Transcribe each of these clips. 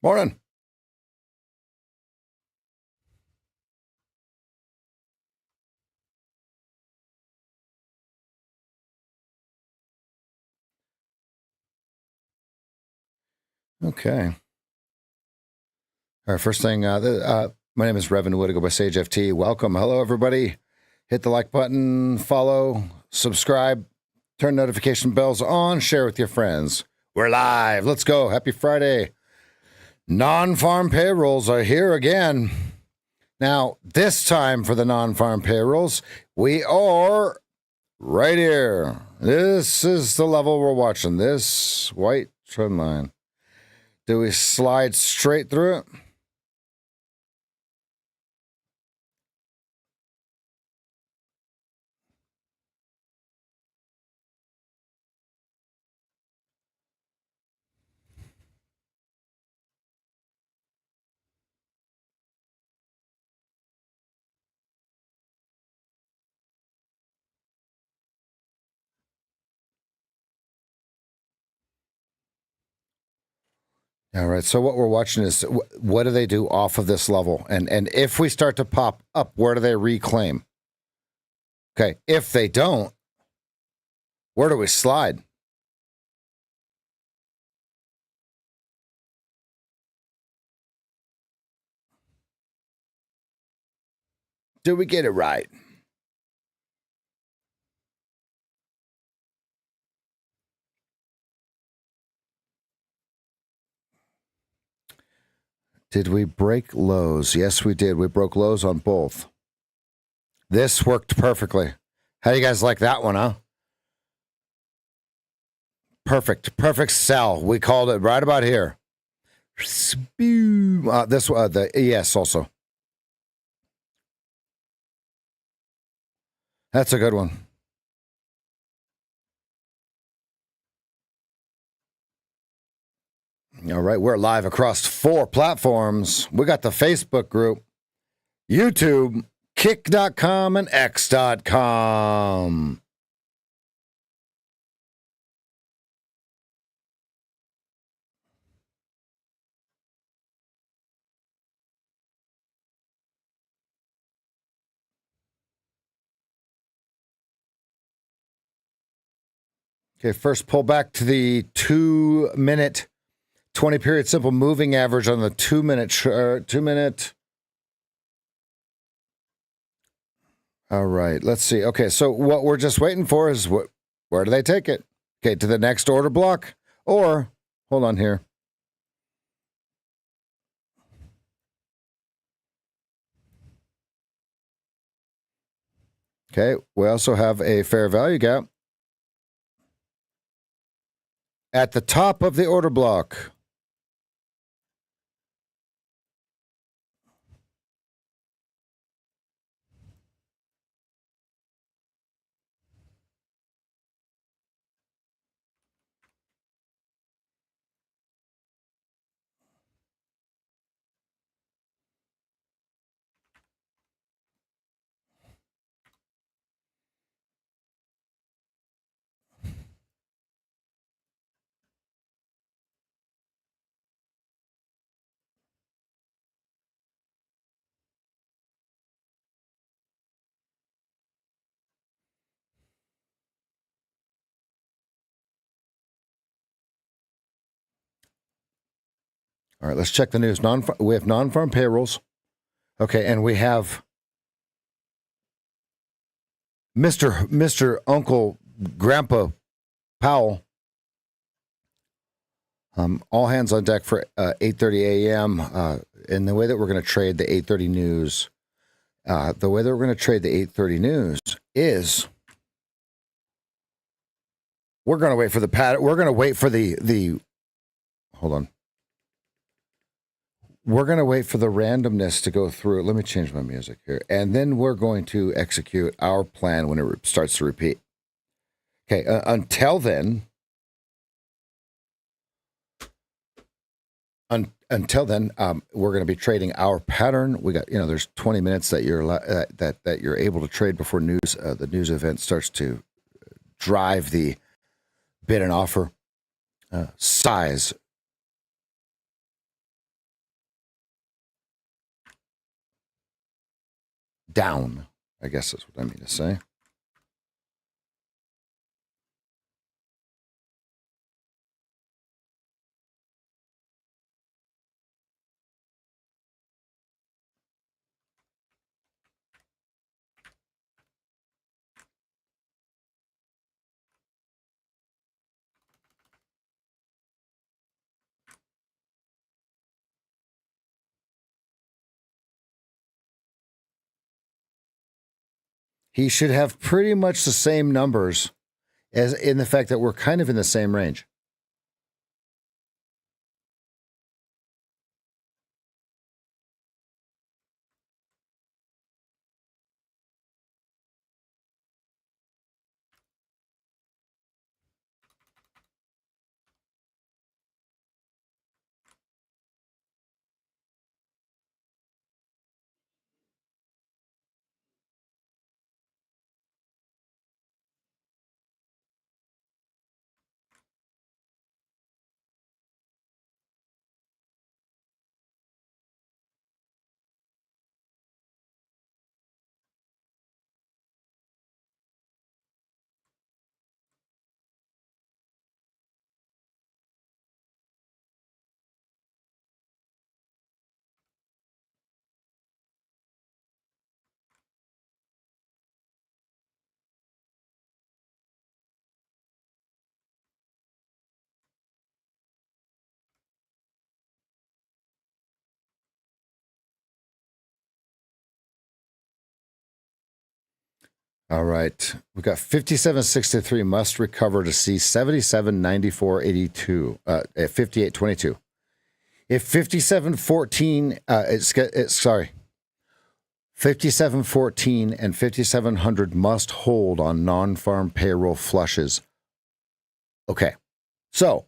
Morning. Okay. All right. First thing, my name is Revan Wood. I go by Sage FT. Welcome. Hello, everybody. Hit the like button, follow, subscribe, turn notification bells on, share with your friends. We're live. Let's go. Happy Friday. Non-farm payrolls are here again. Now, this time for the non-farm payrolls, we are right here. This is the level we're watching. This white trend line. Do we slide straight through it? All right. So what we're watching is what do they do off of this level? And if we start to pop up, where do they reclaim? Okay. If they don't, where do we slide? Do we get it right? Did we break lows? Yes, we did. We broke lows on both. This worked perfectly. How do you guys like that one, huh? Perfect. Perfect sell. We called it right about here. The ES also. That's a good one. All right, we're live across 4 platforms. We got the Facebook group, YouTube, kick.com, and x.com. Okay, first pull back to the 2-minute, 20-period simple moving average on the 2-minute chart. 2-minute. All right, let's see. Okay, so what we're just waiting for is where do they take it? Okay, to the next order block, or hold on here. Okay, we also have a fair value gap at the top of the order block. All right, let's check the news. We have non-farm payrolls. Okay, and we have Mr. Uncle Grandpa Powell. All hands on deck for 8:30 a.m. And the way that we're going to trade the 8:30 news, is we're going to wait for the pattern. We're going to wait for the. Hold on. We're going to wait for the randomness to go through. Let me change my music here. And then we're going to execute our plan when it starts to repeat. Okay, until then, we're going to be trading our pattern. We got, there's 20 minutes that you're that you're able to trade before the news event starts to drive the bid and offer size down, I guess is what I mean to say. He should have pretty much the same numbers as in the fact that we're kind of in the same range. All right. We got 57.63 must recover to see 77.94.82 at 58.22. If 57.14, sorry, 57.14 and 5700 must hold on non-farm payroll flushes. Okay. So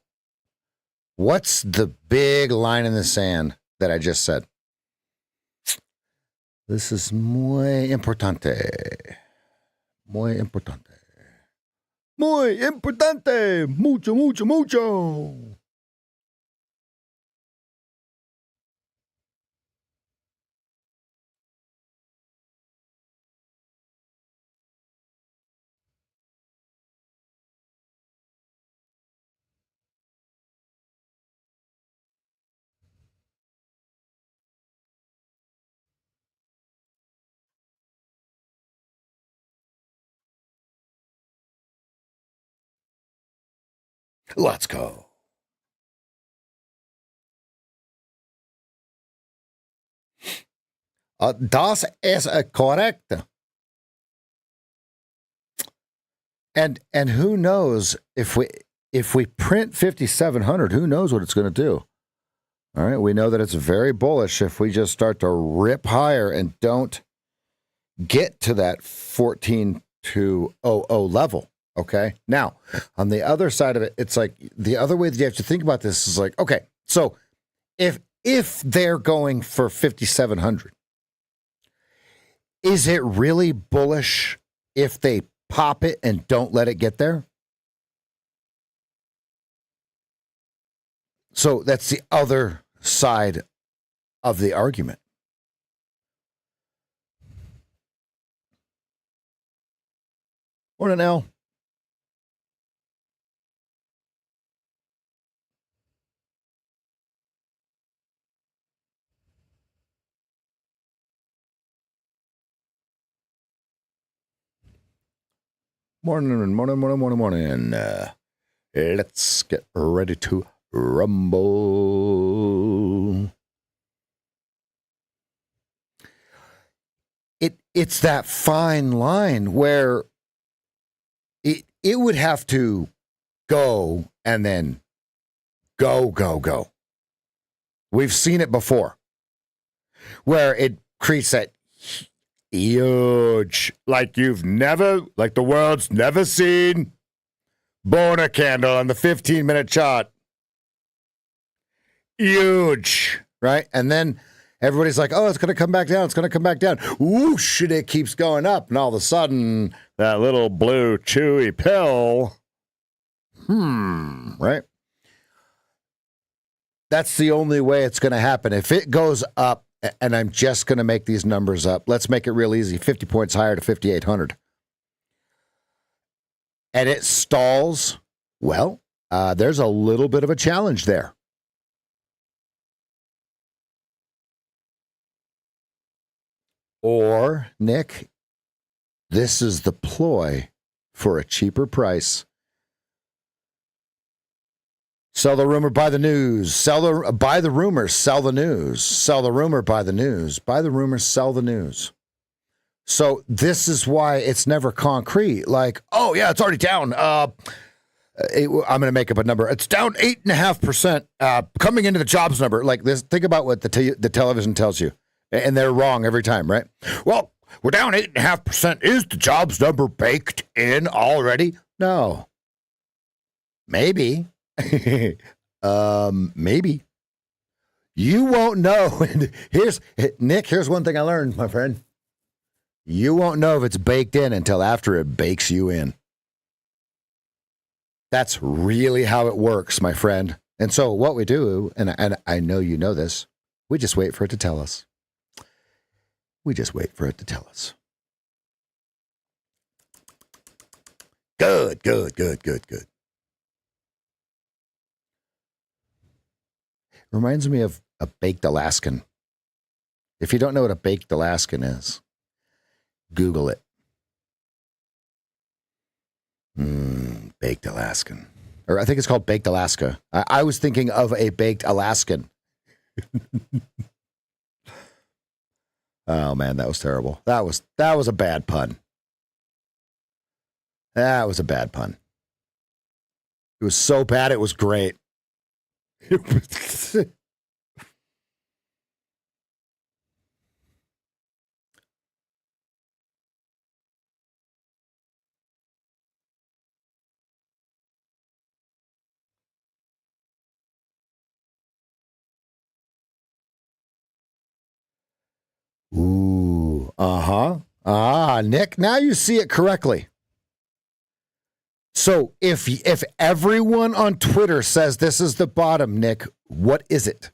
what's the big line in the sand that I just said? This is muy importante. Muy importante. Muy importante. Mucho, mucho, mucho. Let's go. Das ist correct. And who knows if we print 5,700, who knows what it's going to do? All right, we know that it's very bullish if we just start to rip higher and don't get to that 14,200 level. Okay. Now, on the other side of it, it's like the other way that you have to think about this is like, okay, so if they're going for 5,700, is it really bullish if they pop it and don't let it get there? So that's the other side of the argument. Morning, Al. Morning. Let's get ready to rumble. It's that fine line where it would have to go and then go. We've seen it before where it creates that huge, like the world's never seen boner candle on the 15-minute chart. Huge, right? And then everybody's like, oh, it's going to come back down. It's going to come back down. Whoosh, and it keeps going up. And all of a sudden, that little blue chewy pill, right? That's the only way it's going to happen. If it goes up and I'm just going to make these numbers up. Let's make it real easy. 50 points higher to 5,800. And it stalls. Well, there's a little bit of a challenge there. Or, Nick, this is the ploy for a cheaper price. Sell the rumor, buy the news. Buy the rumor, sell the news. Sell the rumor, buy the news. Buy the rumor, sell the news. So this is why it's never concrete. Like, oh yeah, it's already down. I'm going to make up a number. It's down 8.5%. Coming into the jobs number, like this. Think about what the television tells you, and they're wrong every time, right? Well, we're down 8.5%. Is the jobs number baked in already? No. Maybe. Maybe. You won't know. Nick, here's one thing I learned, my friend. You won't know if it's baked in until after it bakes you in. That's really how it works, my friend. And so what we do, and I know you know this, we just wait for it to tell us. We just wait for it to tell us. Good. Reminds me of a baked Alaskan. If you don't know what a baked Alaskan is, Google it. Baked Alaskan. Or I think it's called Baked Alaska. I was thinking of a baked Alaskan. Oh man, that was terrible. That was a bad pun. That was a bad pun. It was so bad it was great. Ooh, Nick, now you see it correctly. So if everyone on Twitter says this is the bottom, Nick, what is it?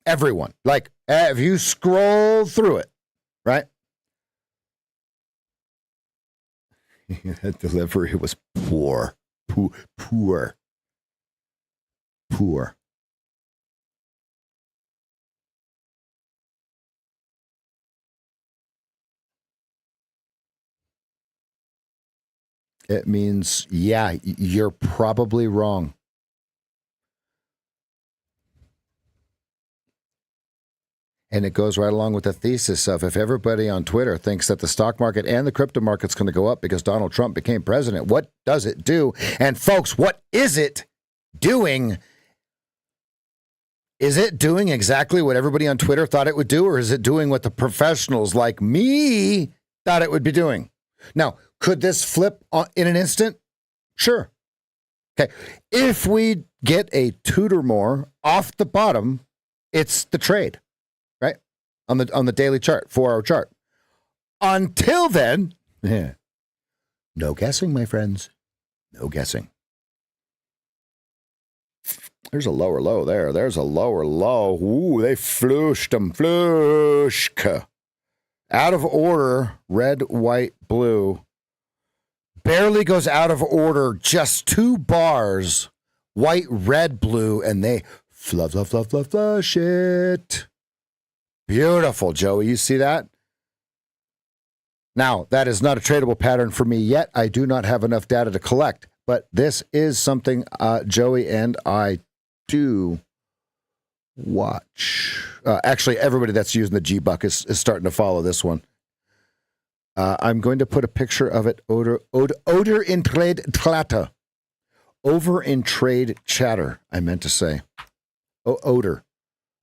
Everyone. Like, if you scroll through it, right? That delivery was poor. Poor. It means, yeah, you're probably wrong. And it goes right along with the thesis of if everybody on Twitter thinks that the stock market and the crypto market's going to go up because Donald Trump became president, what does it do? And folks, what is it doing? Is it doing exactly what everybody on Twitter thought it would do, or is it doing what the professionals like me thought it would be doing? Now, could this flip in an instant? Sure. Okay. If we get a tutor more off the bottom, it's the trade, right? On the daily chart, 4-hour chart. Until then, no guessing, my friends. No guessing. There's a lower low there. There's a lower low. Ooh, they flushed them. Flushka. Out of order, red, white, blue. Barely goes out of order, just 2 bars, white, red, blue, and they flush it. Beautiful, Joey. You see that? Now, that is not a tradable pattern for me yet. I do not have enough data to collect, but this is something Joey and I do watch. Actually, everybody that's using the G-Buck is starting to follow this one. I'm going to put a picture of it. Oder in trade clatter. Over in trade chatter, I meant to say. Oder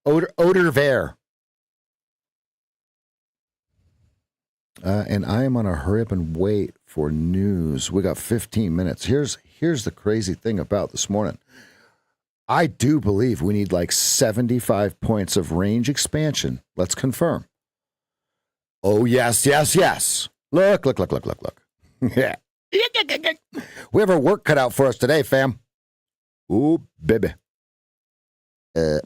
ver. And I am on a hurry up and wait for news. We got 15 minutes. Here's the crazy thing about this morning. I do believe we need like 75 points of range expansion. Let's confirm. Oh, yes. Look. Yeah. We have our work cut out for us today, fam. Ooh, baby. Uh,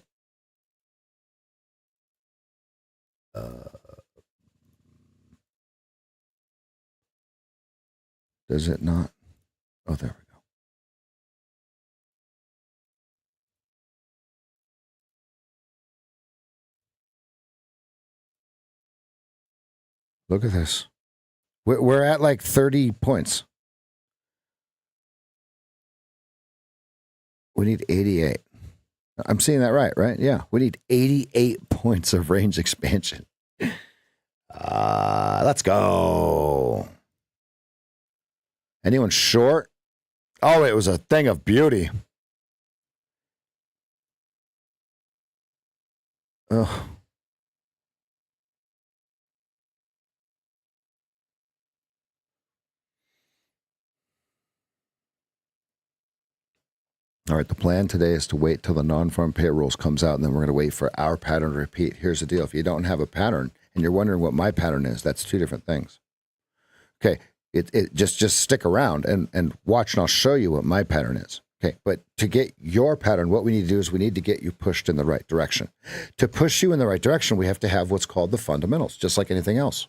does it not? Oh, there we go. Look at this. We're at like 30 points. We need 88. I'm seeing that right? Yeah. We need 88 points of range expansion. Let's go. Anyone short? Oh, it was a thing of beauty. Oh. All right, the plan today is to wait till the non-farm payrolls comes out, and then we're going to wait for our pattern to repeat. Here's the deal. If you don't have a pattern and you're wondering what my pattern is, that's two different things. Okay, just stick around and watch, and I'll show you what my pattern is. Okay, but to get your pattern, what we need to do is we need to get you pushed in the right direction. To push you in the right direction, we have to have what's called the fundamentals, just like anything else.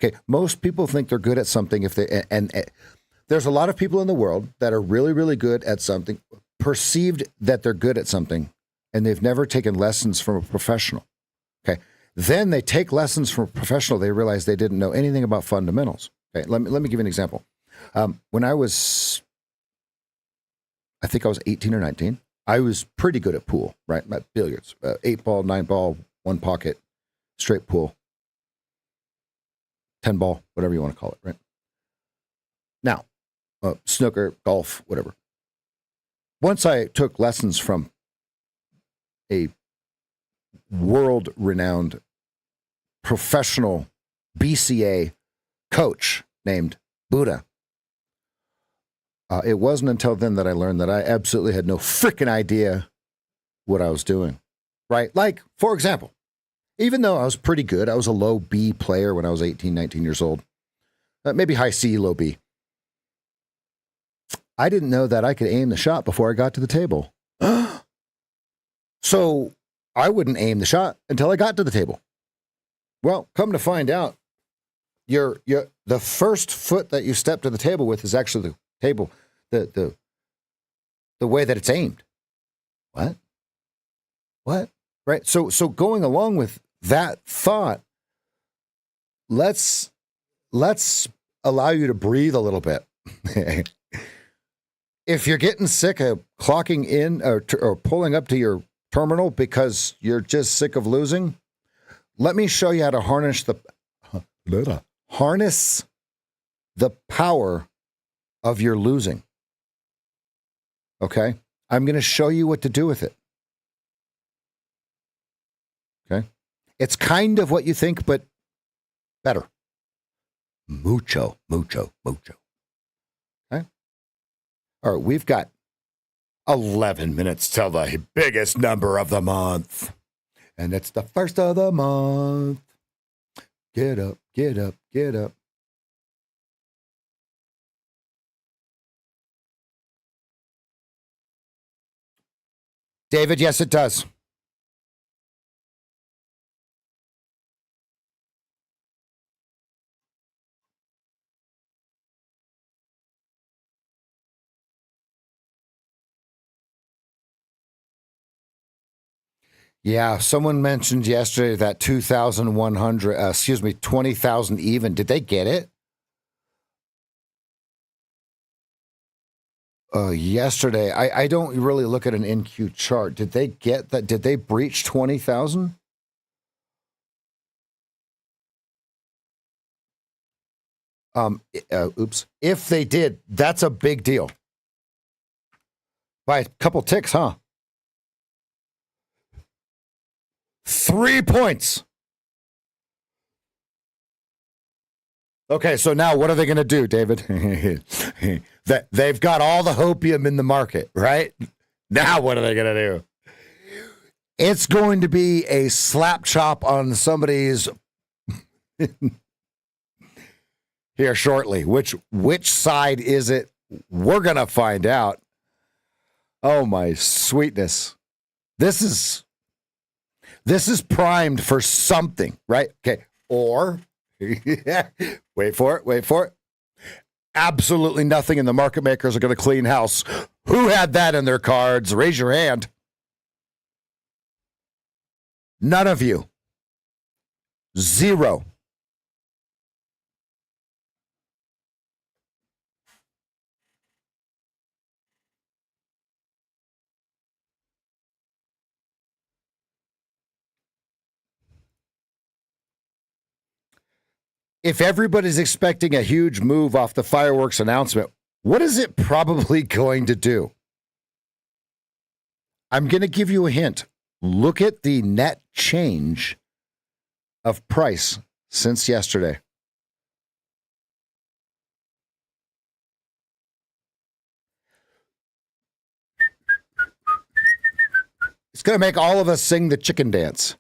Okay, most people think they're good at something if they and there's a lot of people in the world that are really, really good at something, perceived that they're good at something, and they've never taken lessons from a professional. Okay. Then they take lessons from a professional. They realize they didn't know anything about fundamentals. Okay. Let me give you an example. When I think I was 18 or 19, I was pretty good at pool, right? At billiards, 8-ball, 9-ball, one pocket, straight pool, 10-ball, whatever you want to call it, right? Now, snooker, golf, whatever. Once I took lessons from a world-renowned professional BCA coach named Buddha, it wasn't until then that I learned that I absolutely had no freaking idea what I was doing, right? Like, for example, even though I was pretty good, I was a low B player when I was 18, 19 years old, maybe high C, low B. I didn't know that I could aim the shot before I got to the table. So I wouldn't aim the shot until I got to the table. Well, come to find out, the first foot that you step to the table with is actually the table, the way that it's aimed. What? Right? So going along with that thought, let's allow you to breathe a little bit. If you're getting sick of clocking in or pulling up to your terminal because you're just sick of losing, let me show you how to harness the power of your losing. Okay? I'm going to show you what to do with it. Okay? It's kind of what you think, but better. Mucho. Okay? All right, we've got 11 minutes till the biggest number of the month. And it's the first of the month. Get up. David, yes, it does. Yeah, someone mentioned yesterday that 20,000 even. Did they get it? Yesterday, I don't really look at an NQ chart. Did they get that? Did they breach 20,000? Oops. If they did, that's a big deal. By a couple ticks, huh? 3 points. Okay, so now what are they going to do, David? They've got all the hopium in the market, right? Now what are they going to do? It's going to be a slap chop on somebody's here shortly. Which side is it? We're going to find out. Oh, my sweetness. This is primed for something, right? Okay. Or wait for it. Absolutely nothing, and the market makers are going to clean house. Who had that in their cards? Raise your hand. None of you. Zero. If everybody's expecting a huge move off the fireworks announcement, what is it probably going to do? I'm going to give you a hint. Look at the net change of price since yesterday. It's going to make all of us sing the chicken dance.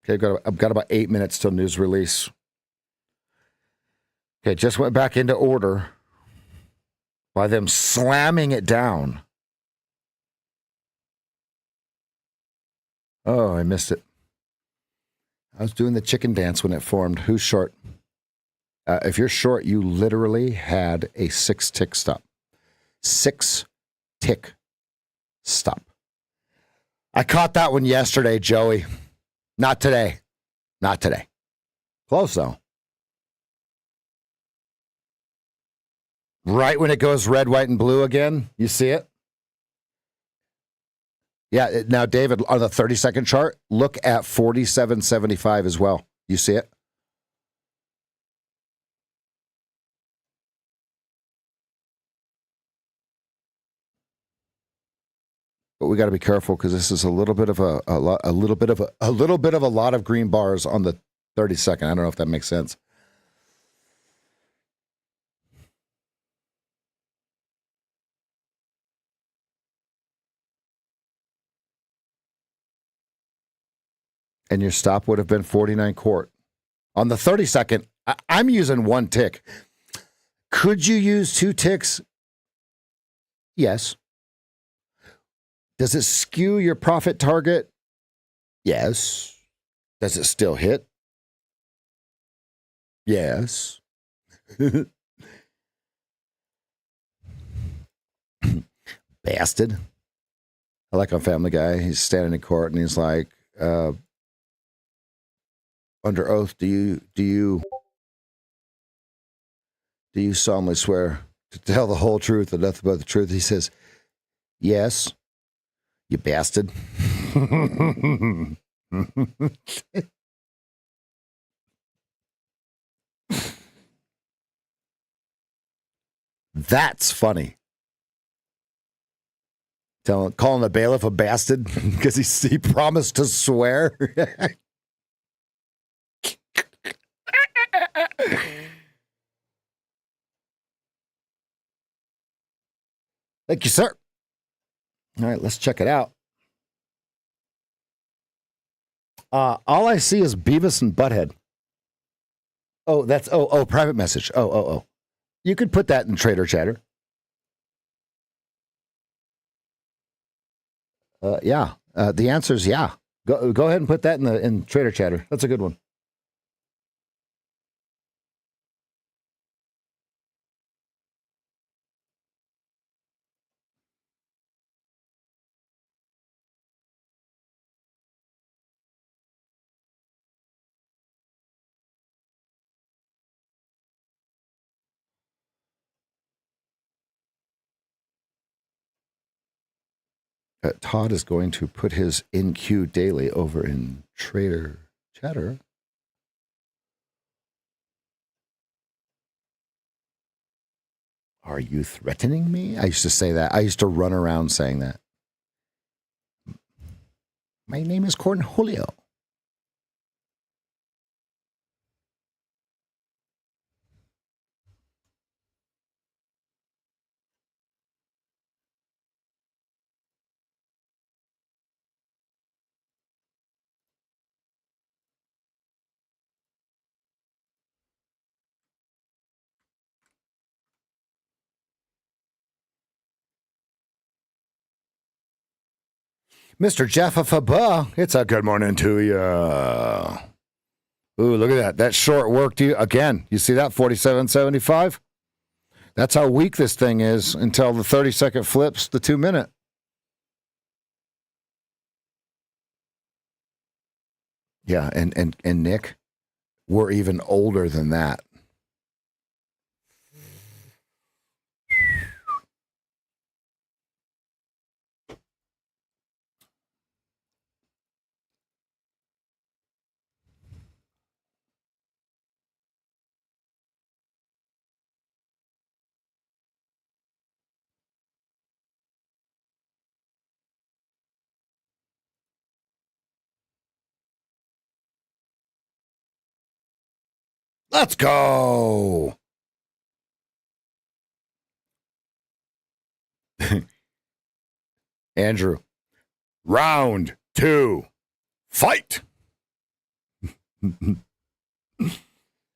Okay, I've got about 8 minutes till news release. Okay, just went back into order by them slamming it down. Oh, I missed it. I was doing the chicken dance when it formed. Who's short? If you're short, you literally had a 6-tick stop. 6-tick stop. I caught that one yesterday, Joey. Not today. Not today. Close, though. Right when it goes red, white, and blue again, you see it? Yeah, now, David, on the 30-second chart, look at 47.75 as well. You see it? But we got to be careful because this is a little bit of a little bit of a lot of green bars on the 30-second. I don't know if that makes sense. And your stop would have been 49 quart. On the 30-second, I'm using 1 tick. Could you use 2 ticks? Yes. Does it skew your profit target? Yes. Does it still hit? Yes. Bastard. I like on Family Guy. He's standing in court and he's like, under oath, do you solemnly swear to tell the whole truth and nothing but the truth? He says, yes, you bastard. That's funny. Calling the bailiff a bastard because he promised to swear. Thank you, sir. All right, let's check it out. All I see is Beavis and Butthead. Oh, that's private message. Oh. You could put that in Trader Chatter. Yeah. The answer is yeah. Go ahead and put that in Trader Chatter. That's a good one. Todd is going to put his in-queue daily over in Trader Chatter. Are you threatening me? I used to say that. I used to run around saying that. My name is Cornholio. Mr. Jeff Faba, it's a good morning to you. Ooh, look at that. That short worked you again. You see that 47.75? That's how weak this thing is until the 30-second flips the 2-minute. Yeah, and Nick, we're even older than that. Let's go. Andrew, round 2, fight. All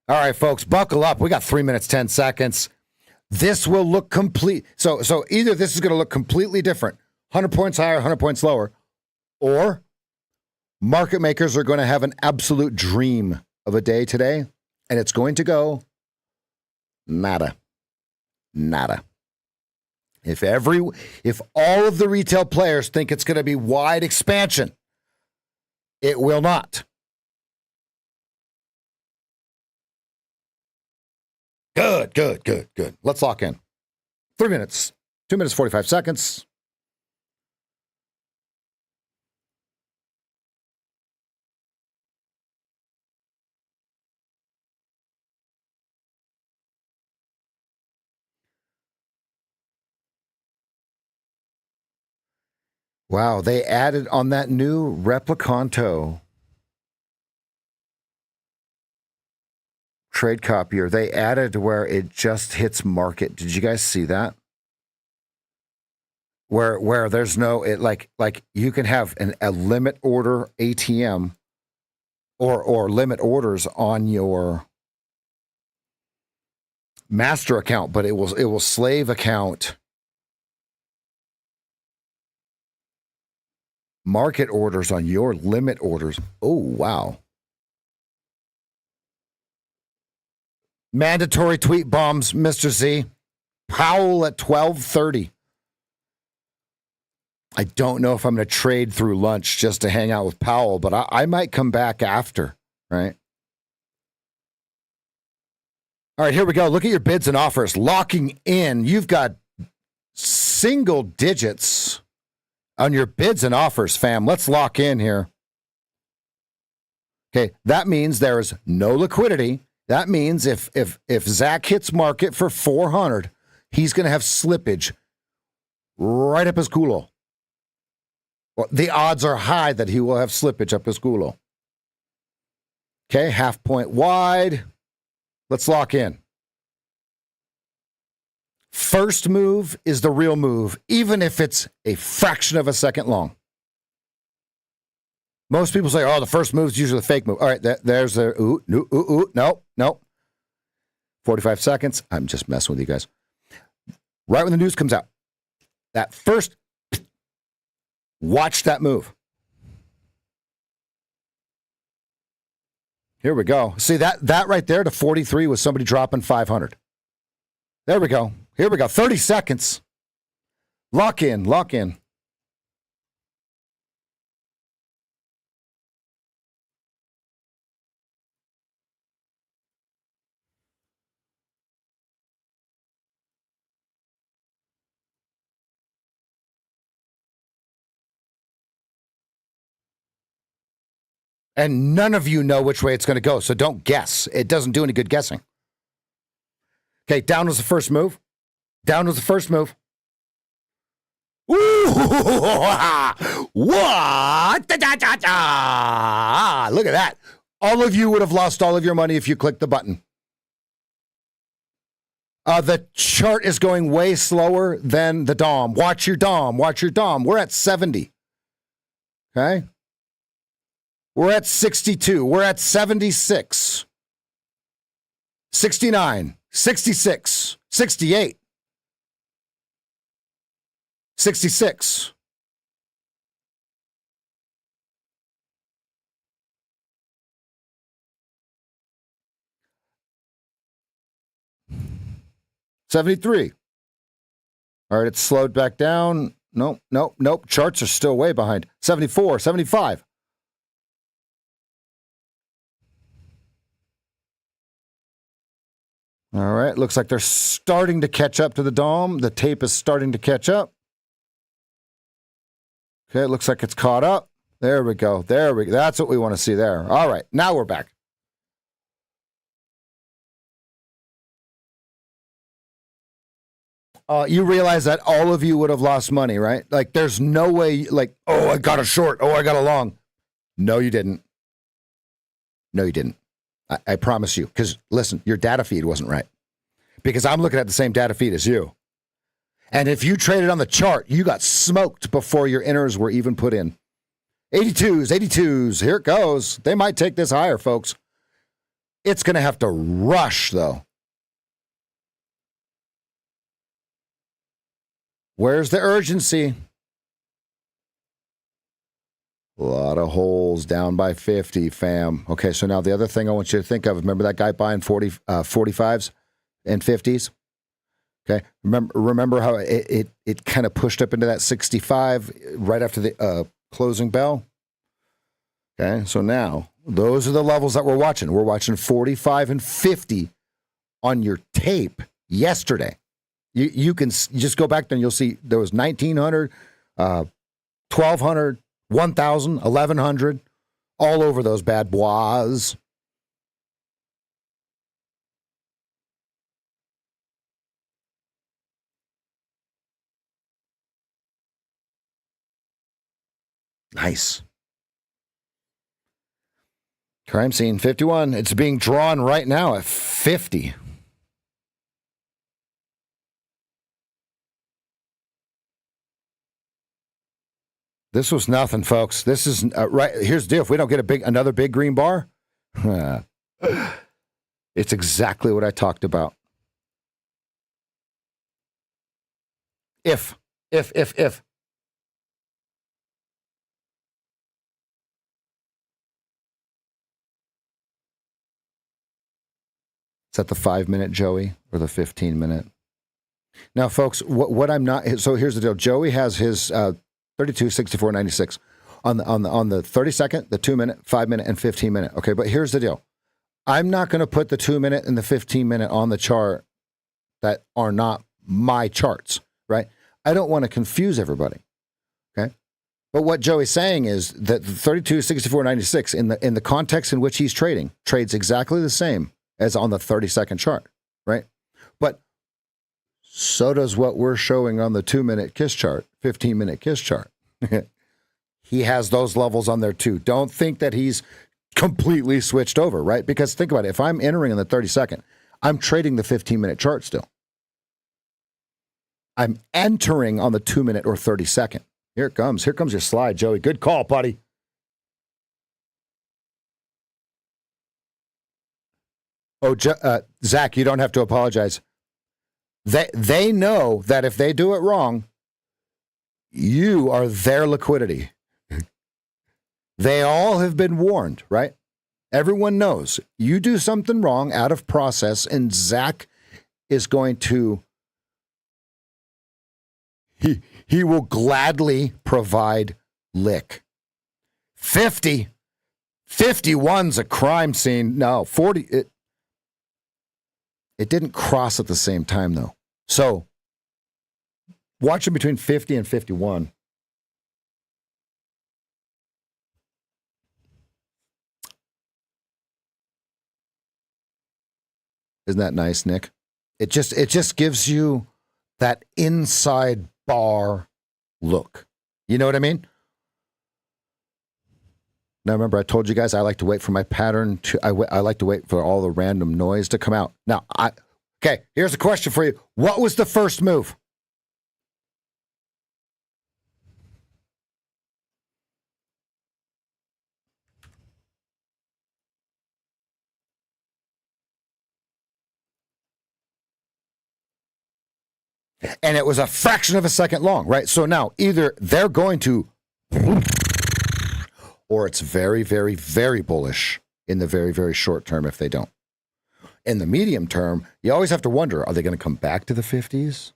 right, folks, buckle up. We got 3 minutes, 10 seconds. This will look complete. So either this is going to look completely different, 100 points higher, 100 points lower, or market makers are going to have an absolute dream of a day today, and it's going to go nada. If all of the retail players think it's going to be wide expansion, it will not. Good. Let's lock in. 3 minutes, 2 minutes, 45 seconds. Wow, they added on that new Replicanto trade copier, they added where it just hits market. Did you guys see that? Where there's no, it like you can have a limit order ATM or limit orders on your master account, but it will slave account market orders on your limit orders. Oh, wow. Mandatory tweet bombs, Mr. Z. Powell at 12:30. I don't know if I'm going to trade through lunch just to hang out with Powell, but I might come back after, right? All right, here we go. Look at your bids and offers. Locking in. You've got single digits on your bids and offers, fam. Let's lock in here. Okay, that means there is no liquidity. That means if Zach hits market for 400, he's going to have slippage right up his culo. Well, the odds are high that he will have slippage up his culo. Okay, half point wide. Let's lock in. First move is the real move, even if it's a fraction of a second long. Most people say, oh, the first move is usually the fake move. All right, there's the, no. 45 seconds. I'm just messing with you guys. Right when the news comes out, that first, watch that move. Here we go. See, that right there to 43 was somebody dropping 500. There we go. Here we go. 30 seconds. Lock in. And none of you know which way it's going to go, so don't guess. It doesn't do any good guessing. Okay, down was the first move. Ooh, what? Look at that. All of you would have lost all of your money if you clicked the button. The chart is going way slower than the DOM. Watch your DOM. We're at 70. Okay? We're at 62. We're at 76. 69. 66. 68. 66. 73. All right, it's slowed back down. Nope. Charts are still way behind. 74, 75. All right, looks like they're starting to catch up to the DOM. The tape is starting to catch up. Okay, it looks like it's caught up. There we go. That's what we want to see there. All right, now we're back. You realize that all of you would have lost money, right? Like, there's no way, like, oh, I got a short. Oh, I got a long. No, you didn't. I promise you. Because, listen, your data feed wasn't right. Because I'm looking at the same data feed as you. And if you traded on the chart, you got smoked before your inners were even put in. 82s. Here it goes. They might take this higher, folks. It's going to have to rush, though. Where's the urgency? A lot of holes down by 50, fam. Okay, so now the other thing I want you to think of, remember that guy buying 45s and 50s? Okay, remember how it kind of pushed up into that 65 right after the closing bell? Okay, so now those are the levels that we're watching. We're watching 45 and 50 on your tape yesterday. You can just go back there and you'll see there was 1,900, 1,200, 1,000, 1,100, all over those bad bois. Nice. Crime scene 51. It's being drawn right now at 50. This was nothing, folks. This is right. Here's the deal. If we don't get another big green bar, it's exactly what I talked about. If. It's at the 5-minute, Joey, or the 15-minute? Now, folks, what I'm not. So here's the deal. Joey has his 32, 64, 96 on the 30 second, the 2-minute, 5-minute, and 15-minute. Okay, but here's the deal. I'm not going to put the 2-minute and the 15-minute on the chart that are not my charts, right? I don't want to confuse everybody. Okay, but what Joey's saying is that the 32, 64, 96 in the context in which he's trading trades exactly the same as on the 30-second chart, right? But so does what we're showing on the 2-minute KISS chart, 15-minute KISS chart. He has those levels on there too. Don't think that he's completely switched over, right? Because think about it. If I'm entering in the 30-second, I'm trading the 15-minute chart still. I'm entering on the 2-minute or 30-second. Here it comes. Here comes your slide, Joey. Good call, buddy. Oh, Zach, you don't have to apologize. They know that if they do it wrong, you are their liquidity. They all have been warned, right? Everyone knows you do something wrong out of process, and Zach is going to, he will gladly provide lick. 50, 51's a crime scene. No, 40, it didn't cross at the same time, though. So, watching between 50 and 51. Isn't that nice, Nick? It just gives you that inside bar look. You know what I mean? Now, remember, I told you guys I like to wait for my pattern to, I like to wait for all the random noise to come out. Now, okay, here's a question for you. What was the first move? And it was a fraction of a second long, right? So now either they're going to, or it's very, very, very bullish in the very, very short term if they don't. in the medium term, you always have to wonder, are they going to come back to the 50s?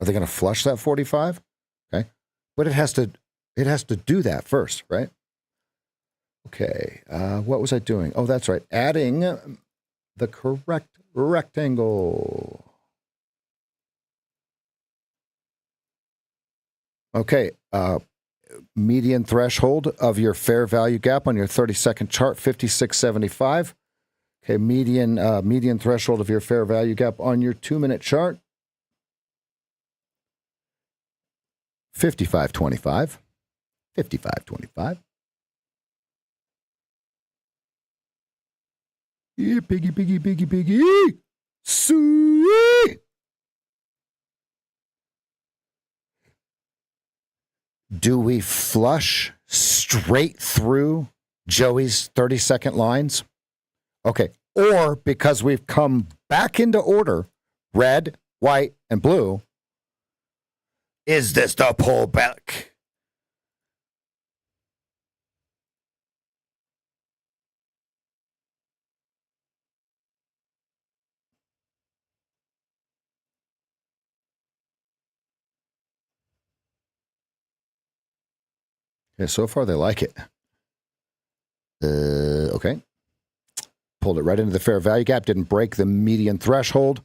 Are they going to flush that 45? Okay. But it has to do that first, right? Okay. What was I doing? Oh, that's right. Adding the correct rectangle. Okay. Median threshold of your fair value gap on your 30-second chart, 56.75. Okay, median threshold of your fair value gap on your 2-minute chart, 55.25. 55.25. Yeah, piggy. Sweet. Do we flush straight through Joey's 30-second lines? Okay. Or because we've come back into order, red, white, and blue, is this the pullback? Yeah, so far they like it. Okay. Pulled it right into the fair value gap. Didn't break the median threshold.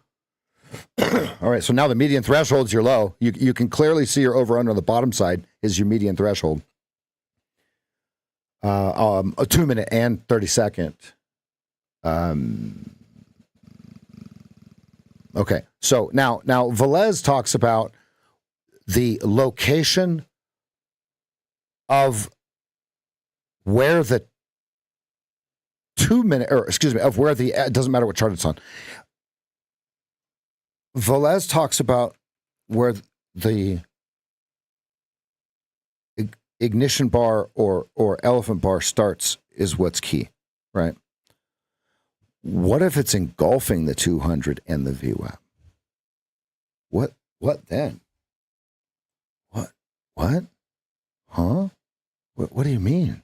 All right. So now the median threshold is your low. You can clearly see your over under on the bottom side is your median threshold. A 2-minute and 30-second. Okay. So now Velez talks about the location of where the 2-minute, or excuse me, of where the, it doesn't matter what chart it's on. Velez talks about where the ignition bar or elephant bar starts is what's key, right? What if it's engulfing the 200 and the VWAP? What then? What? Huh? What do you mean?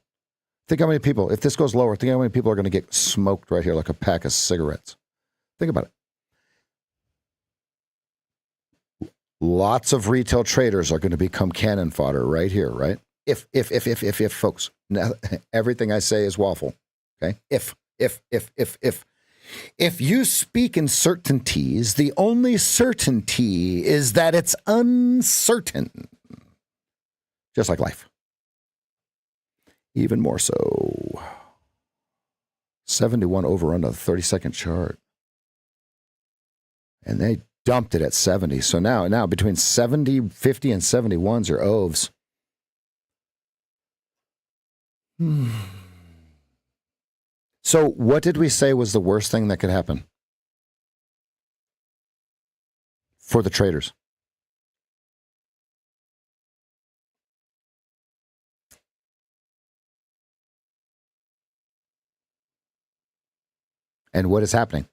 Think how many people, if this goes lower, think how many people are going to get smoked right here like a pack of cigarettes. Think about it. Lots of retail traders are going to become cannon fodder right here, right? If folks. Now, everything I say is waffle. Okay? If you speak in certainties, the only certainty is that it's uncertain. Just like life. Even more so. 71 over under the 30-second chart. And they dumped it at 70. So now between 70, 50, and 71s are oves. So what did we say was the worst thing that could happen for the traders? And what is happening?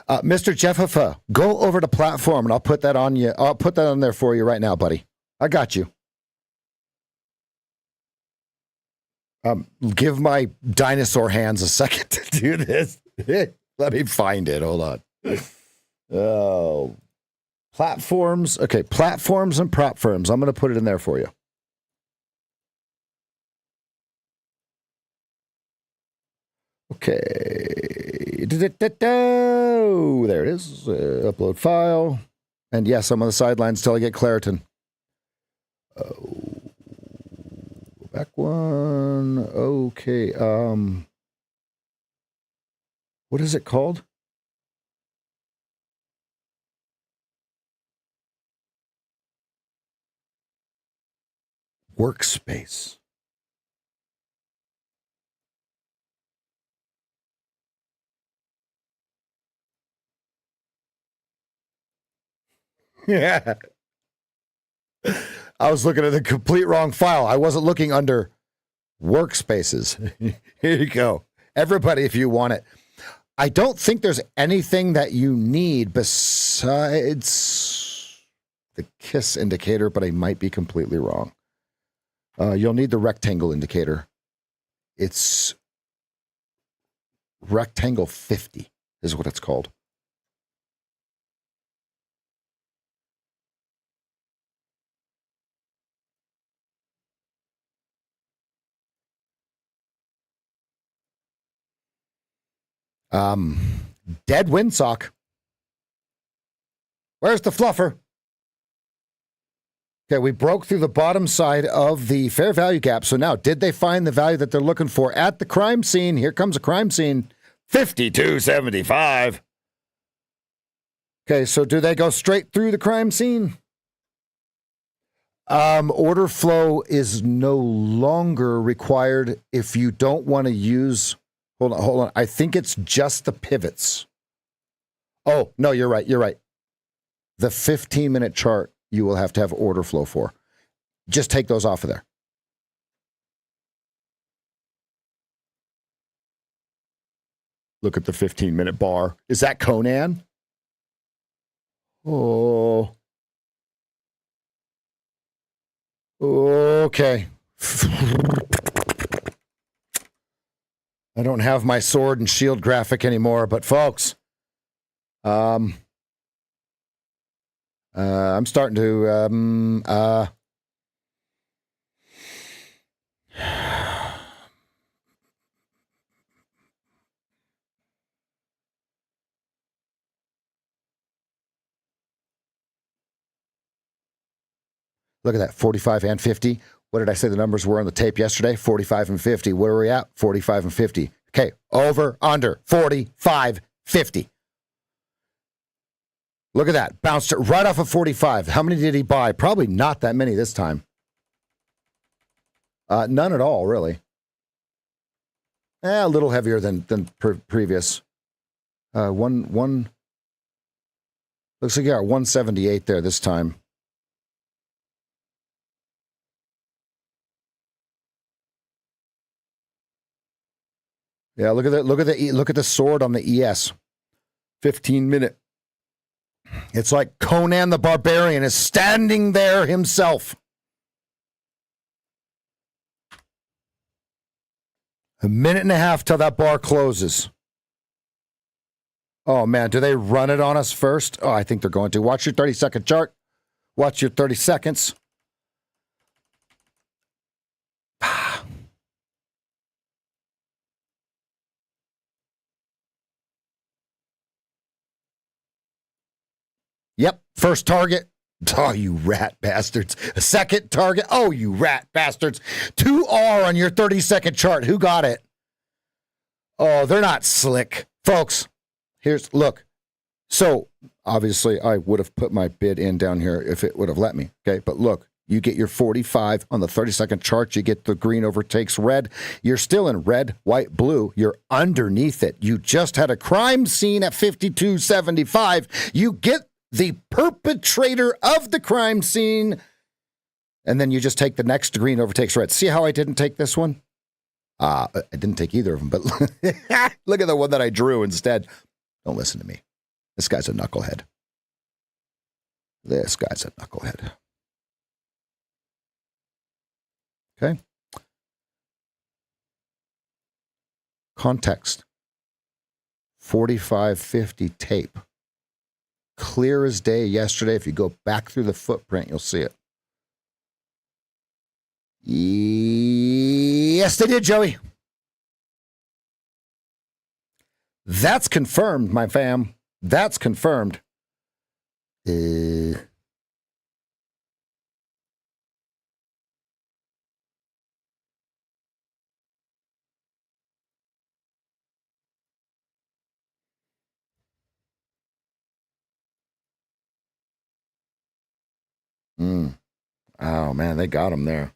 Mr. Jeffafa, go over to platform and I'll put that on you. I'll put that on there for you right now, buddy. I got you. Give my dinosaur hands a second to do this. Let me find it. Hold on. Oh, platforms. Okay, platforms and prop firms. I'm going to put it in there for you. Okay. There it is. Upload file. And yes, I'm on the sidelines till I get Claritin. Back one. Okay. What is it called? Workspace. Yeah. I was looking at the complete wrong file. I wasn't looking under workspaces. Here you go. Everybody, if you want it. I don't think there's anything that you need besides the KISS indicator, but I might be completely wrong. You'll need the rectangle indicator. It's rectangle 50 is what it's called. Dead windsock. Where's the fluffer? Okay, we broke through the bottom side of the fair value gap. So now, did they find the value that they're looking for at the crime scene? Here comes a crime scene. 52.75. Okay, so do they go straight through the crime scene? Order flow is no longer required if you don't want to use... Hold on. I think it's just the pivots. Oh, no, you're right. The 15-minute chart you will have to have order flow for. Just take those off of there. Look at the 15-minute bar. Is that Conan? Oh. Okay. I don't have my sword and shield graphic anymore, but folks, I'm starting to, look at that, 45 and 50. What did I say the numbers were on the tape yesterday? 45 and 50. Where are we at? 45 and 50. Okay, over, under, 45, 50. Look at that. Bounced it right off of 45. How many did he buy? Probably not that many this time. None at all, really. A little heavier than previous. One. Looks like you got 178 there this time. Yeah, look at the sword on the ES. 15-minute. It's like Conan the Barbarian is standing there himself. A minute and a half till that bar closes. Oh, man, do they run it on us first? Oh, I think they're going to. Watch your 30-second chart. Watch your 30 seconds. Yep, first target. Oh, you rat bastards. A second target. Oh, you rat bastards. 2R on your 30-second chart. Who got it? Oh, they're not slick. Folks, look. So, obviously, I would have put my bid in down here if it would have let me. Okay, but look, you get your 45 on the 30-second chart. You get the green overtakes red. You're still in red, white, blue. You're underneath it. You just had a crime scene at 52.75. You get the perpetrator of the crime scene, and then you just take the next green overtakes red. See how I didn't take this one? I didn't take either of them, but look at the one that I drew instead. Don't listen to me. This guy's a knucklehead. Okay. Context. 4550 tape. Clear as day yesterday. If you go back through the footprint, you'll see it. Yes, they did, Joey. That's confirmed, my fam. That's confirmed. Oh, man, they got him there.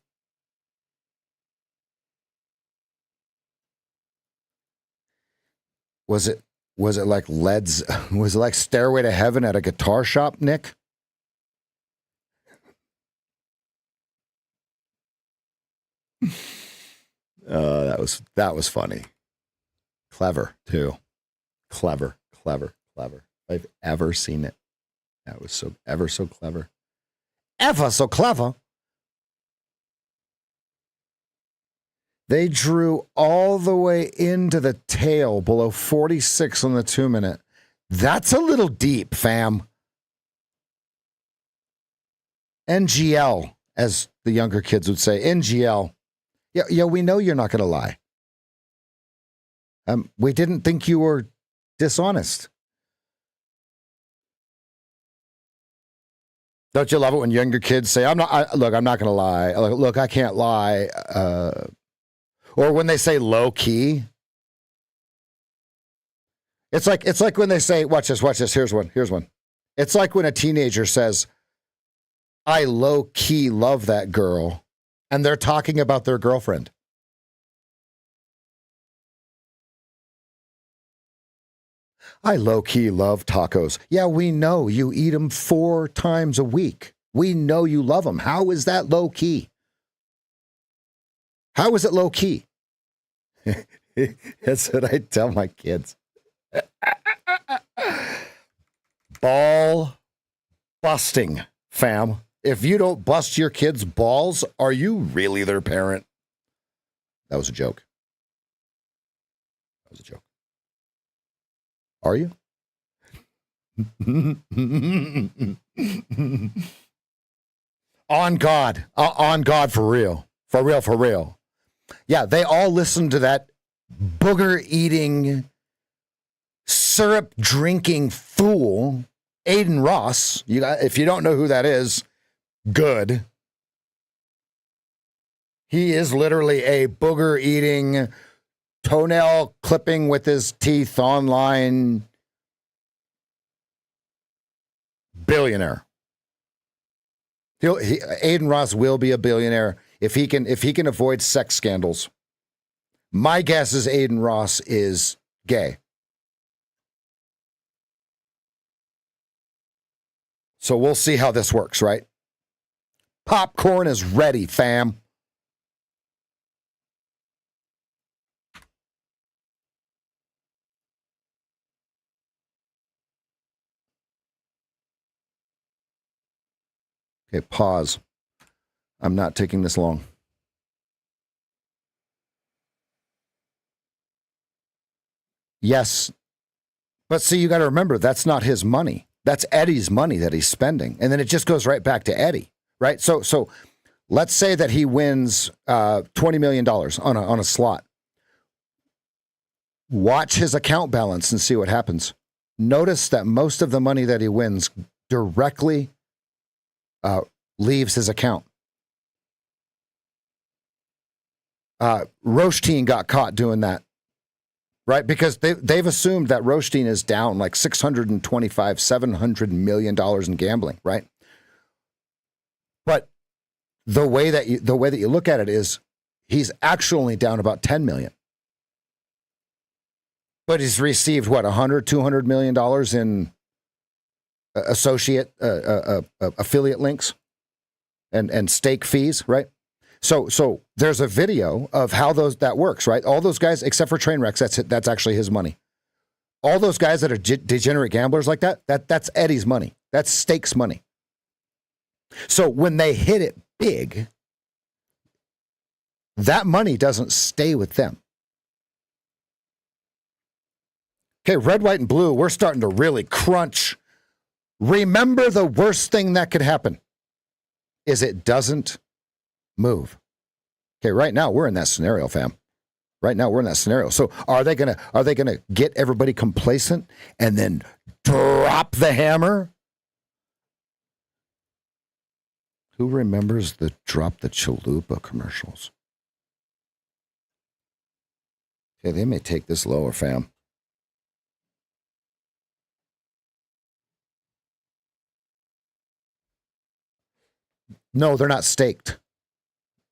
Was it like was it like Stairway to Heaven at a guitar shop, Nick? That was funny. Clever, too. Clever, clever, clever. I've ever seen it. That was so ever so clever. Ever so clever. They drew all the way into the tail below 46 on the 2-minute. That's a little deep, fam. NGL, as the younger kids would say. NGL. Yeah, we know you're not going to lie. We didn't think you were dishonest. Don't you love it when younger kids say, look, I'm not going to lie. Look, I can't lie. Or when they say low key. It's like when they say, watch this. Here's one. It's like when a teenager says, I low key love that girl, and they're talking about their girlfriend. I low key love tacos. Yeah, we know you eat them 4 times a week. We know you love them. How is that low key? How is it low key? That's what I tell my kids. Ball busting, fam. If you don't bust your kids' balls, are you really their parent? That was a joke. Are you? On God. On God, for real. For real. Yeah, they all listened to that booger-eating, syrup-drinking fool, Aiden Ross. If you don't know who that is, good. He is literally a booger-eating, toenail clipping with his teeth online billionaire. Aiden Ross will be a billionaire if he can avoid sex scandals. My guess is Aiden Ross is gay. So we'll see how this works, right? Popcorn is ready, fam. Okay, pause. I'm not taking this long. Yes. But see, you got to remember, that's not his money. That's Eddie's money that he's spending. And then it just goes right back to Eddie, right? So let's say that he wins $20 million on a slot. Watch his account balance and see what happens. Notice that most of the money that he wins directly leaves his account. Rothstein got caught doing that, right? Because they've assumed that Rothstein is down like $700 million in gambling, right? But the way that you look at it is he's actually down about 10 million. But he's received what, $200 million in affiliate links and stake fees, right? So there's a video of how that works, right? All those guys, except for Trainwrecks, that's actually his money. All those guys that are degenerate gamblers like that's Eddie's money. That's stakes money. So when they hit it big, that money doesn't stay with them. Okay, red, white, and blue, we're starting to really crunch. Remember, the worst thing that could happen is it doesn't move. Okay, right now we're in that scenario, fam. Right now we're in that scenario. So are they gonna get everybody complacent and then drop the hammer? Who remembers the drop the chalupa commercials? Okay, they may take this lower, fam. No, they're not staked.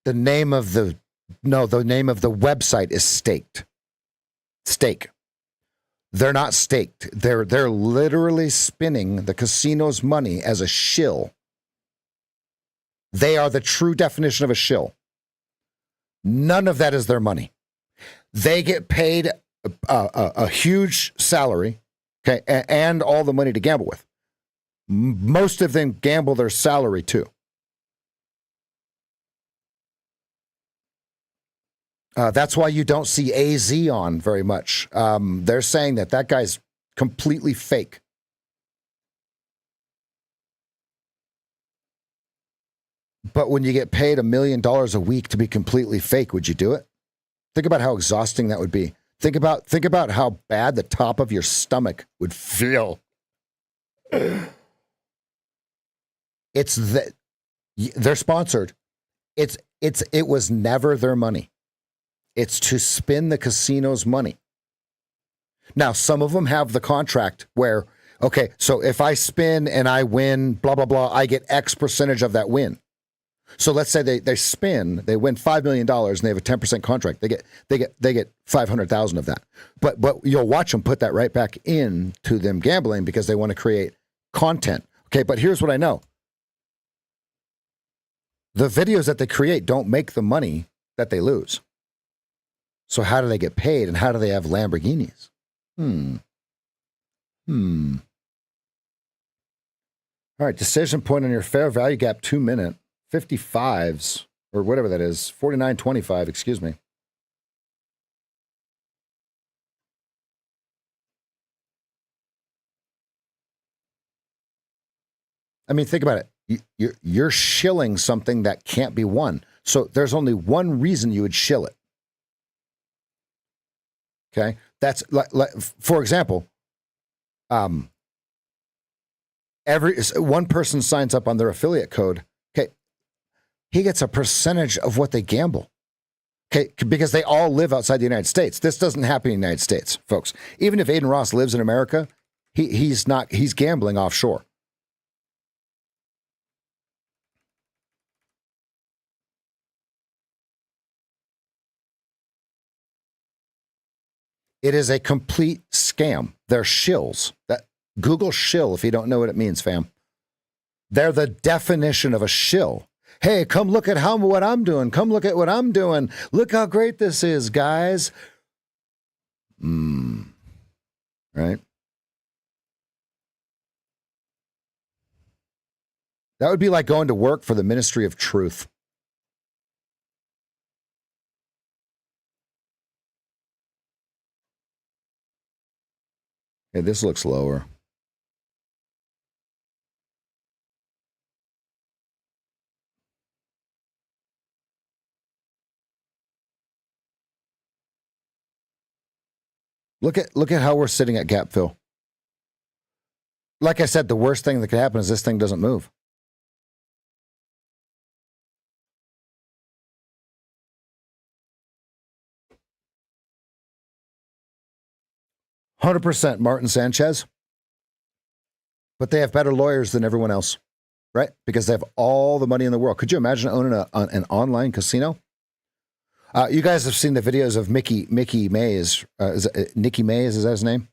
The name of the website is staked. Stake. They're not staked. They're literally spinning the casino's money as a shill. They are the true definition of a shill. None of that is their money. They get paid a huge salary, okay, and all the money to gamble with. Most of them gamble their salary too. That's why you don't see AZ on very much. They're saying that guy's completely fake. But when you get paid $1 million a week to be completely fake, would you do it? Think about how exhausting that would be. Think about how bad the top of your stomach would feel. It's that they're sponsored. It was never their money. It's to spin the casino's money. Now, some of them have the contract where, okay, so if I spin and I win, blah, blah, blah, I get X percentage of that win. So let's say they spin, they win $5 million and they have a 10% contract. They get 500,000 of that. But you'll watch them put that right back into them gambling because they want to create content. Okay, but here's what I know. The videos that they create don't make the money that they lose. So how do they get paid and how do they have Lamborghinis? All right, decision point on your fair value gap 2 minute. 55s, or whatever that is, 49.25, excuse me. I mean, think about it. You're shilling something that can't be won. So there's only one reason you would shill it. Okay? That's, like for example, one person signs up on their affiliate code. He gets a percentage of what they gamble. Okay, because they all live outside the United States. This doesn't happen in the United States, folks. Even if Aiden Ross lives in America, he's gambling offshore. It is a complete scam. They're shills. Google shill if you don't know what it means, fam. They're the definition of a shill. Hey, come look at what I'm doing. Come look at what I'm doing. Look how great this is, guys. Right? That would be like going to work for the Ministry of Truth. Hey, this looks lower. Look at how we're sitting at gap fill. Like I said, the worst thing that could happen is this thing doesn't move. %, Martin Sanchez. But they have better lawyers than everyone else, right? Because they have all the money in the world. Could you imagine owning an online casino? You guys have seen the videos of Mickey Mays. Nicky Mays, is that his name?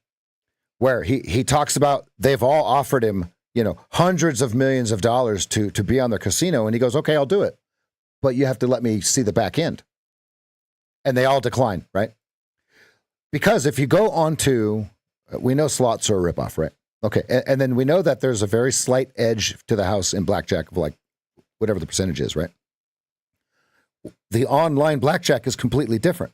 Where he talks about they've all offered him, hundreds of millions of dollars to be on their casino. And he goes, okay, I'll do it. But you have to let me see the back end. And they all decline, right? Because if you go on to, we know slots are a ripoff, right? Okay. And then we know that there's a very slight edge to the house in blackjack of like whatever the percentage is, right? The online blackjack is completely different.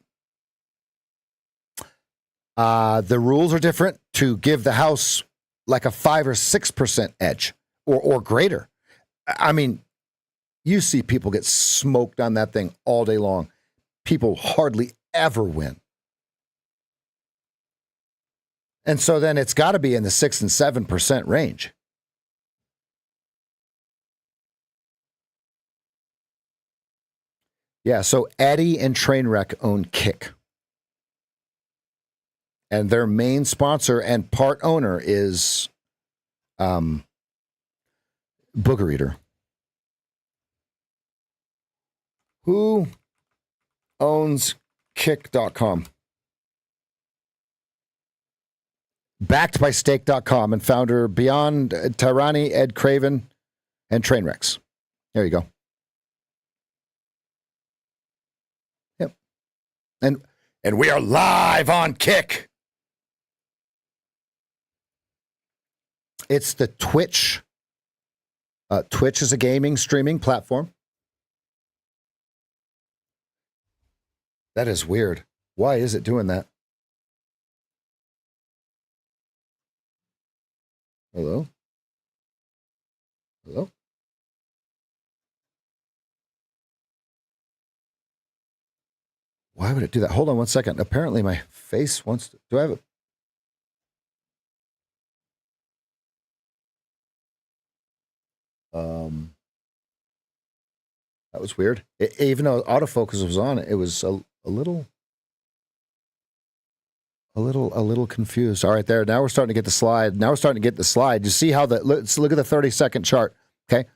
The rules are different to give the house like a 5 or 6% edge or greater. I mean, you see people get smoked on that thing all day long. People hardly ever win. And so then it's got to be in the 6 and 7% range. Yeah, so Eddie and Trainwreck own Kick. And their main sponsor and part owner is Booger Eater. Who owns Kick.com? Backed by Stake.com and founder Beyond Tyrani, Ed Craven, and Trainwrecks. There you go. Yep. And we are live on Kick. It's the Twitch. Twitch is a gaming streaming platform. That is weird. Why is it doing that? Hello? Hello? Why would it do that? Hold on one second. Apparently my face wants to... Do I have it? That was weird. Even though autofocus was on, it was a little confused. All right, there. Now we're starting to get the slide. You see how let's look at the 30-second chart. Okay.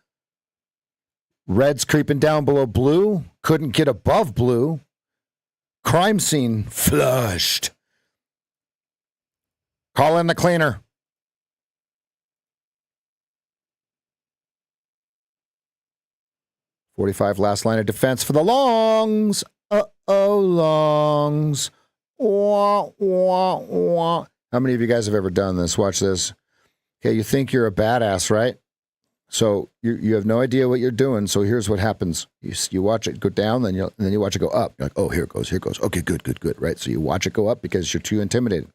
Red's creeping down below blue. Couldn't get above blue. Crime scene flushed. Call in the cleaner. $45 last line of defense for the longs. Longs. Wah, wah, wah. How many of you guys have ever done this? Watch this. Okay, you think you're a badass, right? So you have no idea what you're doing. So here's what happens. You watch it go down, then you watch it go up. You're like, oh, here it goes. Okay, good, right? So you watch it go up because you're too intimidated.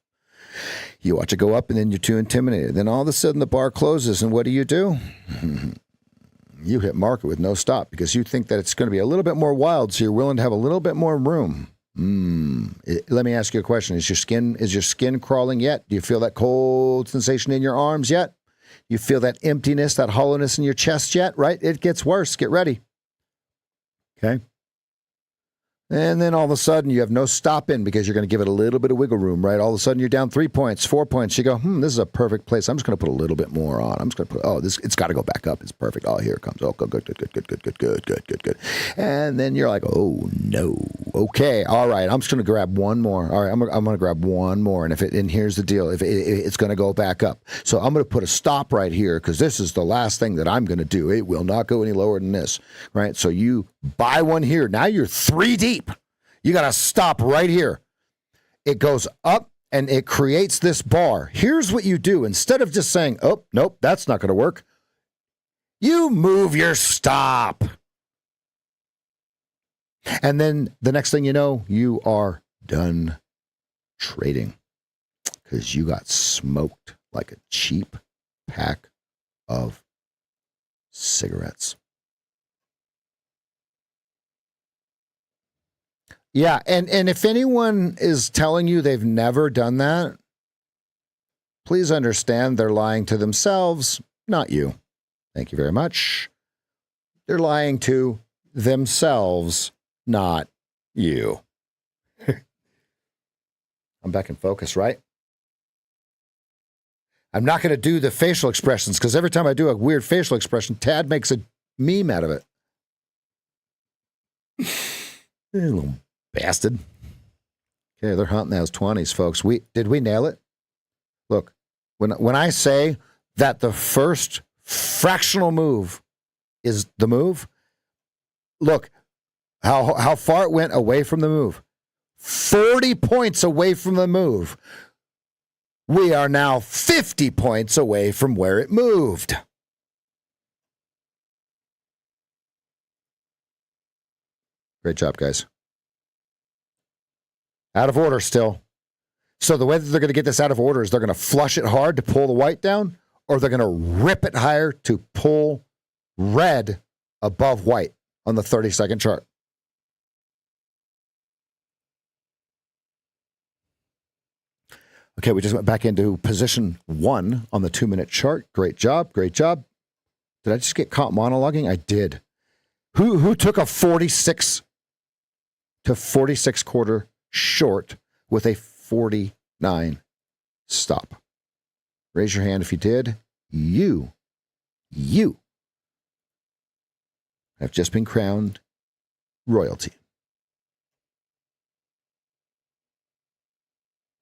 You watch it go up, and then you're too intimidated. Then all of a sudden the bar closes, and what do? You hit market with no stop because you think that it's going to be a little bit more wild, so you're willing to have a little bit more room. Let me ask you a question. Is your skin crawling yet? Do you feel that cold sensation in your arms yet? You feel that emptiness, that hollowness in your chest yet? Right? It gets worse. Get ready. Okay. And then all of a sudden you have no stop in because you're going to give it a little bit of wiggle room, right? All of a sudden you're down 3 points, 4 points. You go, this is a perfect place. I'm just going to put a little bit more on. I'm just going to put, it's got to go back up. It's perfect. Oh, here it comes. Oh, good. And then you're like, oh, no. Okay. All right. I'm just going to grab one more. All right. I'm going to grab one more. And here's the deal. If it's going to go back up. So I'm going to put a stop right here because this is the last thing that I'm going to do. It will not go any lower than this, right? So you buy one here. Now you're 3 deep. You got to stop right here. It goes up and it creates this bar. Here's what you do. Instead of just saying, oh, nope, that's not going to work. You move your stop. And then the next thing you know, you are done trading because you got smoked like a cheap pack of cigarettes. Yeah, and if anyone is telling you they've never done that, please understand they're lying to themselves, not you. Thank you very much. They're lying to themselves, not you. I'm back in focus, right? I'm not going to do the facial expressions because every time I do a weird facial expression, Tad makes a meme out of it. Little bastard. Okay, they're hunting those 20s, folks. Did we nail it? Look, when I say that the first fractional move is the move, look how far it went away from the move. 40 points away from the move. We are now 50 points away from where it moved. Great job, guys. Out of order still. So the way that they're going to get this out of order is they're going to flush it hard to pull the white down, or they're going to rip it higher to pull red above white on the 30-second chart. Okay, we just went back into position 1 on the 2-minute chart. Great job. Did I just get caught monologuing? I did. Who took a 46 to 46 quarter short with a 49 stop? Raise your hand if you did. You have just been crowned royalty.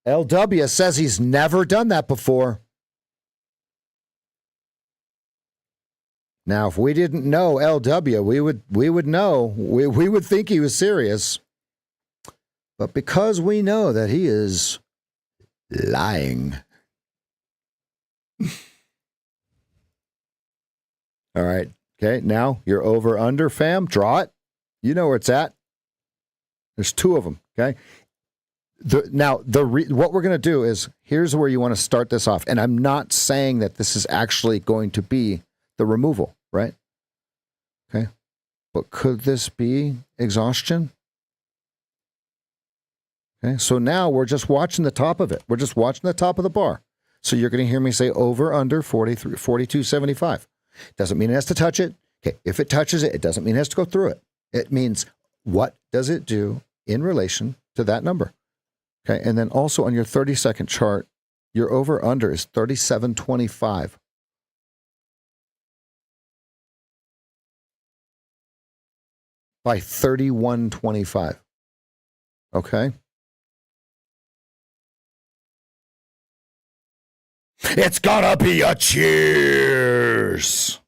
LW says he's never done that before. Now, if we didn't know LW, we would know. We would think he was serious. But because we know that he is lying. All right. Okay. Now you're over under, fam. Draw it. You know where it's at. There's two of them. Okay. What we're going to do is, here's where you want to start this off. And I'm not saying that this is actually going to be the removal, right? Okay. But could this be exhaustion? Okay. So now we're just watching the top of it. We're just watching the top of the bar. So you're going to hear me say over under 42.75. Doesn't mean it has to touch it. Okay. If it touches it, it doesn't mean it has to go through it. It means, what does it do in relation to that number? Okay, and then also on your 30-second chart, your over-under is 37.25. By 31.25. Okay? It's gonna be a cheers!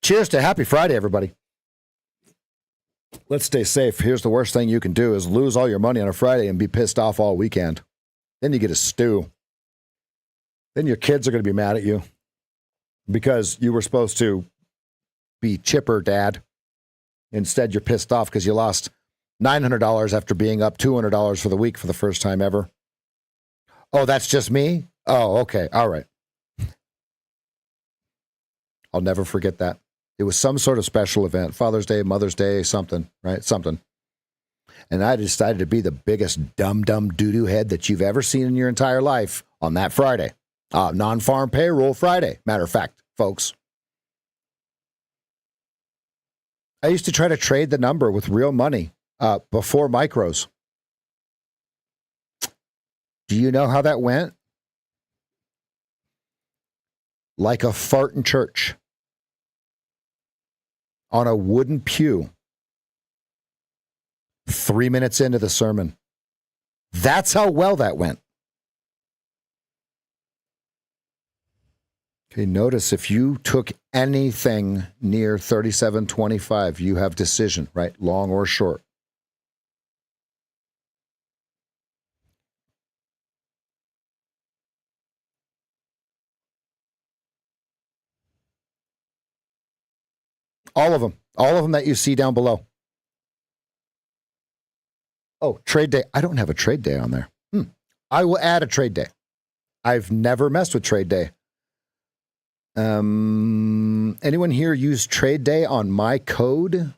Cheers to Happy Friday, everybody. Let's stay safe. Here's the worst thing you can do is lose all your money on a Friday and be pissed off all weekend. Then you get a stew. Then your kids are going to be mad at you because you were supposed to be chipper, Dad. Instead, you're pissed off because you lost $900 after being up $200 for the week for the first time ever. Oh, that's just me? Oh, okay. All right. I'll never forget that. It was some sort of special event, Father's Day, Mother's Day, something, right? Something. And I decided to be the biggest dumb doo-doo head that you've ever seen in your entire life on that Friday. Non-Farm Payroll Friday, matter of fact, folks. I used to try to trade the number with real money before micros. Do you know how that went? Like a fart in church. On a wooden pew 3 minutes into the sermon. That's how well that went. Okay, notice if you took anything near 37.25, you have decision, right? Long or short. All of them that you see down below. Oh, trade day. I don't have a trade day on there. I will add a trade day. I've never messed with trade day. Anyone here use trade day on my code?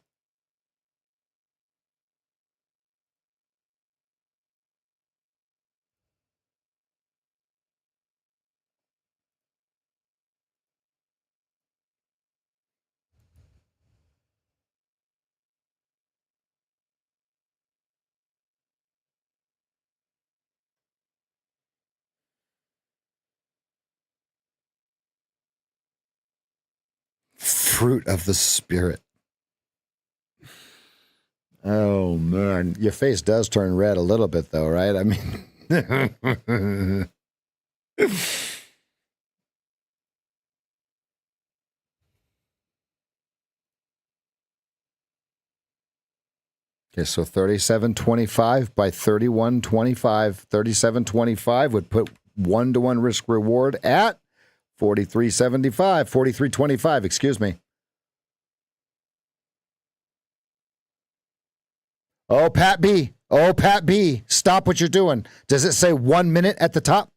Fruit of the Spirit. Oh, man. Your face does turn red a little bit, though, right? I mean... Okay, so 37.25 by 31.25. 37.25 would put 1-to-1 risk reward at 43.75. 43.25, excuse me. Oh, Pat B. Oh, Pat B. Stop what you're doing. Does it say 1 minute at the top?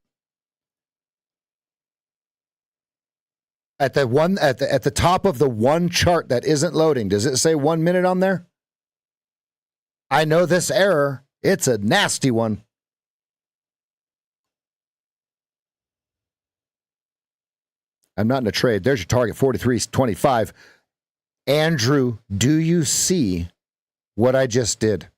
At the top of the one chart that isn't loading, does it say 1 minute on there? I know this error. It's a nasty one. I'm not in a trade. There's your target, 43.25. Andrew, do you see what I just did?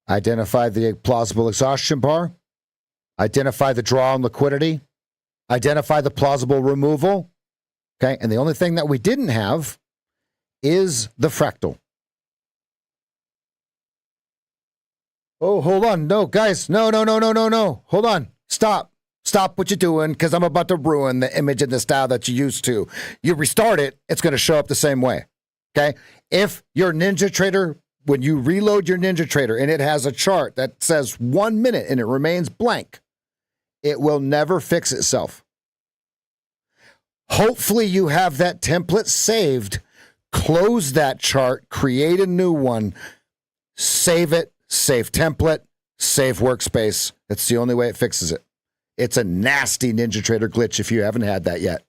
Identify the plausible exhaustion bar. Identify the draw on liquidity. Identify the plausible removal. Okay, and the only thing that we didn't have is the fractal. Oh, hold on. No, guys. No. Hold on. Stop. Stop what you're doing, because I'm about to ruin the image and the style that you used to. You restart it, it's going to show up the same way. Okay? If your NinjaTrader, when you reload your NinjaTrader and it has a chart that says 1 minute and it remains blank, it will never fix itself. Hopefully you have that template saved. Close that chart, create a new one, save it, save template, save workspace. It's the only way it fixes it. It's a nasty NinjaTrader glitch if you haven't had that yet.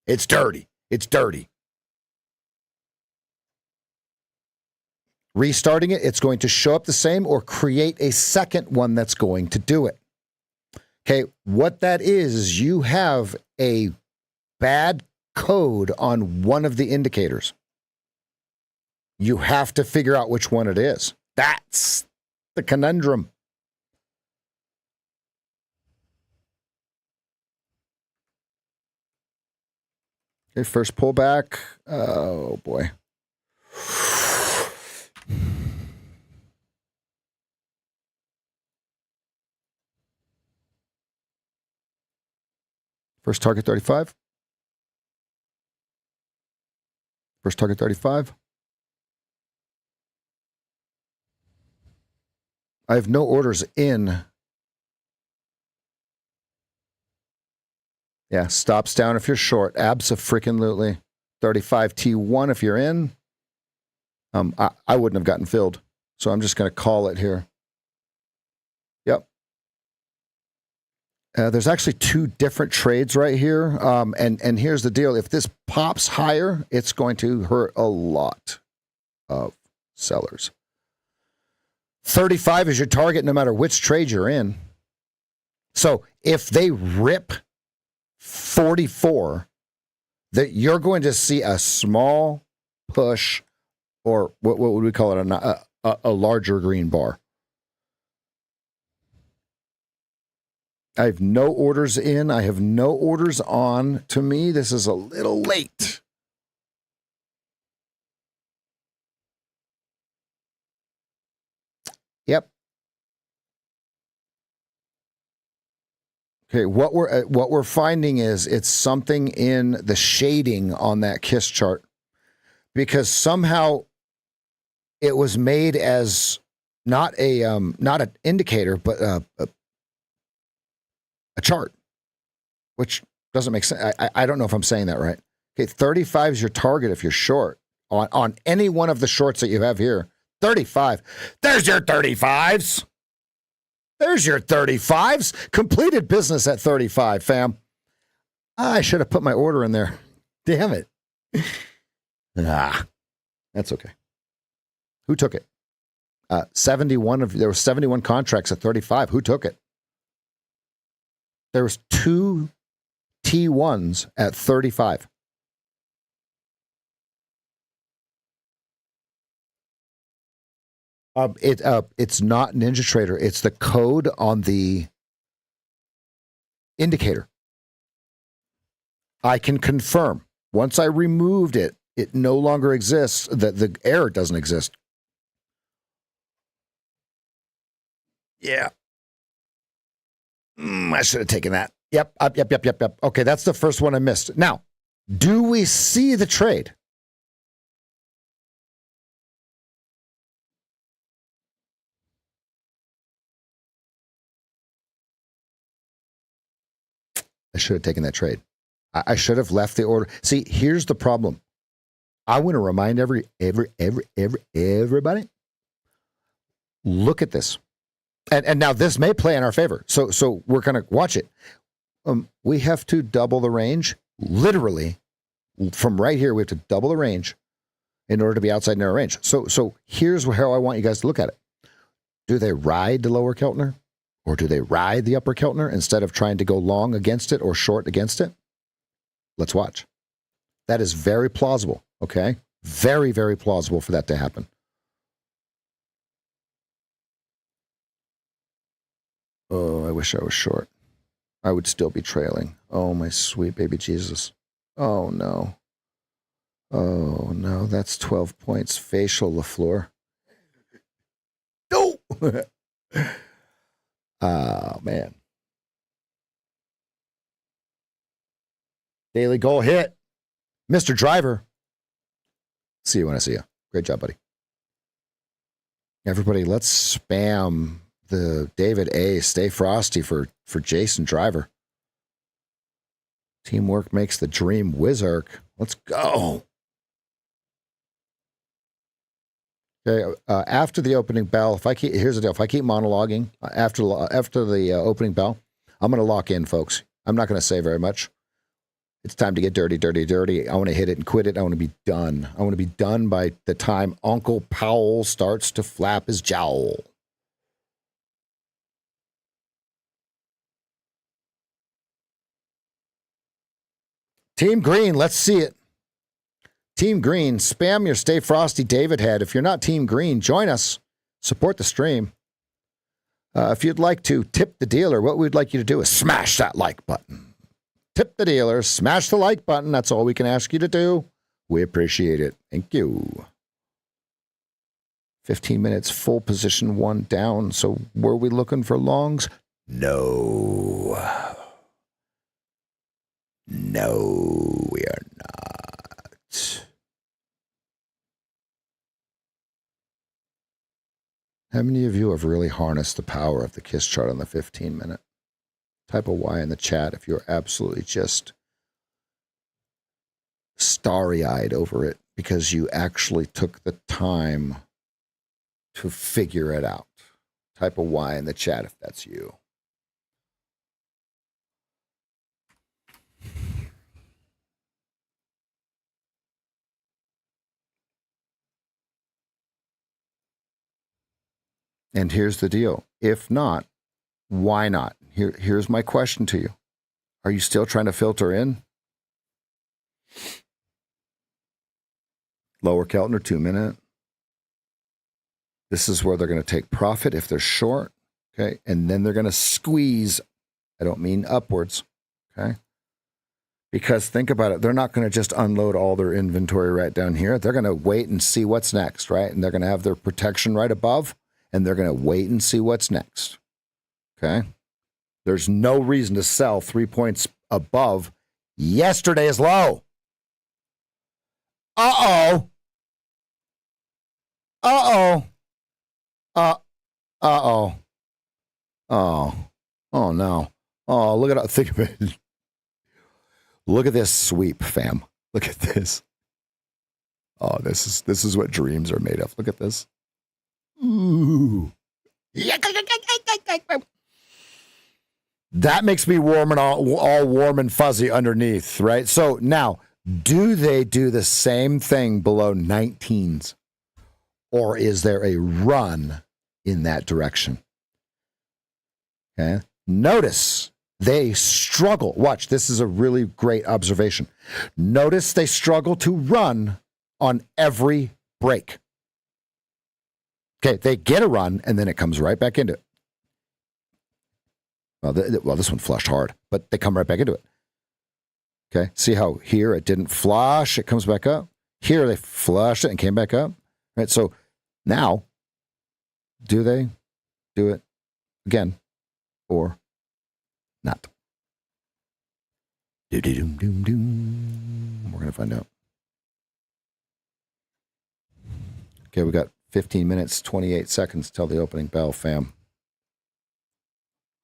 It's dirty. It's dirty. Restarting it, it's going to show up the same or create a second one that's going to do it. Okay, what that is you have a bad code on one of the indicators. You have to figure out which one it is. That's the conundrum. Okay, first pullback. Oh, boy. First target 35. First target 35. I have no orders in. Yeah, stops down if you're short. Abso-freaking-lutely. 35 T1 if you're in. I wouldn't have gotten filled, so I'm just going to call it here. Yep. There's actually two different trades right here, and here's the deal. If this pops higher, it's going to hurt a lot of sellers. 35 is your target no matter which trade you're in. So if they rip 44, that you're going to see a small push, or what would we call it, a larger green bar. I have no orders in. I have no orders on. To me, this is a little late. Yep. Okay, what we're finding is it's something in the shading on that KISS chart, because somehow it was made as not an indicator, but a chart, which doesn't make sense. I don't know if I'm saying that right. Okay, 35 is your target if you're short on any one of the shorts that you have here. 35. There's your 35s. There's your 35s. Completed business at 35, fam. I should have put my order in there. Damn it. That's okay. Who took it? There were 71 contracts at 35. Who took it? There was 2 T1s at 35. It's not NinjaTrader. It's the code on the indicator. I can confirm. Once I removed it, it no longer exists. The error doesn't exist. Yeah. I should have taken that. Yep. Okay, that's the first one I missed. Now, do we see the trade? I should have taken that trade. I should have left the order. See, here's the problem. I want to remind everybody, look at this. And now this may play in our favor. So we're going to watch it. We have to double the range. Literally, from right here, we have to double the range in order to be outside narrow range. So here's how I want you guys to look at it. Do they ride the lower Keltner? Or do they ride the upper Keltner instead of trying to go long against it or short against it? Let's watch. That is very plausible, okay? Very, very plausible for that to happen. Oh, I wish I was short. I would still be trailing. Oh, my sweet baby Jesus. Oh, no. Oh, no. That's 12 points. Facial LaFleur. No! Oh, man. Daily goal hit. Mr. Driver. See you when I see you. Great job, buddy. Everybody, let's spam the David A. Stay frosty for Jason Driver. Teamwork makes the dream wizark. Let's go. Okay, after the opening bell, here's the deal. If I keep monologuing after the opening bell, I'm going to lock in, folks. I'm not going to say very much. It's time to get dirty, dirty, dirty. I want to hit it and quit it. I want to be done. I want to be done by the time Uncle Powell starts to flap his jowl. Team Green, let's see it. Team Green, spam your Stay Frosty David head. If you're not Team Green, join us. Support the stream. If you'd like to tip the dealer, what we'd like you to do is smash that like button. Tip the dealer, smash the like button. That's all we can ask you to do. We appreciate it. Thank you. 15 minutes, full position, one down. So were we looking for longs? No. No, we are not. How many of you have really harnessed the power of the KISS chart on the 15-minute? Type a Y in the chat if you're absolutely just starry-eyed over it because you actually took the time to figure it out. Type a Y in the chat if that's you. And here's the deal. If not, why not? Here's my question to you. Are you still trying to filter in? Lower Keltner 2-minute. This is where they're going to take profit if they're short. Okay. And then they're going to squeeze. I don't mean upwards. Okay. Because think about it. They're not going to just unload all their inventory right down here. They're going to wait and see what's next. Right. And they're going to have their protection right above. And they're going to wait and see what's next. Okay. There's no reason to sell 3 points above yesterday's low. Uh-oh. Uh-oh. Uh-oh. Oh. Oh, no. Oh, look at it. Think of it. Look at this sweep, fam. Look at this. Oh, this is what dreams are made of. Look at this. Ooh. That makes me warm and all warm and fuzzy underneath, right? So now, do they do the same thing below 19s? Or is there a run in that direction? Okay. Notice they struggle. Watch, this is a really great observation. Notice they struggle to run on every break. Okay, they get a run, and then it comes right back into it. Well, this one flushed hard, but they come right back into it. Okay, see how here it didn't flush, it comes back up. Here they flushed it and came back up. Right, so now, do they do it again or not? Doom. We're going to find out. Okay, we got 15 minutes, 28 seconds till the opening bell, fam.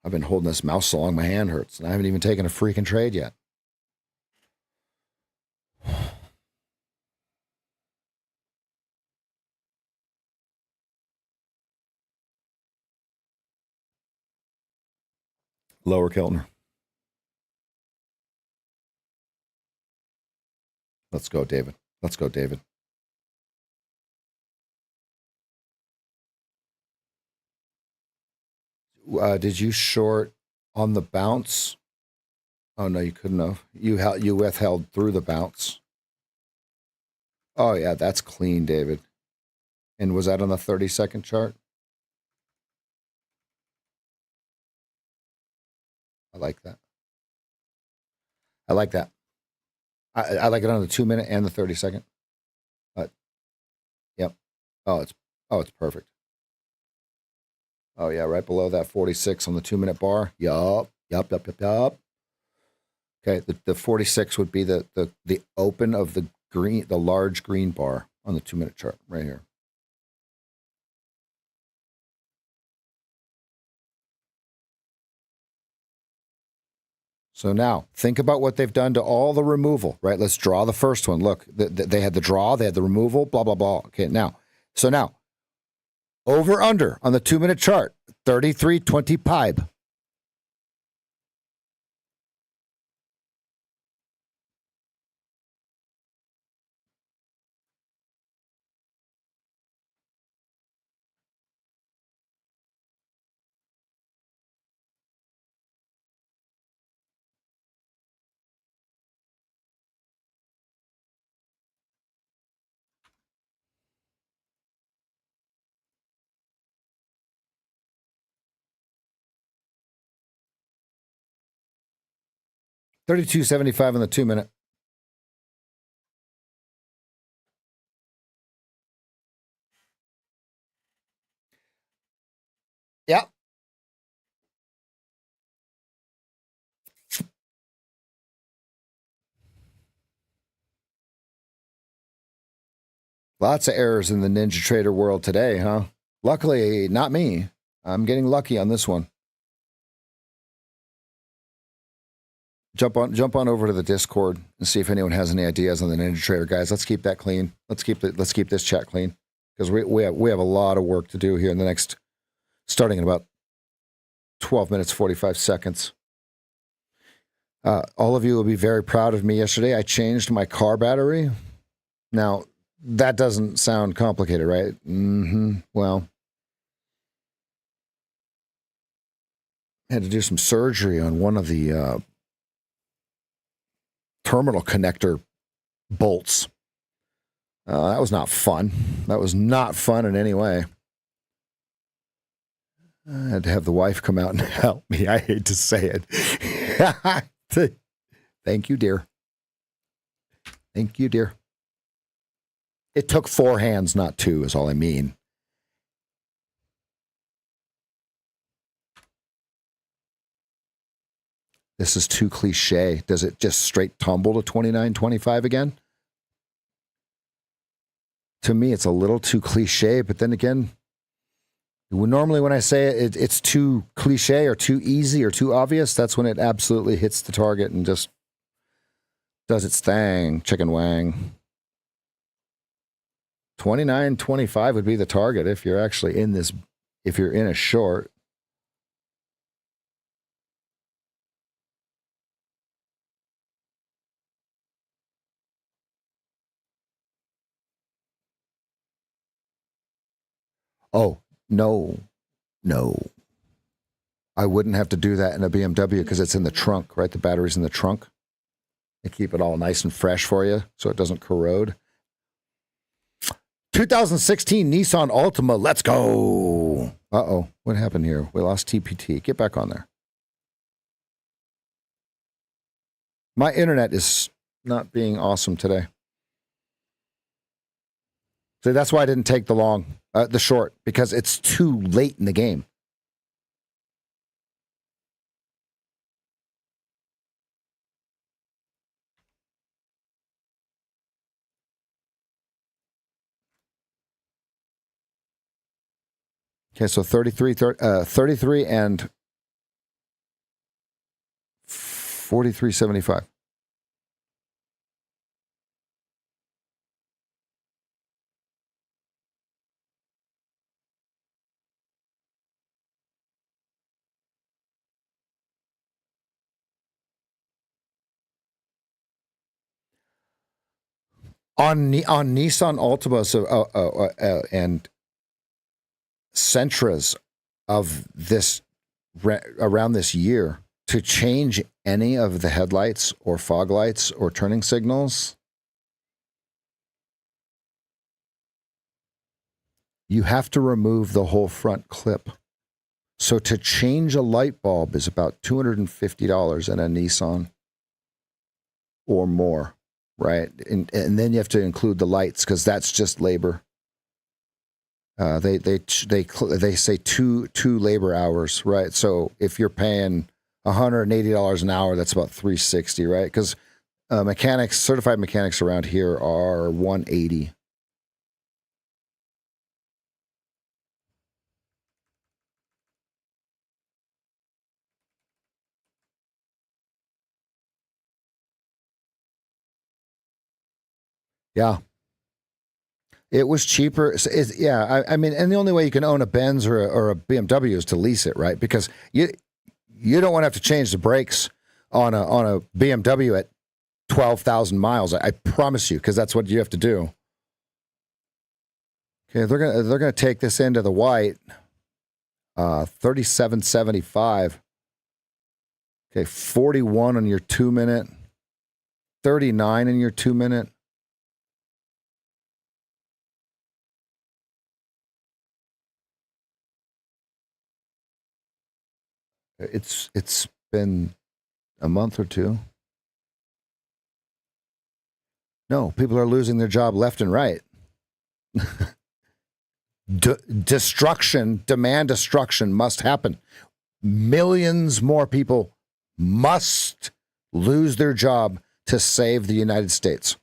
I've been holding this mouse so long my hand hurts, and I haven't even taken a freaking trade yet. Lower Keltner. Let's go, David. Let's go, David. Did you short on the bounce? Oh, no, you couldn't have. You withheld through the bounce. Oh, yeah, that's clean, David. And was that on the 30-second chart? I like that. I like that. I like it on the 2-minute and the 30-second. Yep. Oh, it's perfect. Oh, yeah, right below that 46 on the 2-minute bar. Yup. Okay, the 46 would be the open of the large green bar on the 2-minute chart right here. So now think about what they've done to all the removal, right? Let's draw the first one. Look, they had the draw, they had the removal, blah, blah, blah. Okay, now, over under on the 2-minute chart, 33.20 pibe. $32.75 on the 2-minute. Yep. Lots of errors in the Ninja Trader world today, huh? Luckily, not me. I'm getting lucky on this one. Jump on over to the Discord and see if anyone has any ideas on the Ninja Trader, guys. Let's keep that clean. Let's keep this chat clean because we have a lot of work to do here in the next, starting in about 12 minutes 45 seconds. All of you will be very proud of me. Yesterday, I changed my car battery. Now that doesn't sound complicated, right? Well, I had to do some surgery on one of the terminal connector bolts. That was not fun. That was not fun in any way. I had to have the wife come out and help me. I hate to say it. Thank you, dear. Thank you, dear. It took 4 hands, not 2, is all I mean. This is too cliche. Does it just straight tumble to 29.25 again? To me, it's a little too cliche, but then again, normally when I say it's too cliche or too easy or too obvious, that's when it absolutely hits the target and just does its thing. Chicken wang. 29.25 would be the target if you're actually in this, if you're in a short. Oh, no. I wouldn't have to do that in a BMW because it's in the trunk, right? The battery's in the trunk. They keep it all nice and fresh for you so it doesn't corrode. 2016 Nissan Altima, let's go. Uh-oh, what happened here? We lost TPT. Get back on there. My internet is not being awesome today. So that's why I didn't take the short, because it's too late in the game. Okay, so 33 and 43.75. On Nissan Altimas and Sentras of this around this year, to change any of the headlights or fog lights or turning signals, you have to remove the whole front clip. So to change a light bulb is about $250 in a Nissan or more, right? And then you have to include the lights because that's just labor. They say two labor hours, right? So if you're paying $180 an hour, that's about $360, right? Because certified mechanics around here are $180. Yeah. It was cheaper. I mean, and the only way you can own a Benz or a BMW is to lease it, right? Because you don't want to have to change the brakes on a BMW at 12,000 miles. I promise you, because that's what you have to do. Okay, they're gonna take this into the white. 37.75. Okay, 41 on your 2-minute. 39 in your 2-minute. It's been a month or two. No, people are losing their job left and right. Demand destruction must happen. Millions more people must lose their job to save the United States.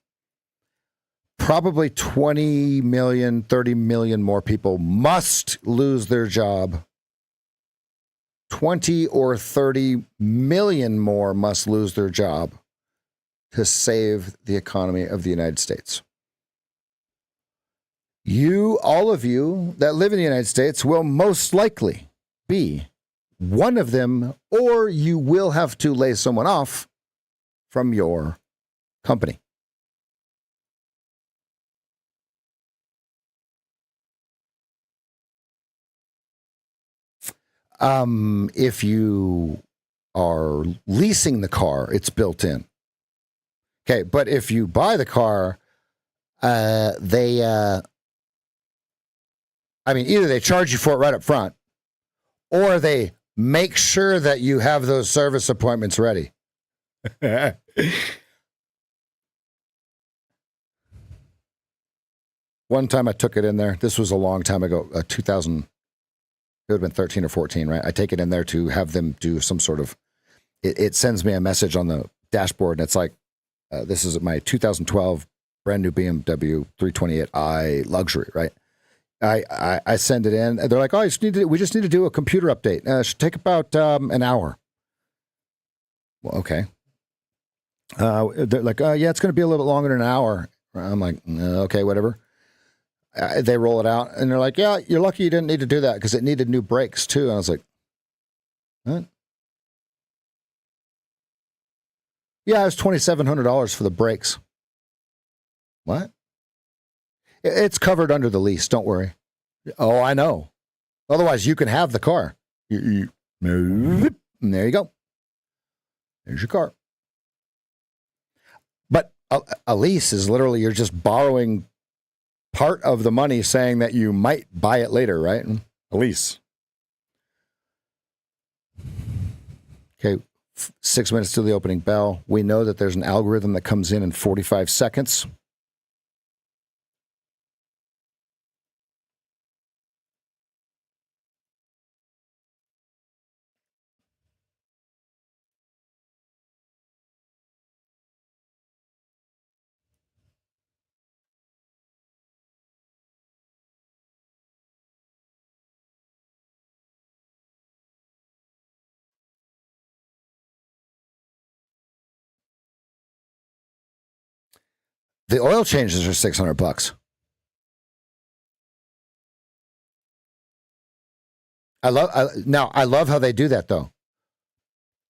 Probably 20 million, 30 million more people must lose their job. 20 or 30 million more must lose their job to save the economy of the United States. All of you that live in the United States will most likely be one of them, or you will have to lay someone off from your company. If you are leasing the car, it's built in. Okay, but if you buy the car, either they charge you for it right up front, or they make sure that you have those service appointments ready. One time I took it in there. This was a long time ago, 2000. It would have been 13 or 14, right? I take it in there to have them do some sort of, it sends me a message on the dashboard, and it's like, this is my 2012 brand new BMW 328i luxury, right? I send it in, and they're like, oh, we just need to do a computer update. It should take about an hour. Well, okay. They're like, yeah, it's going to be a little bit longer than an hour. I'm like, okay, whatever. They roll it out, and they're like, yeah, you're lucky you didn't need to do that because it needed new brakes too. And I was like, what? Yeah, it was $2,700 for the brakes. What? It's covered under the lease. Don't worry. Oh, I know. Otherwise, you can have the car. And there you go. There's your car. But a lease is literally you're just borrowing part of the money saying that you might buy it later, right? A lease. Okay, 6 minutes to the opening bell. We know that there's an algorithm that comes in 45 seconds. The oil changes are $600. I love how they do that though.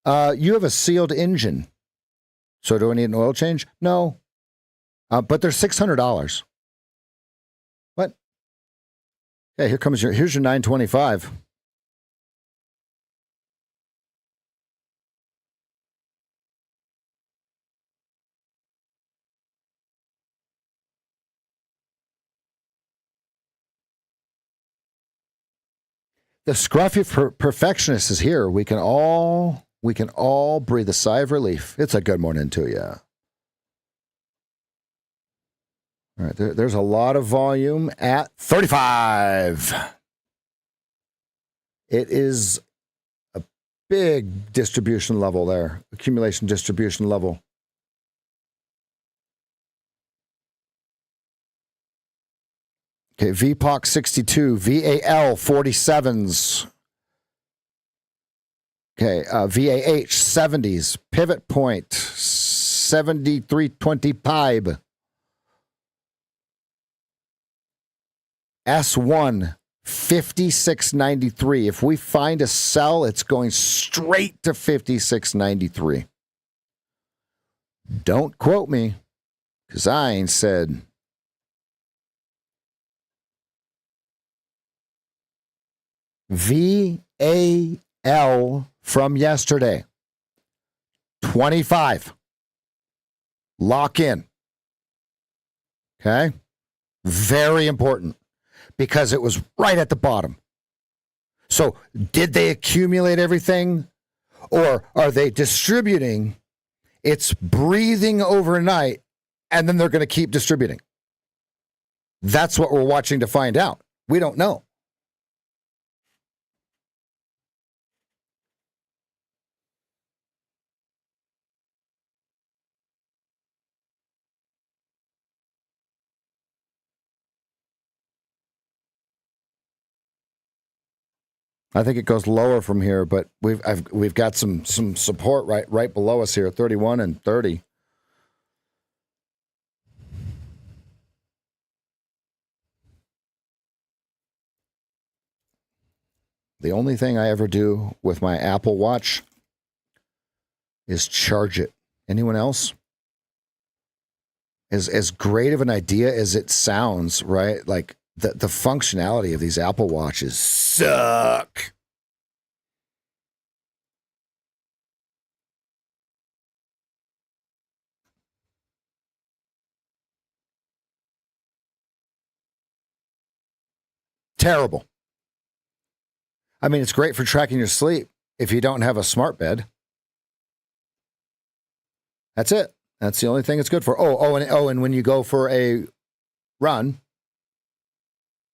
You have a sealed engine, so do I need an oil change? No, but they're $600. What? Yeah, here's your $925. The scruffy perfectionist is here. We can all breathe a sigh of relief. It's a good morning to you. All right, there's a lot of volume at 35. It is a big distribution level there, accumulation distribution level. Okay, VPOC 62, VAL 47s. Okay, VAH 70s, pivot point 7320 pibe. S1 5693. If we find a sell, it's going straight to 5693. Don't quote me, because I ain't said. VAL from yesterday, 25. Lock in. Okay? Very important, because it was right at the bottom. So did they accumulate everything, or are they distributing? It's breathing overnight, and then they're going to keep distributing. That's what we're watching to find out. We don't know. I think it goes lower from here, but we've got some support right below us here, 31 and 30. The only thing I ever do with my Apple Watch is charge it. Anyone else? As great of an idea as it sounds, right? Like the functionality of these Apple Watches suck. Terrible. I mean, it's great for tracking your sleep if you don't have a smart bed. That's it. That's the only thing it's good for. And when you go for a run,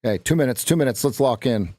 okay, 2 minutes. Let's lock in.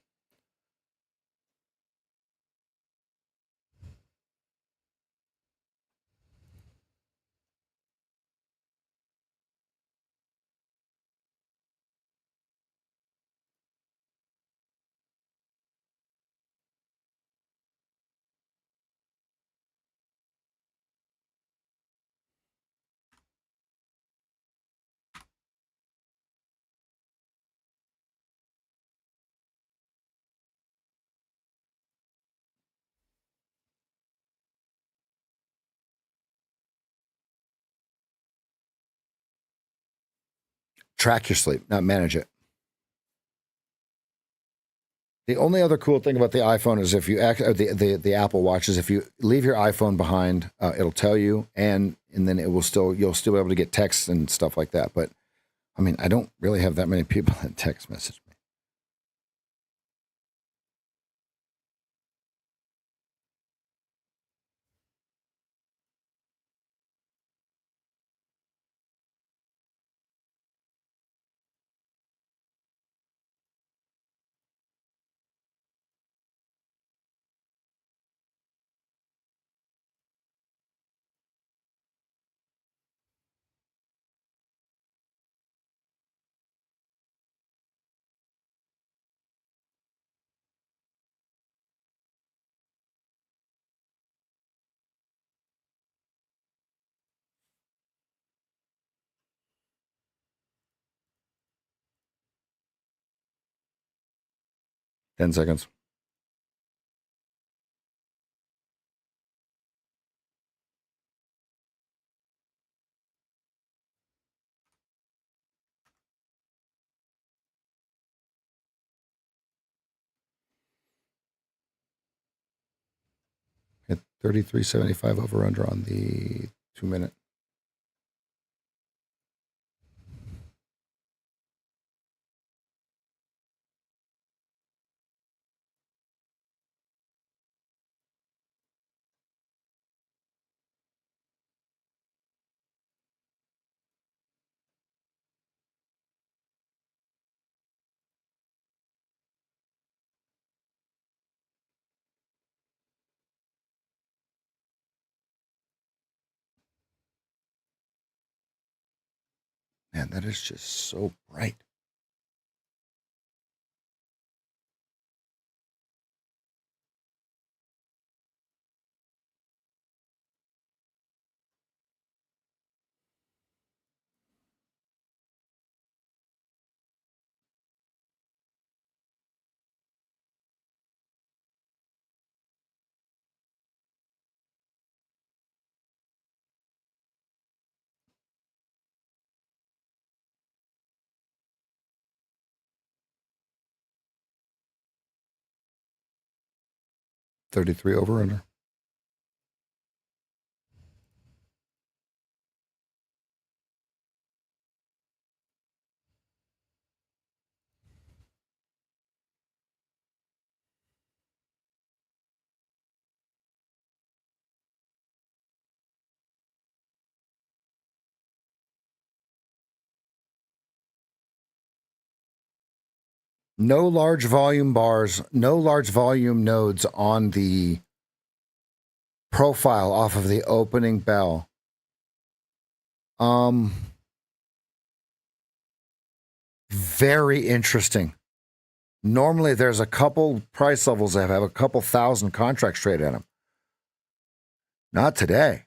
Track your sleep, not manage it. The only other cool thing about the iPhone is if you the Apple Watch is if you leave your iPhone behind, it'll tell you, and then you'll still be able to get texts and stuff like that. But I mean, I don't really have that many people that text message me. Ten seconds. Hit 33.75 over under on the 2 minute. Man, that is just so bright. $33 over under. No large volume bars, no large volume nodes on the profile off of the opening bell. Very interesting. Normally there's a couple price levels that have a couple thousand contracts traded in them. Not today.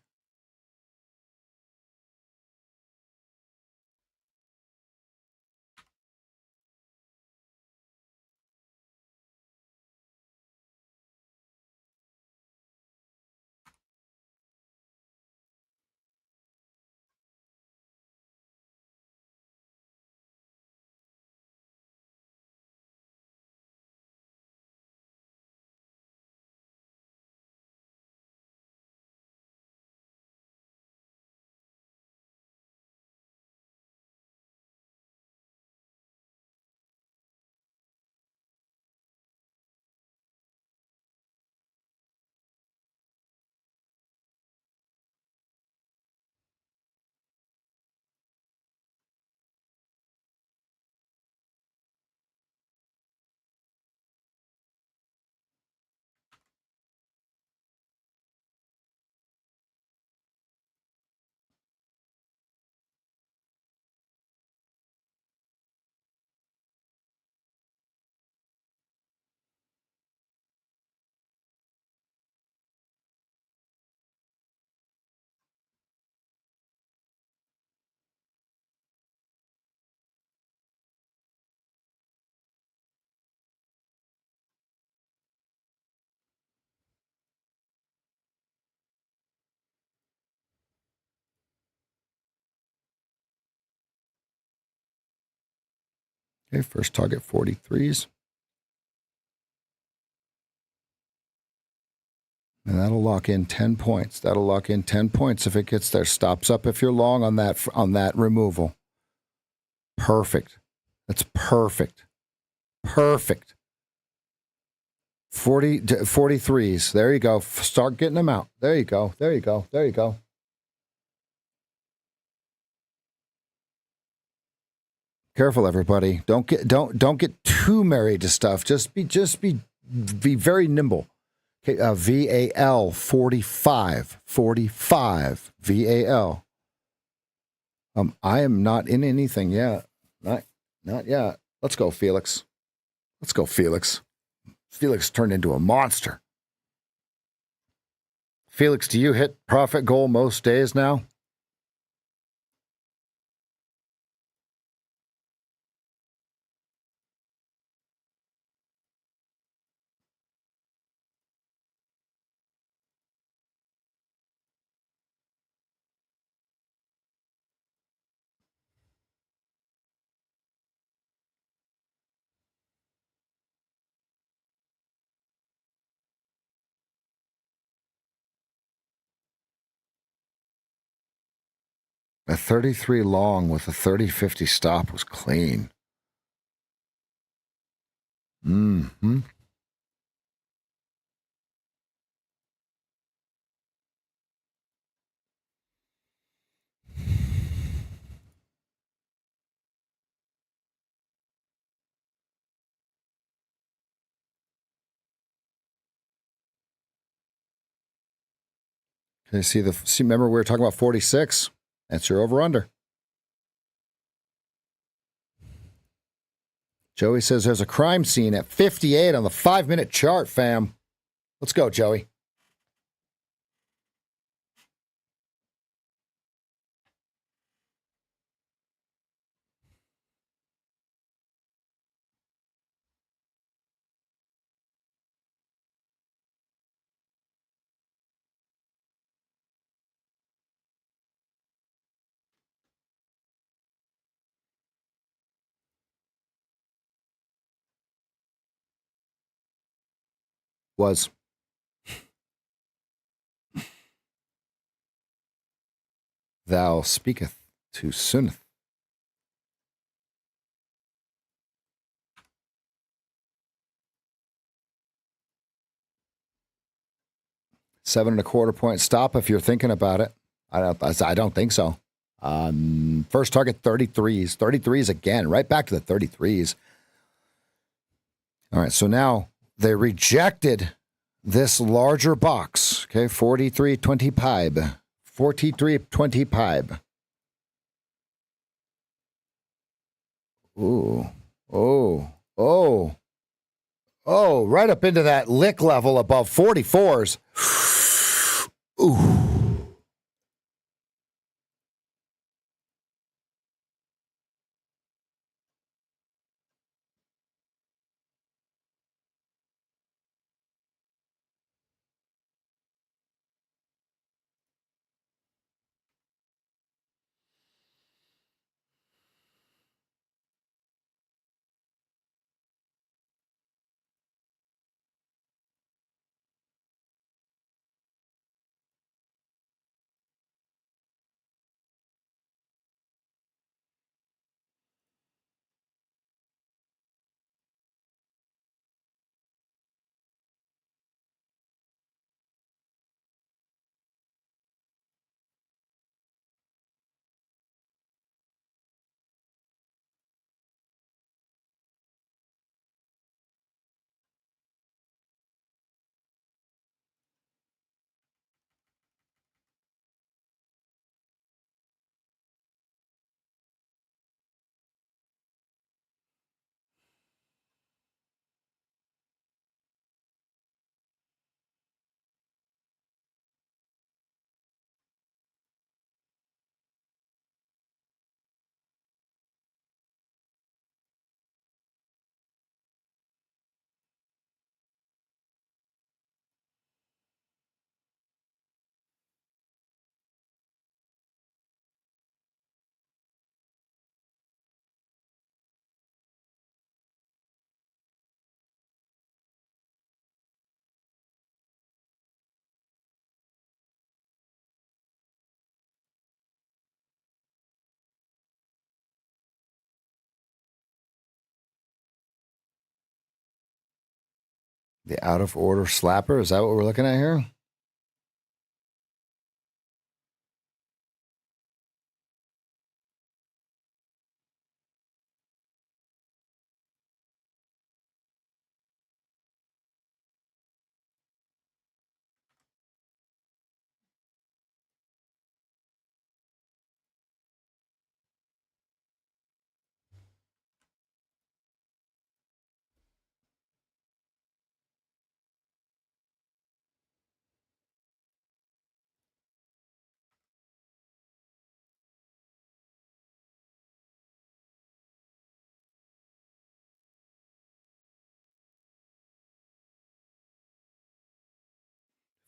Okay, first target 43s. And that'll lock in 10 points. That'll lock in 10 points if it gets there. Stops up if you're long on that removal. Perfect. That's perfect. Perfect. 43s. There you go. Start getting them out. There you go. There you go. There you go. Careful, everybody. Don't get too married to stuff. Just be very nimble. Okay, VAL 45 VAL. I am not in anything yet. Not yet. Let's go, Felix. Let's go, Felix. Felix turned into a monster. Felix, do you hit profit goal most days now? A 33 long with a 30-50 stop was clean. Mm-hmm. Okay, see, remember we were talking about 46? That's your over-under. Joey says there's a crime scene at 58 on the 5-minute chart, fam. Let's go, Joey. Was. Thou speaketh too sooneth. Seven and a quarter point stop if you're thinking about it. I don't think so. First target 33s. 33s again, right back to the 33s. All right, so now they rejected this larger box. Okay, 43.20 pibe. 43.20 pibe. Ooh. Oh, right up into that lick level above 44s. Ooh. The out of order slapper. Is that what we're looking at here?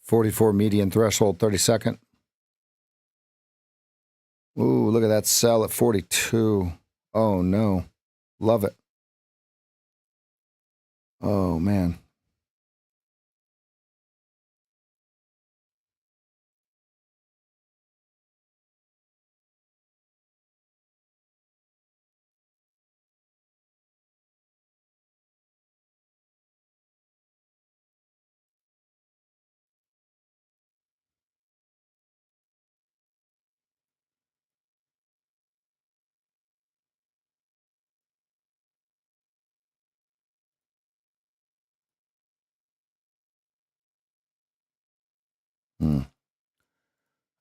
$44 median threshold, 32nd. Ooh, look at that sell at 42. Oh, no. Love it. Oh, man.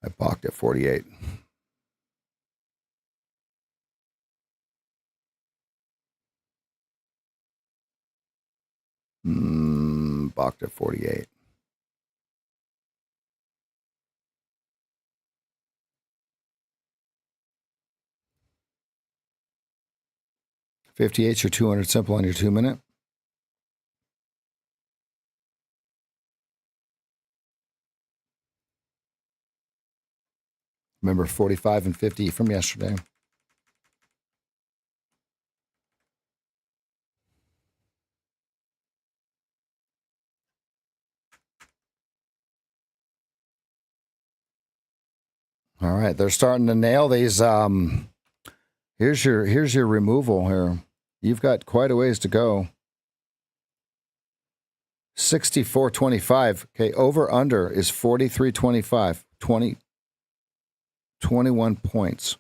I balked at 48. balked at 48. $58's your 200 simple on your 2-minute. Remember 45 and 50 from yesterday. All right, they're starting to nail these. Here's your removal here. You've got quite a ways to go. 64.25. Okay, over under is 43.25. 21 points.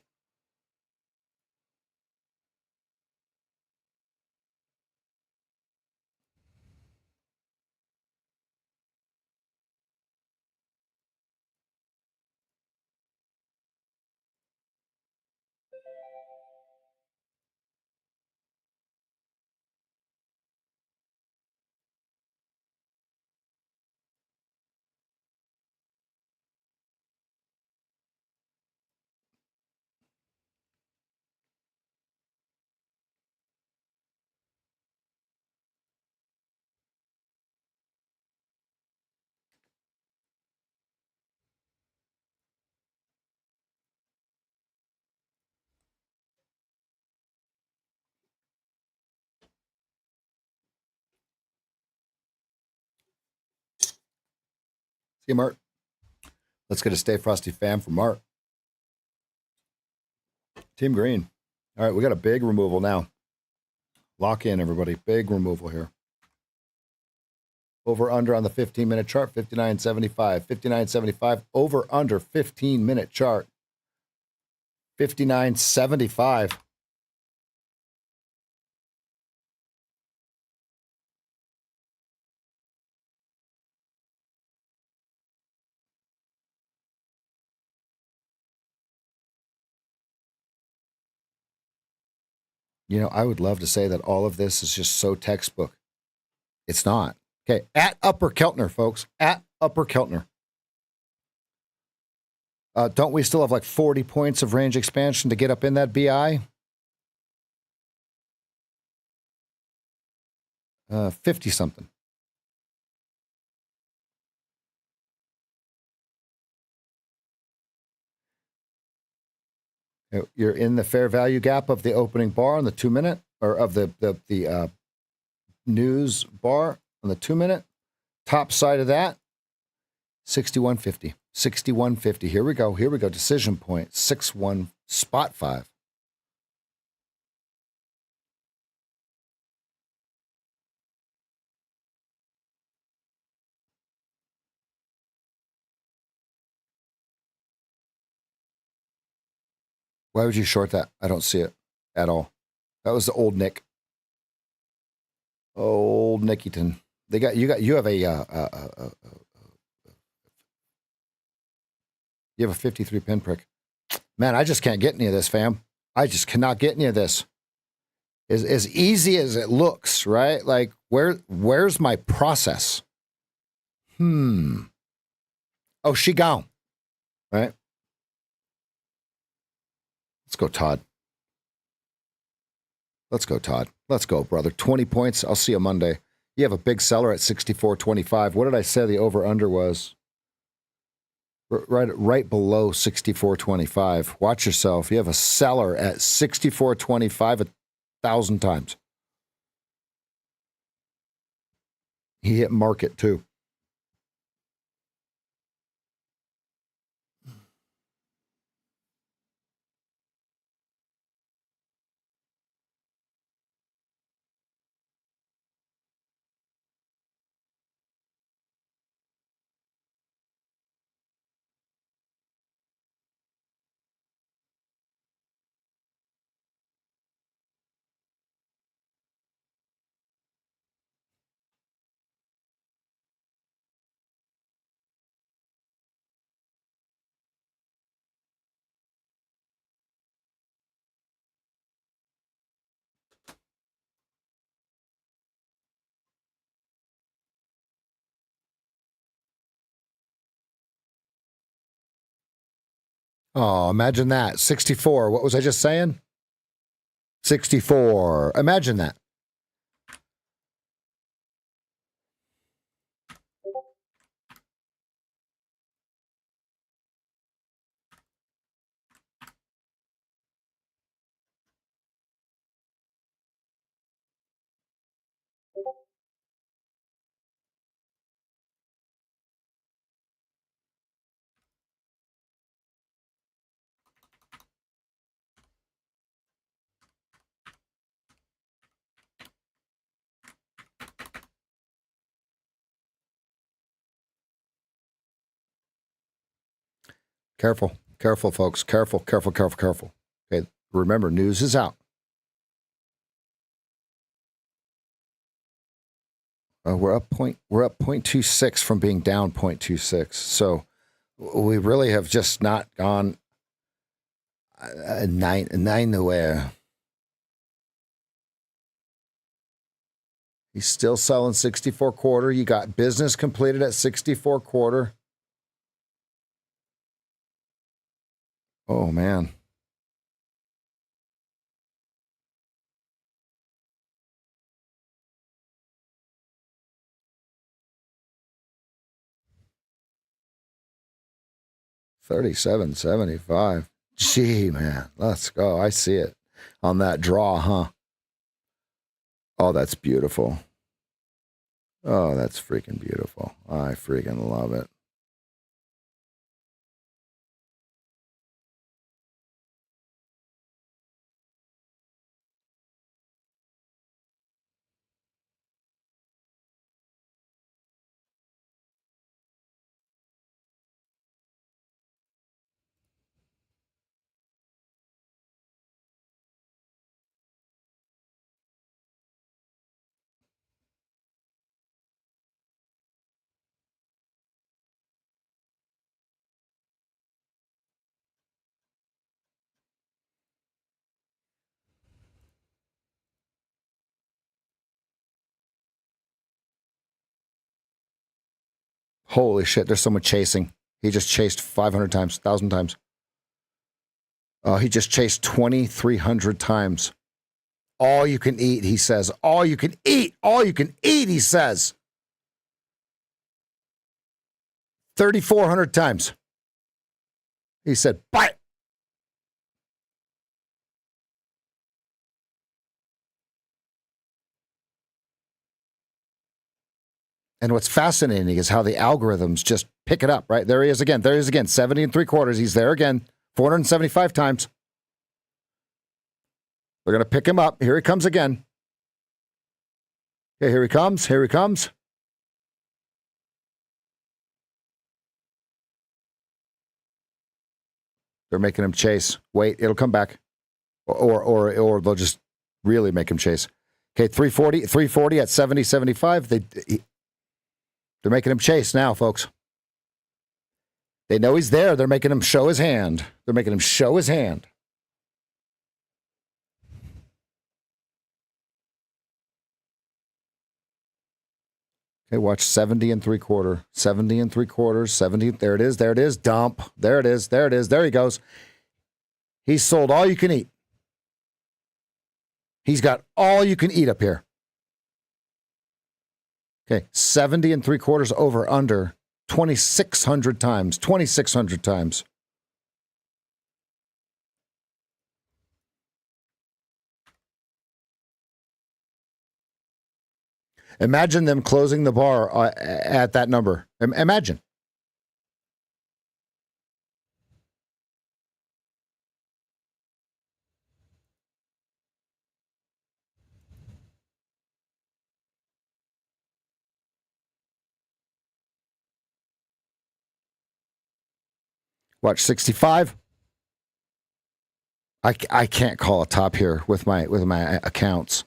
See you, Mark. Let's get a Stay Frosty fam from Mark. Team Green. All right, we got a big removal now. Lock in, everybody. Big removal here. Over under on the 15-minute chart, 59.75. 59.75 over under 15-minute chart. 59.75. You know, I would love to say that all of this is just so textbook. It's not. Okay, at Upper Keltner, folks. At Upper Keltner. Don't we still have like 40 points of range expansion to get up in that BI? 50-something. You're in the fair value gap of the opening bar on the 2-minute, or of the news bar on the 2-minute. Top side of that, 61.50. 61.50. Here we go. Here we go. Decision point. 6-1 spot 5. Why would you short that? I don't see it at all. That was the old Nick. Old Nickyton. You have a 53 pinprick. Man, I just can't get any of this, fam. I just cannot get any of this. As easy as it looks, right? Like where's my process? Oh, she gone. Right? Let's go, Todd. Let's go, Todd. Let's go, brother. 20 points. I'll see you Monday. You have a big seller at 64.25. What did I say the over-under was? Right below 64.25. Watch yourself. You have a seller at 64.25 1,000 times. He hit market, too. Oh, imagine that. 64. What was I just saying? 64. Imagine that. Careful, careful, folks. Careful, careful, careful, careful. Okay, remember, news is out. We're up 0.26 from being down 0.26. So we really have just not gone nine nowhere. He's still selling 64 quarter. You got business completed at 64 quarter. Oh, man. $37.75. Gee, man. Let's go. I see it on that draw, huh? Oh, that's beautiful. Oh, that's freaking beautiful. I freaking love it. Holy shit, there's someone chasing. He just chased 500 times, 1,000 times. He just chased 2,300 times. All you can eat, he says. All you can eat. All you can eat, he says. 3,400 times. He said, buy it. And what's fascinating is how the algorithms just pick it up, right? There he is again. There he is again. 70.75. He's there again. 475 times. They're going to pick him up. Here he comes again. Okay, here he comes. Here he comes. They're making him chase. Wait, it'll come back. Or they'll just really make him chase. Okay, 340 at 70.75. They're making him chase now, folks. They know he's there. They're making him show his hand. They're making him show his hand. Okay, watch 70.75. 70.75. 70. There it is. There it is. Dump. There it is. There it is. There he goes. He's sold all you can eat. He's got all you can eat up here. Okay, 70.75 over under 2,600 times. 2,600 times. Imagine them closing the bar at that number. Imagine. Watch 65. I can't call a top here with my accounts.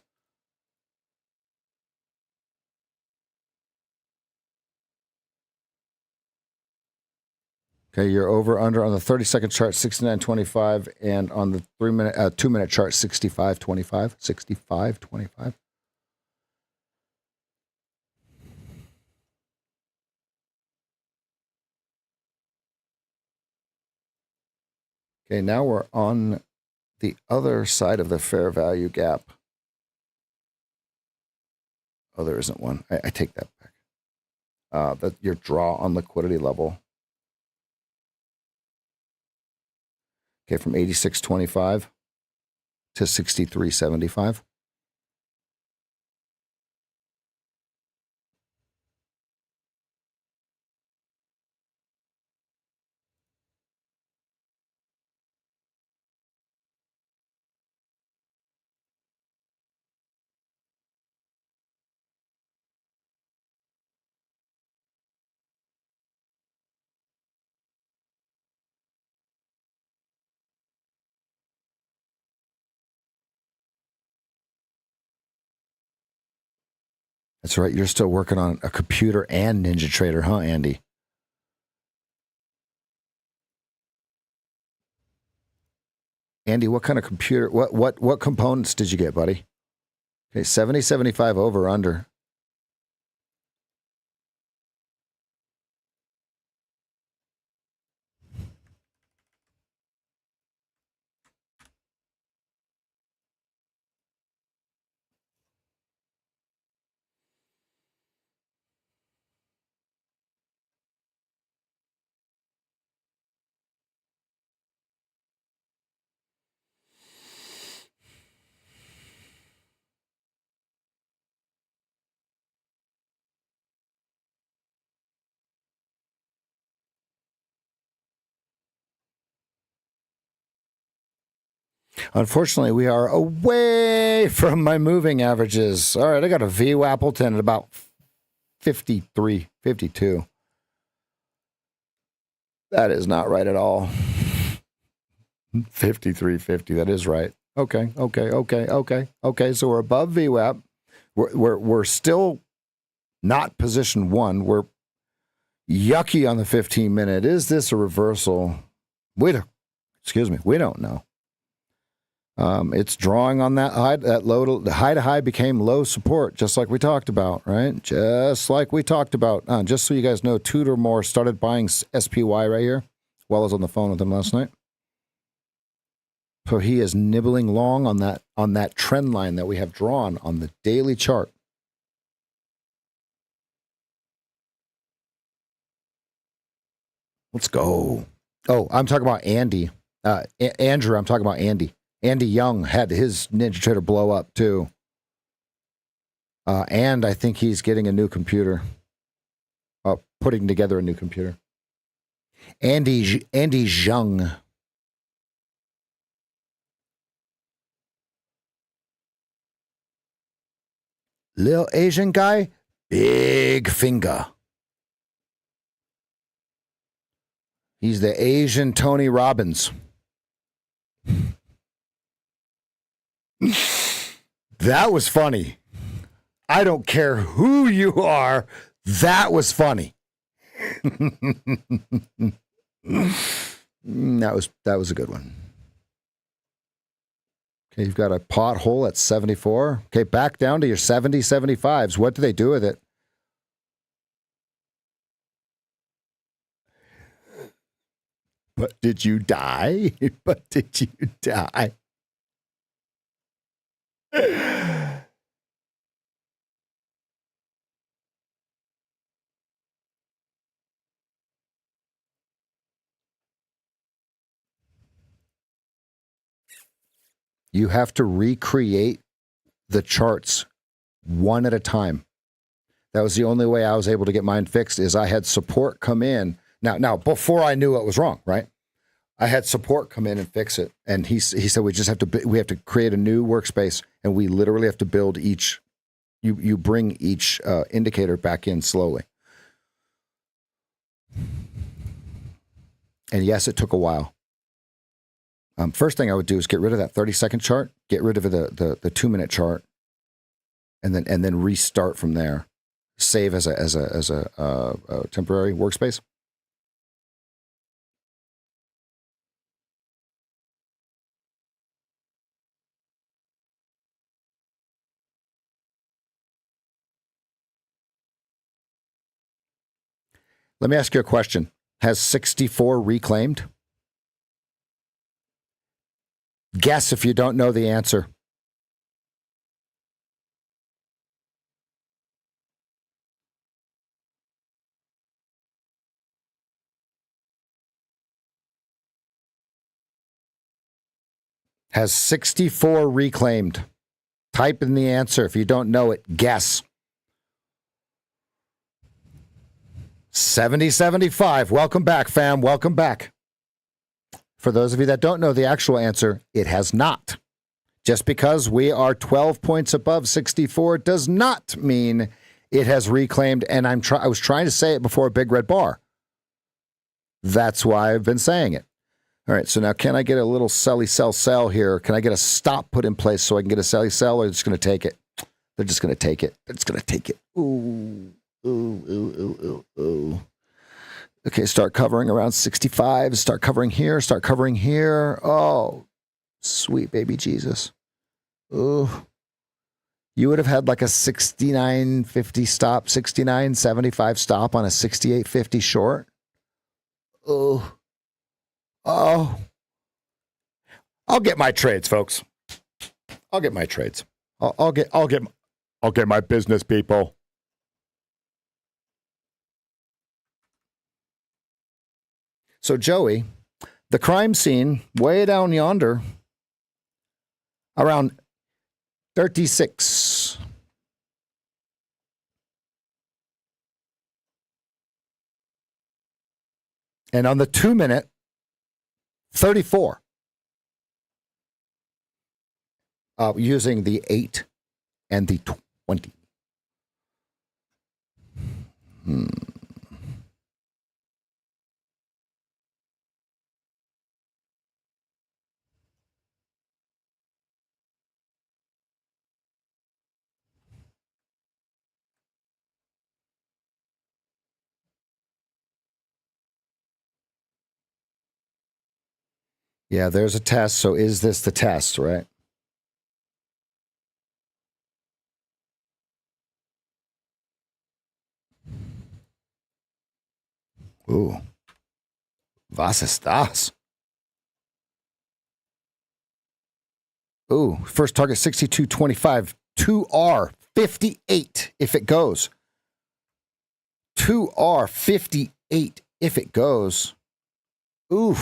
Okay, you're over under on the 30-second chart 69.25 and on the 2-minute chart 65.25. 65.25. Okay, now we're on the other side of the fair value gap. Oh, there isn't one. I take that back. That your draw on liquidity level. Okay, from 86.25 to 63.75. That's right. You're still working on a computer and NinjaTrader, huh, Andy? Andy, what kind of computer? What components did you get, buddy? Okay, 70.75 over under. Unfortunately, we are away from my moving averages. All right, I got a VWAPleton at about 53, 52. That is not right at all. 53.50. That is right. Okay. So we're above VWAP. We're still not position one. We're yucky on the 15-minute. Is this a reversal? We don't know. It's drawing on that high, that low. The high to high became low support, just like we talked about, right? Just like we talked about. Just so you guys know, Tudor Moore started buying SPY right here while I was on the phone with him last night. So he is nibbling long on that trend line that we have drawn on the daily chart. Let's go. Oh, I'm talking about Andy. Andrew, I'm talking about Andy. Andy Young had his NinjaTrader blow up too. And I think he's getting a new computer. Putting together a new computer. Andy Young. Little Asian guy, big finger. He's the Asian Tony Robbins. That was funny. I don't care who you are. That was funny. That was a good one. Okay, you've got a pothole at 74. Okay, back down to your 70, 75s. What do they do with it? But did you die? But did you die? You have to recreate the charts one at a time. That was the only way I was able to get mine fixed. Is I had support come in. Now before I knew what was wrong, right? I had support come in and fix it, and he said we have to create a new workspace, and we literally have to build each. You bring each indicator back in slowly. And yes, it took a while. First thing I would do is get rid of that 30-second chart, get rid of the 2-minute chart, and then restart from there. Save as a temporary workspace. Let me ask you a question. Has 64 reclaimed? Guess if you don't know the answer. Has 64 reclaimed. Type in the answer. If you don't know it, guess. 7075. Welcome back, fam. Welcome back. For those of you that don't know the actual answer, it has not. Just because we are 12 points above 64 does not mean it has reclaimed. And I was trying to say it before a big red bar. That's why I've been saying it. All right, so now can I get a little selly sell here? Can I get a stop put in place so I can get a selly sell, or they're just going to take it? They're just going to take it. They're just going to take it. Ooh. Okay, start covering around 65. Start covering here. Start covering here. Oh, sweet baby Jesus. Ooh. You would have had like a 69.50 stop, 69.75 stop on a 68.50 short. Oh. Oh, I'll get my trades, folks. I'll get my trades. I'll get my business, people. So, Joey, the crime scene way down yonder, around 36. And on the 2-minute, 34. Using the 8 and the 20. Yeah, there's a test. So is this the test, right? Ooh. Was ist das? Ooh, first target 62.25. 2R 58 if it goes. 2R 58 if it goes. Ooh.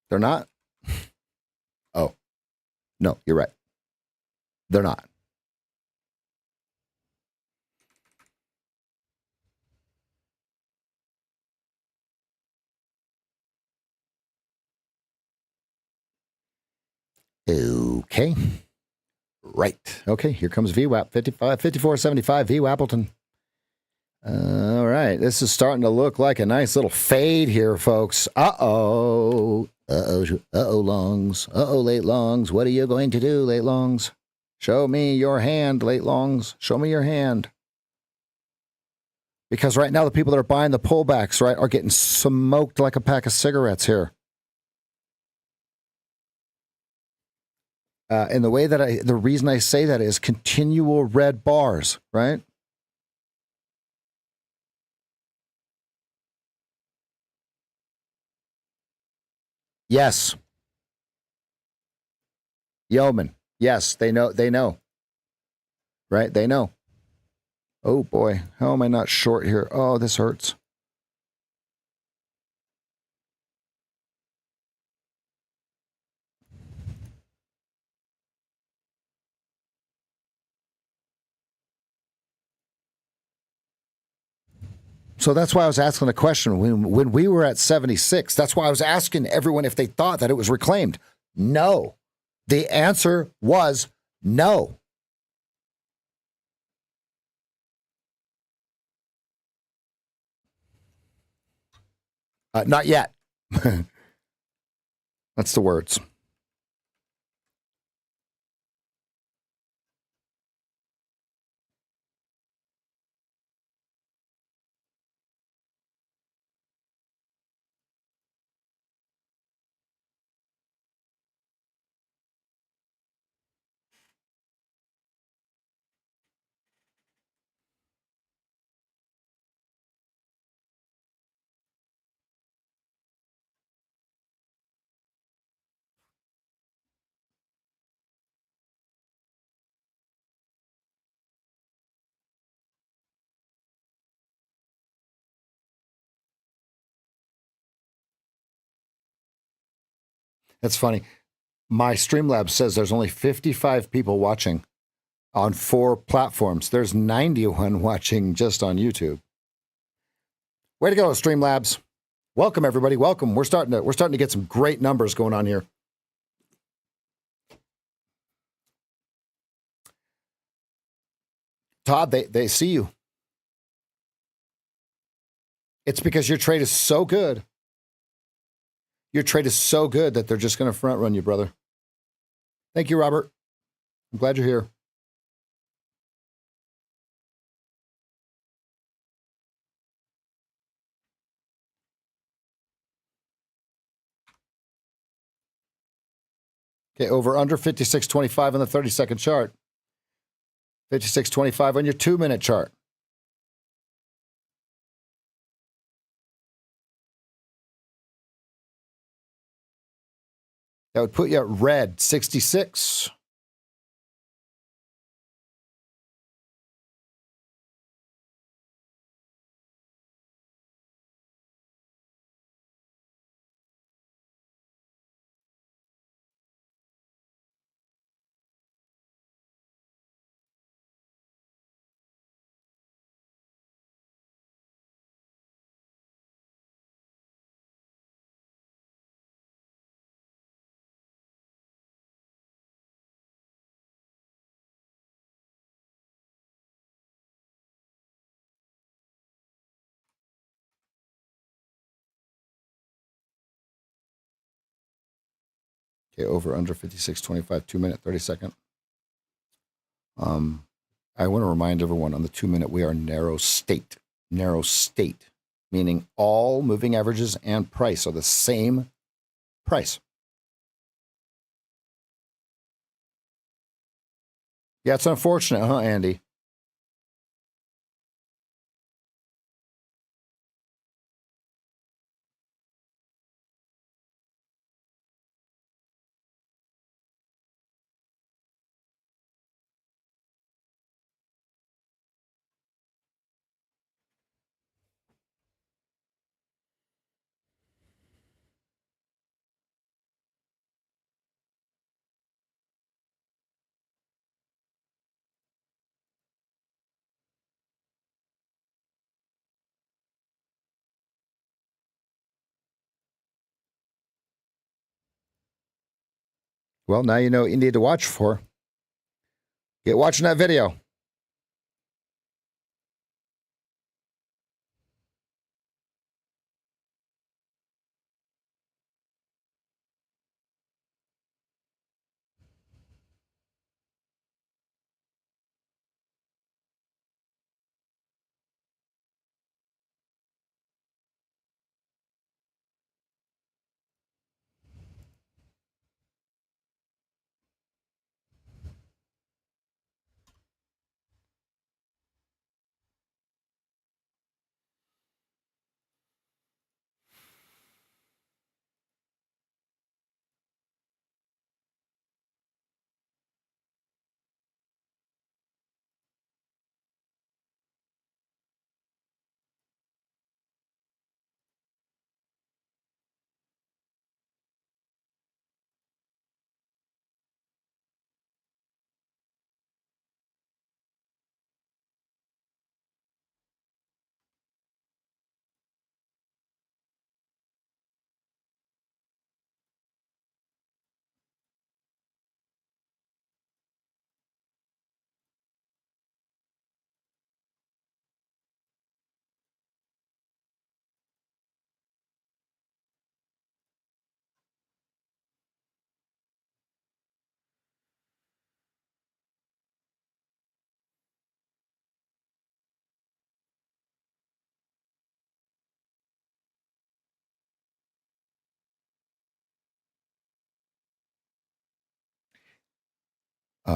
They're not? Oh, no, you're right. They're not. Okay. Right. Okay, here comes VWAP 54.75 VWAppleton. All right, this is starting to look like a nice little fade here, folks. Uh-oh, longs. Uh-oh, late longs. What are you going to do, late longs? Show me your hand, late longs. Show me your hand. Because right now, the people that are buying the pullbacks, right, are getting smoked like a pack of cigarettes here. And the reason I say that is continual red bars, right? Yes. Yeoman. Yes, they know. Right? They know. Oh boy, how am I not short here? Oh, this hurts. So that's why I was asking the question when we were at 76. That's why I was asking everyone if they thought that it was reclaimed. No. The answer was no. Not yet. That's the words. That's funny. My Streamlabs says there's only 55 people watching on 4 platforms. There's 91 watching just on YouTube. Way to go, Streamlabs. Welcome, everybody. Welcome. We're starting to get some great numbers going on here. Todd, they see you. It's because your trade is so good. Your trade is so good that they're just going to front run you, brother. Thank you, Robert. I'm glad you're here. Okay, over under 56.25 on the 30-second chart. 56.25 on your 2-minute chart. That would put you at red, 66. Okay, over under 56.25, 2-minute, 30-second. I want to remind everyone on the 2-minute, we are narrow state, meaning all moving averages and price are the same price. Yeah, it's unfortunate, huh, Andy? Well, now you know what you need to watch for. Get watching that video.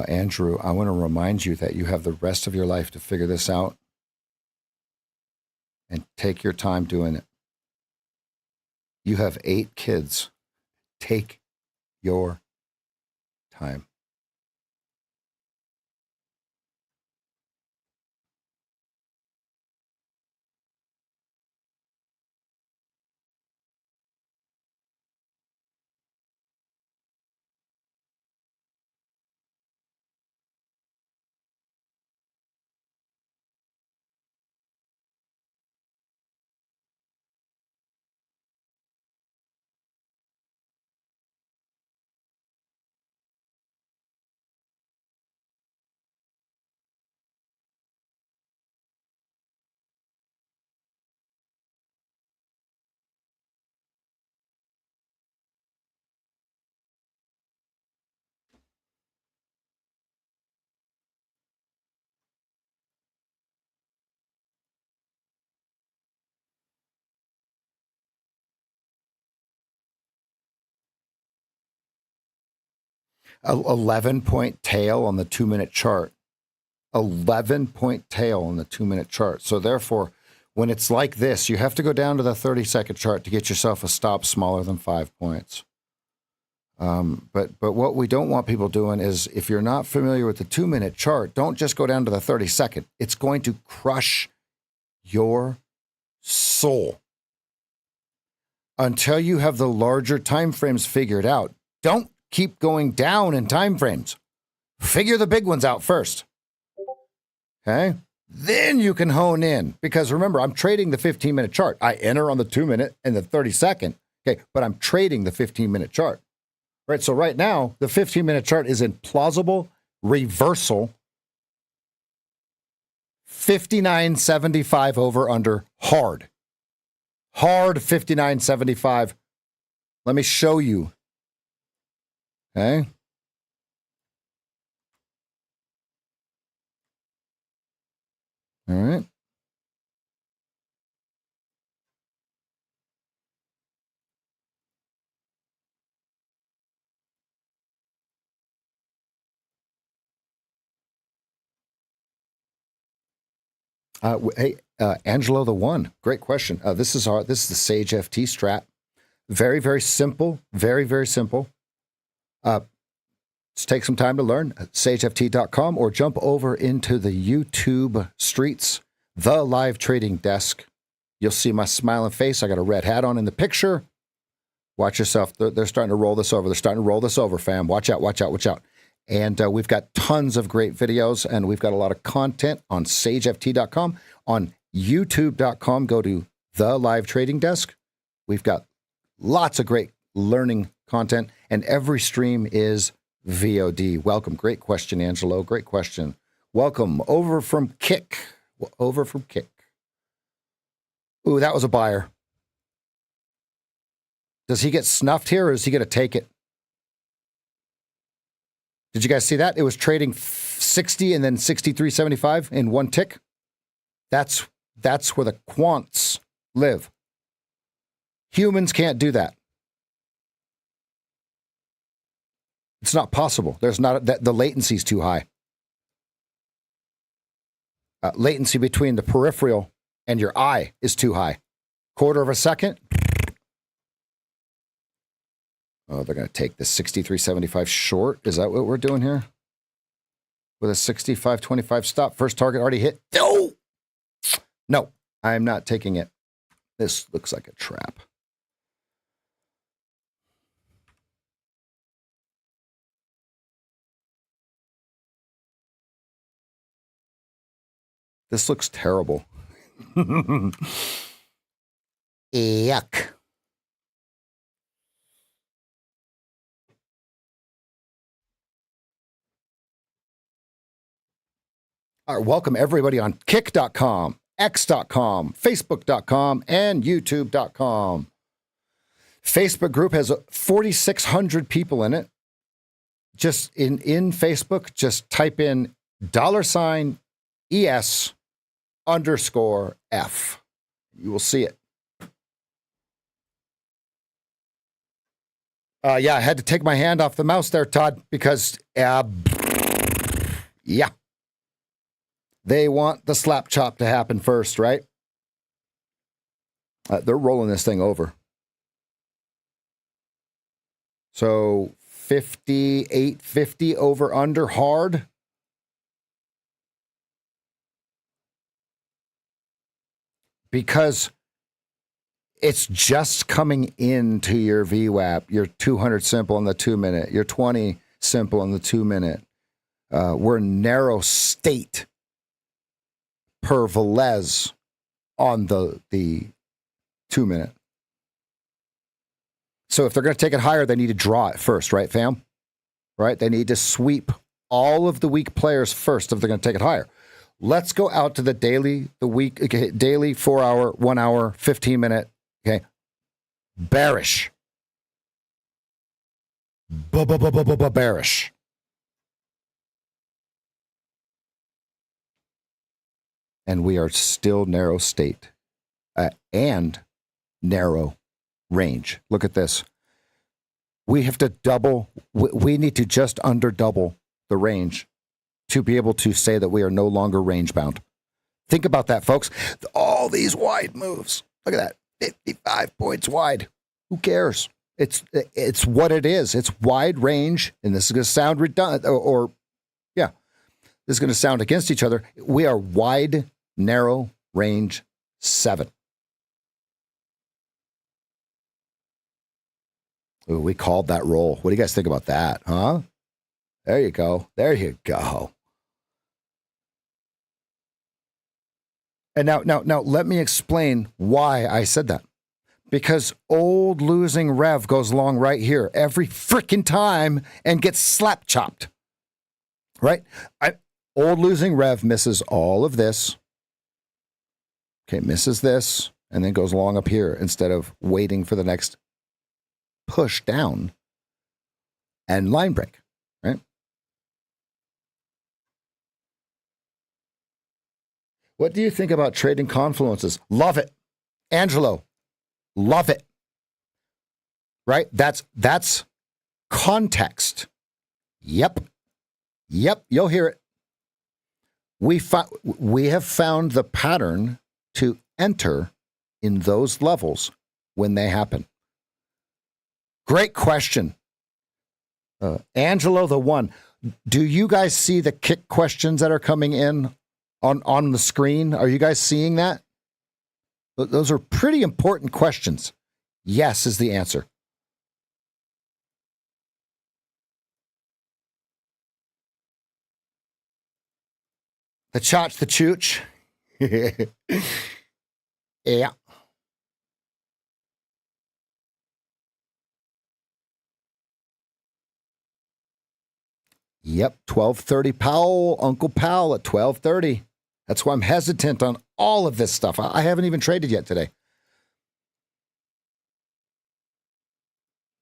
Andrew, I want to remind you that you have the rest of your life to figure this out and take your time doing it. You have 8 kids. Take your time. A 11-point tail on the 2-minute chart. 11-point tail on the 2-minute chart. So therefore, when it's like this, you have to go down to the 30-second chart to get yourself a stop smaller than 5 points. But what we don't want people doing is, if you're not familiar with the 2-minute chart, don't just go down to the 30-second. It's going to crush your soul. Until you have the larger time frames figured out, don't keep going down in time frames. Figure the big ones out first. Okay? Then you can hone in. Because remember, I'm trading the 15-minute chart. I enter on the 2-minute and the 30-second. Okay, but I'm trading the 15-minute chart. Right? So right now, the 15-minute chart is in plausible reversal. 59.75 over under hard. Hard 59.75. Let me show you. Okay. All right. Hey, Angelo the One. Great question. This is the Sage FT strat. Very, very simple. Very, very simple. Just take some time to learn at sageft.com or jump over into the YouTube streets, the live trading desk. You'll see my smiling face. I got a red hat on in the picture. Watch yourself. They're starting to roll this over. They're starting to roll this over, fam. Watch out, watch out, watch out. And we've got tons of great videos, and we've got a lot of content on sageft.com. On youtube.com, go to the live trading desk. We've got lots of great learning content, and every stream is VOD. Welcome. Great question, Angelo. Great question. Welcome. Over from Kick. Over from Kick. Ooh, that was a buyer. Does he get snuffed here, or is he going to take it? Did you guys see that? It was trading 60 and then 63.75 in one tick. That's where the quants live. Humans can't do that. It's not possible. There's not the latency is too high. Latency between the peripheral and your eye is too high. Quarter of a second. Oh, they're going to take the 63.75 short. Is that what we're doing here? With a 65.25 stop. First target already hit. No! No, I'm not taking it. This looks like a trap. This looks terrible. Yuck. All right, welcome everybody on kick.com, x.com, facebook.com, and youtube.com. Facebook group has 4,600 people in it. Just in Facebook, just type in $ES_F. You will see it. Yeah, I had to take my hand off the mouse there, Todd, because, yeah. They want the slap chop to happen first, right? They're rolling this thing over. So 58.50 over under hard. Because it's just coming into your VWAP, your 200 simple in the 2-minute, your 20 simple in the 2-minute. We're narrow state per Velez on the 2-minute. So if they're going to take it higher, they need to draw it first, right, fam? Right? They need to sweep all of the weak players first if they're going to take it higher. Let's go out to the daily, the week, okay, daily, 4-hour, 1-hour, 15-minute, okay? Bearish. Bearish. And we are still narrow state and narrow range. Look at this. We have to double. We need to just under double the range to be able to say that we are no longer range bound. Think about that, folks. All these wide moves. Look at that. 55 points wide. Who cares? It's what it is. It's wide range, and this is going to sound redundant, this is going to sound against each other. We are wide, narrow range 7. Ooh, we called that roll. What do you guys think about that, huh? There you go. There you go. And now, let me explain why I said that. Because old losing Rev goes along right here every freaking time and gets slap chopped. Right? Old losing Rev misses all of this. Okay, misses this, and then goes along up here instead of waiting for the next push down and line break, right? What do you think about trading confluences? Love it. Angelo, love it. Right? That's context. Yep, you'll hear it. We have found the pattern to enter in those levels when they happen. Great question. Angelo the one. Do you guys see the kick questions that are coming in on the screen? Are you guys seeing that? Those are pretty important questions. Yes is the answer. The chotch, the chooch. Yeah. Yep, 12:30 Powell, Uncle Powell at 12:30. That's why I'm hesitant on all of this stuff. I haven't even traded yet today.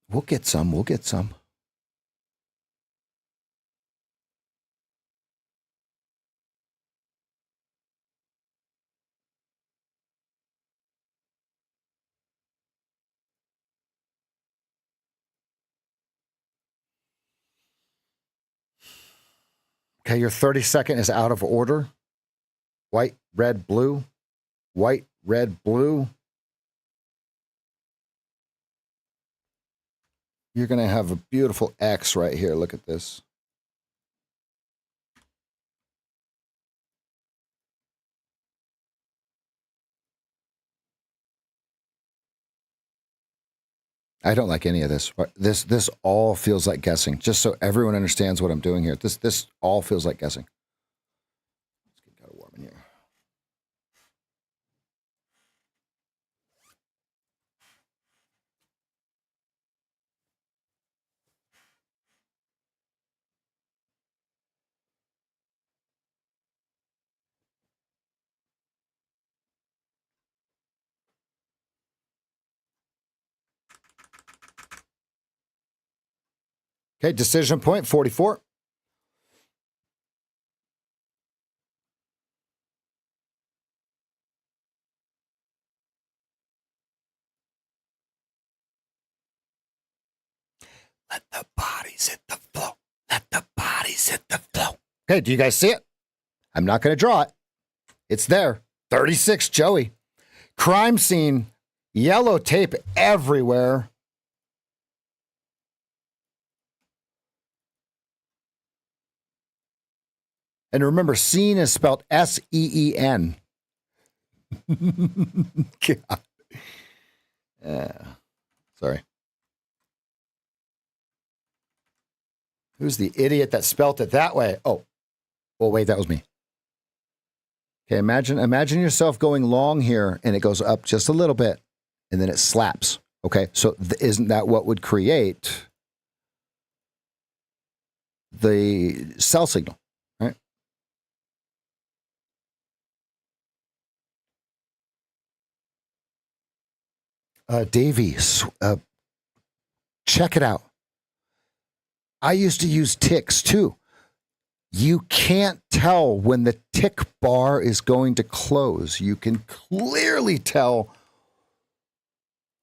We'll get some. Okay, your 30-second is out of order. White, red, blue. White, red, blue. You're going to have a beautiful X right here. Look at this. I don't like any of this. This all feels like guessing. Just so everyone understands what I'm doing here. This all feels like guessing. Let's get kind of warm in here. Okay, decision point 44. Let the bodies hit the flow. Let the bodies hit the flow. Okay, do you guys see it? I'm not going to draw it. It's there. 36, Joey. Crime scene. Yellow tape everywhere. And remember, scene is spelled S-E-E-N. God. Sorry. Who's the idiot that spelt it that way? Oh, wait, that was me. Okay, imagine yourself going long here, and it goes up just a little bit, and then it slaps. Okay, so isn't that what would create the sell signal, right? Davey, check it out. I used to use ticks too. You can't tell when the tick bar is going to close. You can clearly tell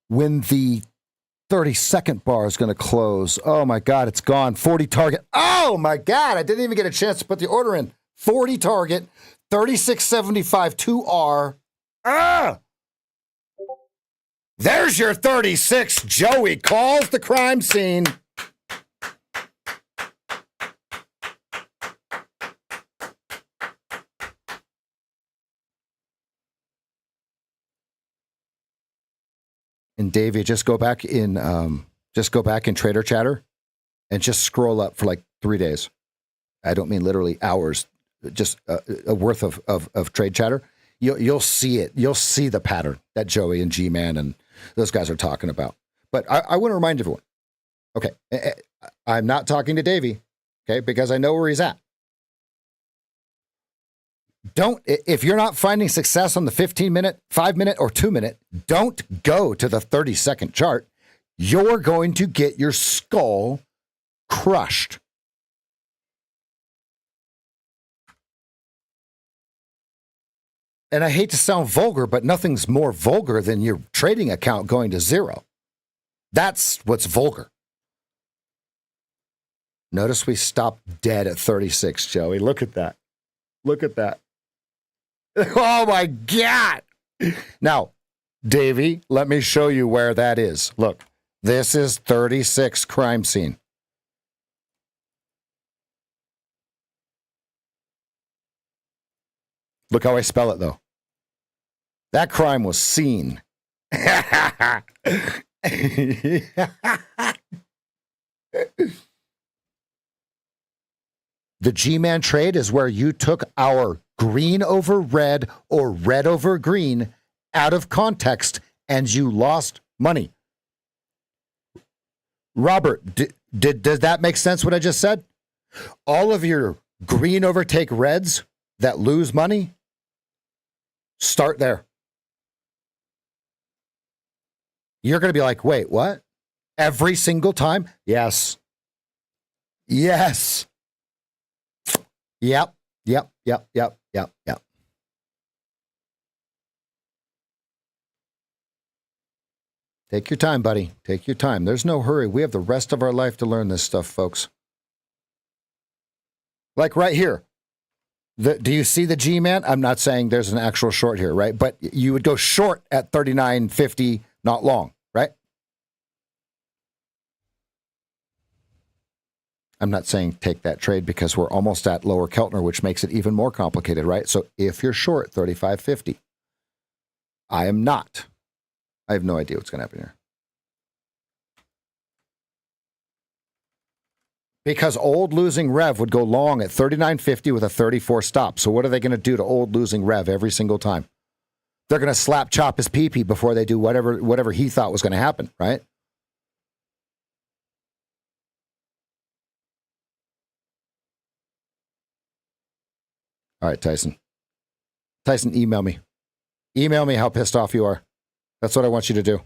when the 30-second bar is going to close. Oh, my God, it's gone. 40 target. Oh, my God, I didn't even get a chance to put the order in. 40 target, 36.75, 2R. Ah! There's your 36. Joey calls the crime scene. And Davey, just go back in Trader Chatter and just scroll up for like 3 days. I don't mean literally hours, just a worth of trade chatter. You'll see it. You'll see the pattern that Joey and G-Man and those guys are talking about. But I want to remind everyone, okay, I'm not talking to Davey, okay, because I know where he's at. If you're not finding success on the 15-minute, 5-minute, or 2-minute, don't go to the 30-second chart. You're going to get your skull crushed. And I hate to sound vulgar, but nothing's more vulgar than your trading account going to zero. That's what's vulgar. Notice we stopped dead at 36, Joey. Look at that. Look at that. Oh, my God. Now, Davey, let me show you where that is. Look, this is 36 crime scene. Look how I spell it, though. That crime was seen. The G-Man trade is where you took our green over red or red over green out of context and you lost money. Robert, does that make sense what I just said? All of your green overtake reds that lose money, start there. You're going to be like, wait, what? Every single time? Yes. Yes. Yep. Take your time, buddy. Take your time. There's no hurry. We have the rest of our life to learn this stuff, folks. Like right here. Do you see the G-Man? I'm not saying there's an actual short here, right? But you would go short at 39.50, not long, right? I'm not saying take that trade because we're almost at lower Keltner, which makes it even more complicated, right? So if you're short 35.50, I am not. I have no idea what's going to happen here. Because old losing Rev would go long at 39.50 with a 34 stop. So what are they going to do to old losing Rev every single time? They're going to slap chop his pee-pee before they do whatever he thought was going to happen, right? All right, Tyson. Tyson, email me. Email me how pissed off you are. That's what I want you to do.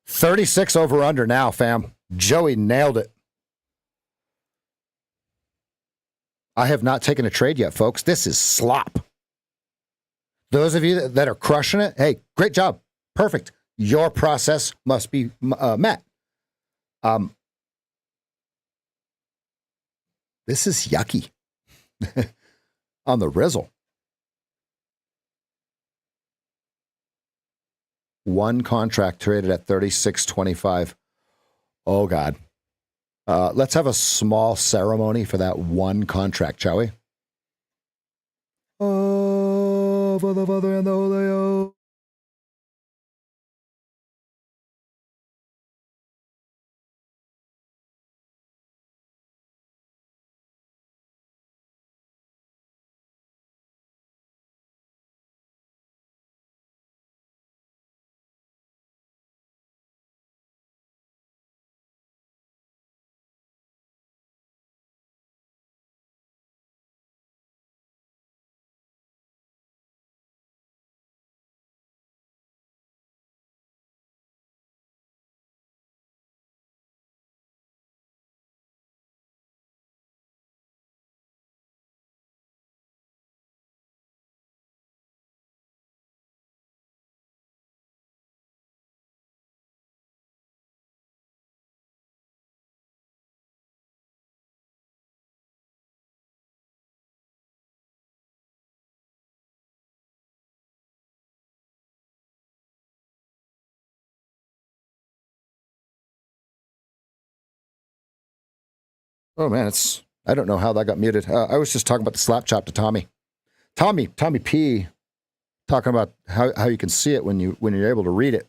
36 over under now, fam. Joey nailed it. I have not taken a trade yet, folks. This is slop. Those of you that are crushing it, hey, great job. Perfect. Your process must be met. This is yucky. On the Rizzle. One contract traded at 36.25. Oh, God. Let's have a small ceremony for that one contract, shall we? Oh, for the Father and the Holy. Oh, man, I don't know how that got muted. I was just talking about the slap chop to Tommy. Tommy P, talking about how you can see it when you're able to read it.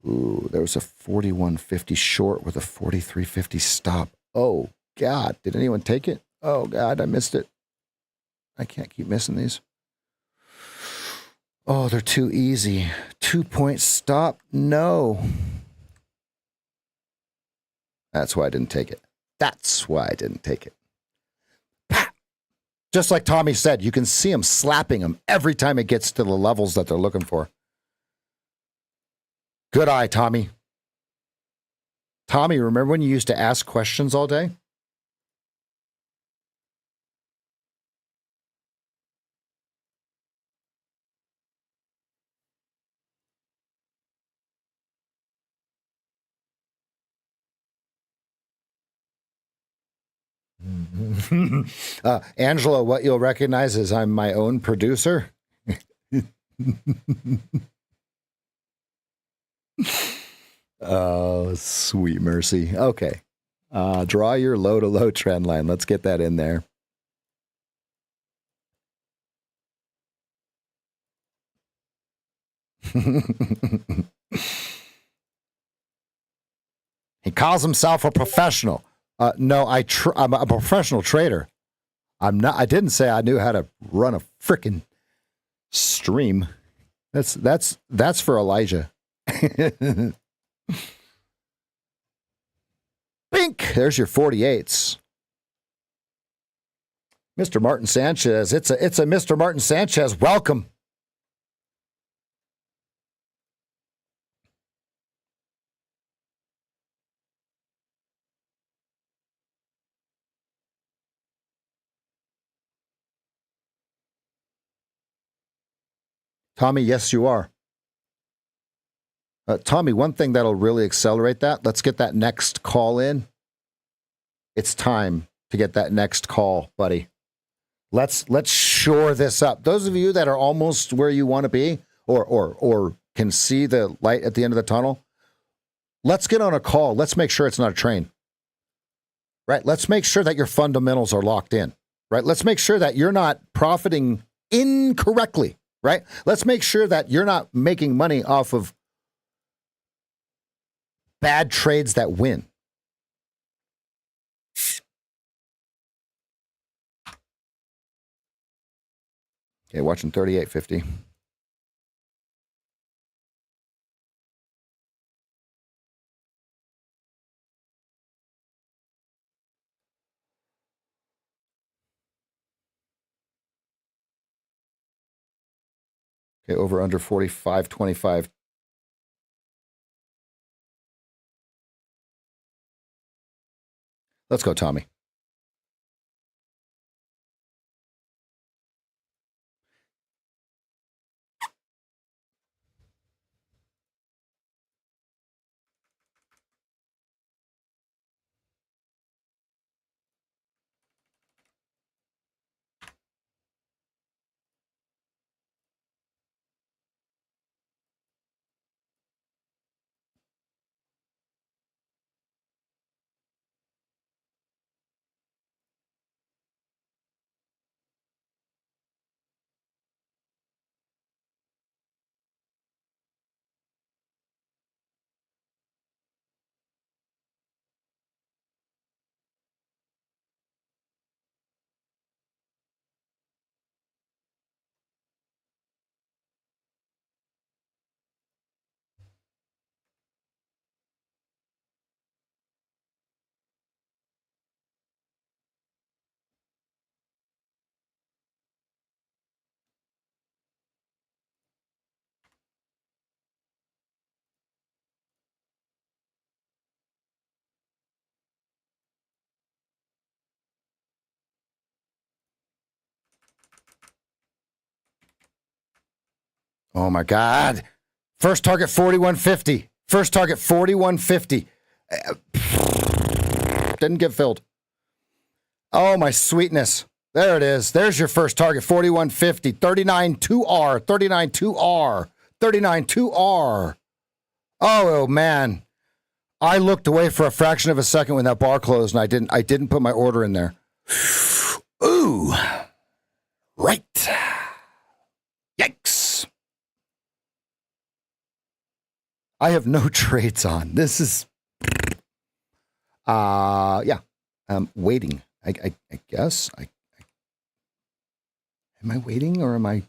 Ooh, there was a 41.50 short with a 43.50 stop. Oh, God. Did anyone take it? Oh, God, I missed it. I can't keep missing these. Oh, they're too easy. 2-point stop? No. That's why I didn't take it. That's why I didn't take it. Just like Tommy said, you can see him slapping them every time it gets to the levels that they're looking for. Good eye, Tommy. Tommy, remember when you used to ask questions all day? Angela, what you'll recognize is I'm my own producer. Oh, sweet mercy. Okay. Draw your low to low trend line. Let's get that in there. He calls himself a professional. No, I'm a professional trader. I'm not. I didn't say I knew how to run a frickin' stream. That's for Elijah. Bink. There's your 48s. Mr. Martin Sanchez. It's a Mr. Martin Sanchez. Welcome. Tommy, yes, you are. Tommy, one thing that'll really accelerate that, let's get that next call in. It's time to get that next call, buddy. Let's shore this up. Those of you that are almost where you want to be or can see the light at the end of the tunnel, let's get on a call. Let's make sure it's not a train. Right? Let's make sure that your fundamentals are locked in. Right? Let's make sure that you're not profiting incorrectly. Right? Let's make sure that you're not making money off of bad trades that win. Okay, watching 38.50. Okay, over under 45.25. Let's go, Tommy. Oh my God. First target 41.50. First target 41.50. Didn't get filled. Oh my sweetness. There it is. There's your first target 41.50. 39.2R. 39.2R. 39.2R. Oh man. I looked away for a fraction of a second when that bar closed, and I didn't put my order in there. Ooh. Right. Yikes. I have no trades on. This is yeah. I'm waiting. I guess. Am I waiting or am I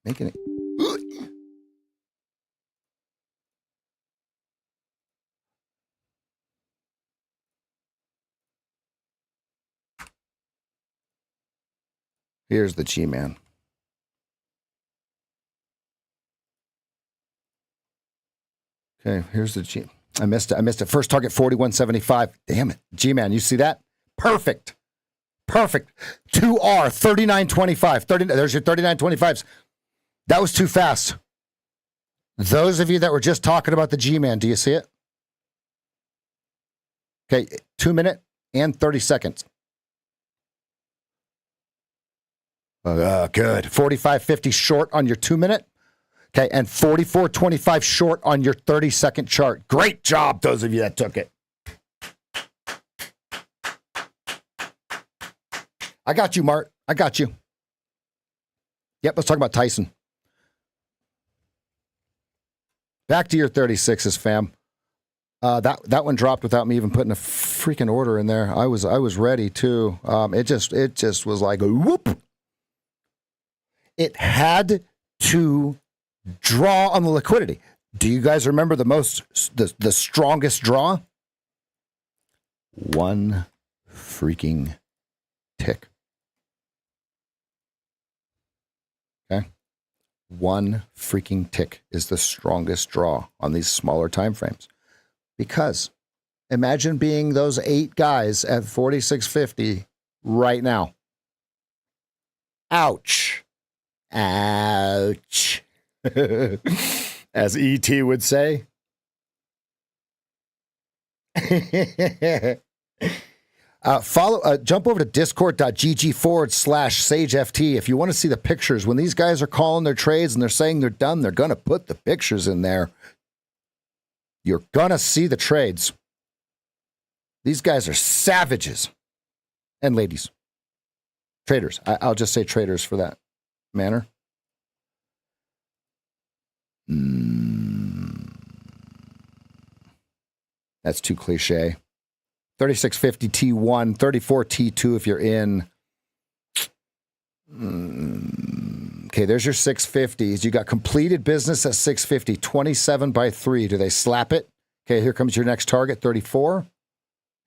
making it? Here's the G-Man. Okay, here's the G. I missed it. First target 41.75. Damn it. G-Man, you see that? Perfect. 2R 39.25. There's your 39.25s. That was too fast. Those of you that were just talking about the G-Man, do you see it? Okay, 2 minute and 30 seconds. Good. 45.50 short on your 2 minute. Okay, and 44.25 short on your 30-second chart. Great job, those of you that took it. I got you, Mart. I got you. Yep, let's talk about Tyson. Back to your 36s, fam. That one dropped without me even putting a freaking order in there. I was ready too. It just was like a whoop. It had to draw on the liquidity. Do you guys remember the strongest draw? One freaking tick. Okay. One freaking tick is the strongest draw on these smaller time frames. Because imagine being those 8 guys at 46.50 right now. Ouch. Ouch. As E.T. would say. Jump over to discord.gg/SageFT if you want to see the pictures. When these guys are calling their trades and they're saying they're done, they're going to put the pictures in there. You're going to see the trades. These guys are savages. And ladies. Traders. I'll just say traders for that manner. That's too cliche. 36.50 T1, 34 T2 if you're in. Okay, there's your 650s. You got completed business at 650, 27 by 3. Do they slap it? Okay, here comes your next target, 34.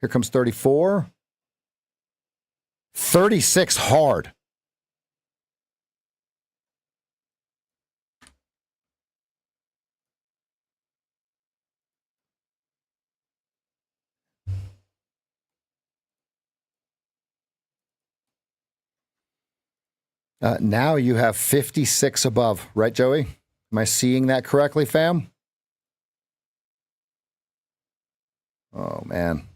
Here comes 34. 36 hard. Now you have 56 above, right, Joey? Am I seeing that correctly, fam? Oh, man.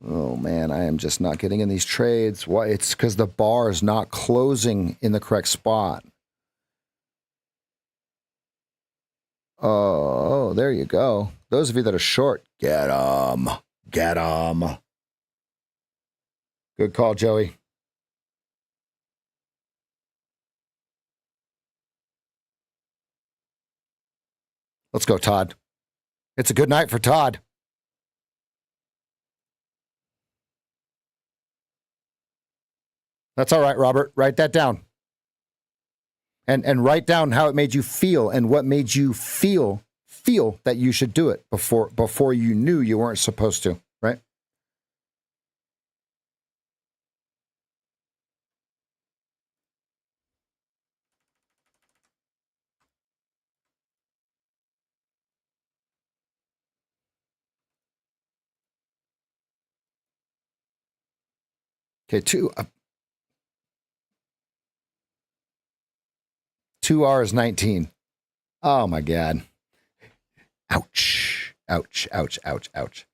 I am just not getting in these trades. Why? It's because the bar is not closing in the correct spot. Oh, there you go. Those of you that are short, get them. Get them. Good call, Joey. Let's go, Todd. It's a good night for Todd. That's all right, Robert. Write that down. And write down how it made you feel and what made you feel that you should do it before you knew you weren't supposed to, right? Okay, 2R is 19. Oh my God. Ouch. Ouch. Ouch. Ouch. Ouch.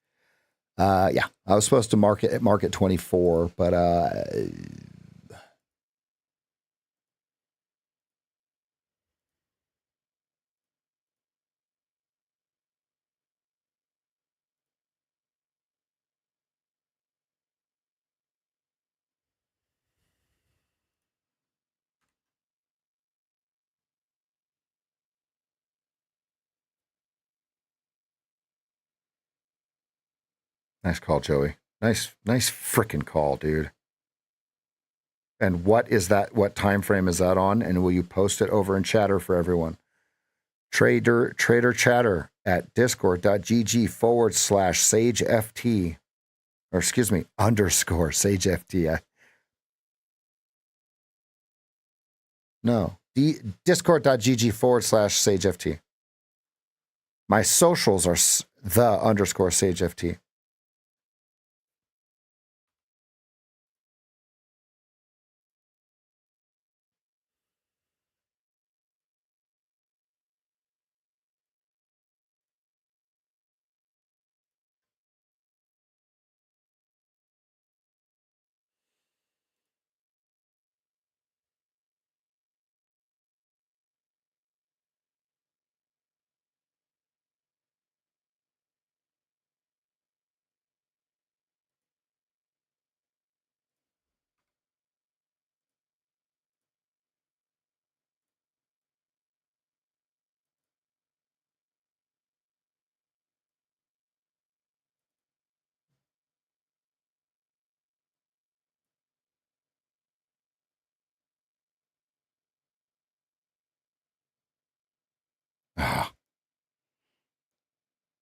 Yeah, I was supposed to market 24, but Nice call, Joey. Nice freaking call, dude. And what is that? What time frame is that on? And will you post it over in chatter for everyone? Trader chatter at discord.gg/SageFT. Or excuse me, _SageFT. No, discord.gg/SageFT. My socials are the _SageFT.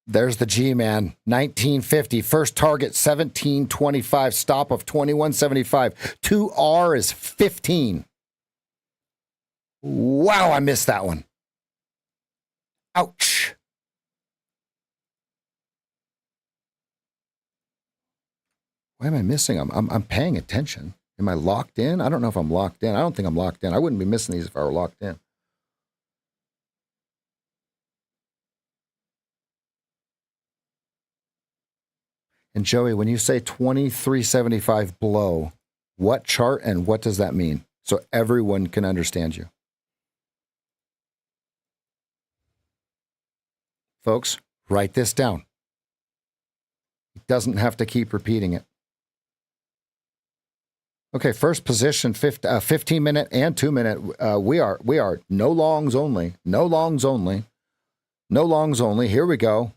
There's the G, man. 1950. First target, 1725. Stop of 2175. 2R is 15. Wow, I missed that one. Ouch. Why am I missing them? I'm paying attention. Am I locked in? I don't know if I'm locked in. I don't think I'm locked in. I wouldn't be missing these if I were locked in. And Joey, when you say 2375 below, what chart and what does that mean? So everyone can understand you. Folks, write this down. It doesn't have to keep repeating it. Okay, first position, 15-minute and 2-minute. We are no longs only. No longs only. No longs only. Here we go.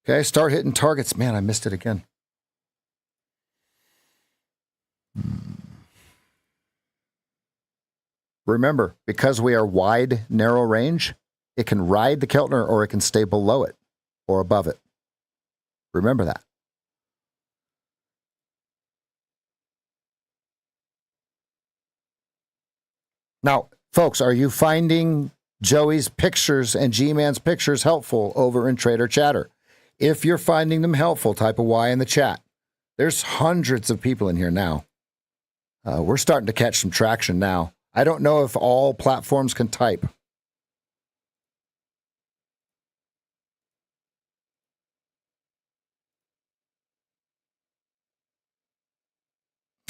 Okay, start hitting targets. Man, I missed it again. Remember, because we are wide, narrow range, it can ride the Keltner or it can stay below it or above it. Remember that. Now, folks, are you finding Joey's pictures and G-Man's pictures helpful over in Trader Chatter? If you're finding them helpful, type a Y in the chat. There's hundreds of people in here now. We're starting to catch some traction now. I don't know if all platforms can type.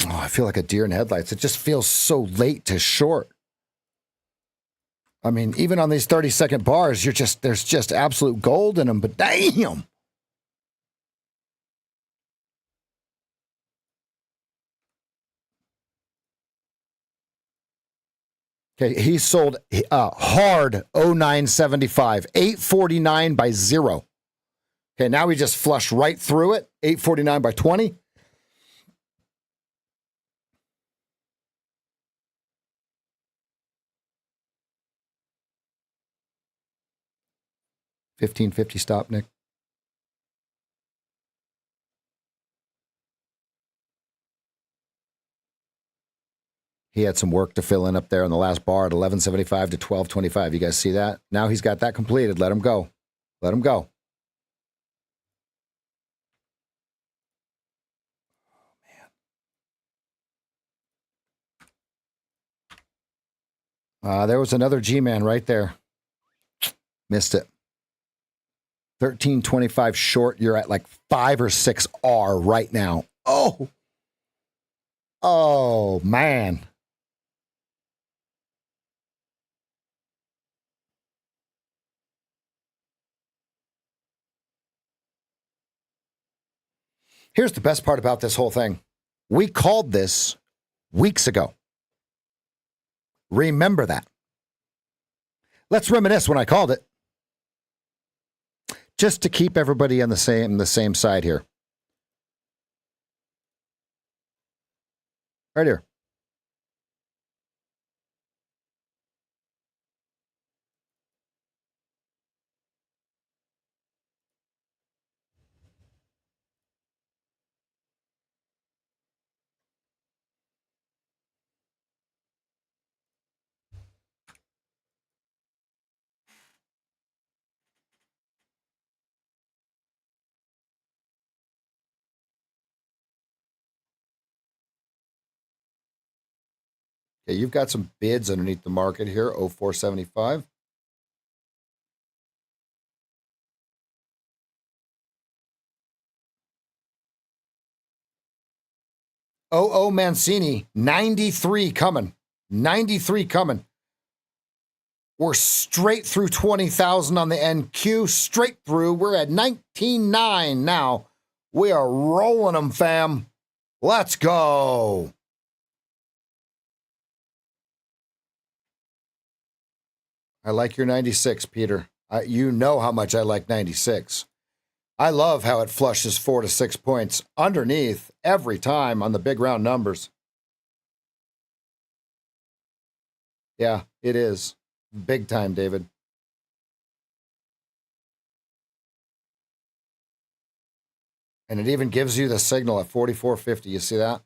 Oh, I feel like a deer in headlights. It just feels so late to short. I mean, even on these 30-second bars, there's just absolute gold in them, but damn. Okay, he sold hard 0975, 849 by 0. Okay, now we just flushed right through it, 849 by 20. $15.50 stop, Nick. He had some work to fill in up there on the last bar at 1175 to 1225. You guys see that? Now he's got that completed. Let him go. Let him go. Oh, man. There was another G-Man right there. Missed it. 1325 short. You're at like 5 or 6 R right now. Oh. Oh, man. Here's the best part about this whole thing. We called this weeks ago. Remember that. Let's reminisce when I called it. Just to keep everybody on the same side here. Right here. Okay, you've got some bids underneath the market here, 0475. Oh, Mancini, 93 coming. 93 coming. We're straight through 20,000 on the NQ, straight through. We're at 19.9 now. We are rolling them, fam. Let's go. I like your 96, Peter. You know how much I like 96. I love how it flushes 4 to 6 points underneath every time on the big round numbers. Yeah, it is. Big time, David. And it even gives you the signal at 44.50. You see that?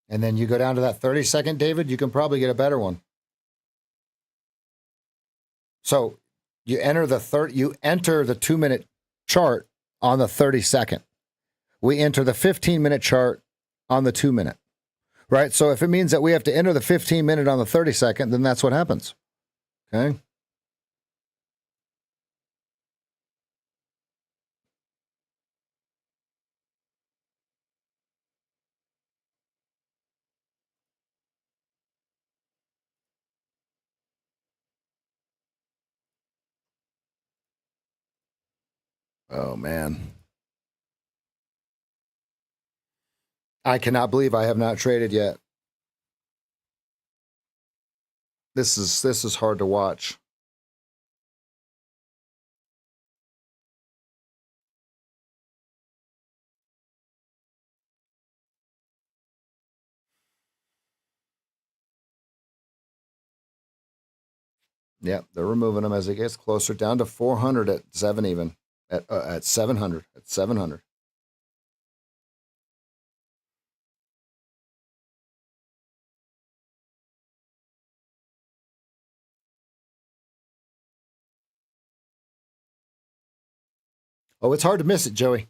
And then you go down to that 30-second, David, you can probably get a better one. So you enter the 2-minute chart on the 30-second. We enter the 15-minute chart on the 2-minute. Right? So if it means that we have to enter the 15-minute on the 30-second, then that's what happens. Okay? Oh, man. I cannot believe I have not traded yet. This is hard to watch. Yeah, they're removing them as it gets closer down to 400 at 7 even. At 700. At 700. Oh, it's hard to miss it, Joey.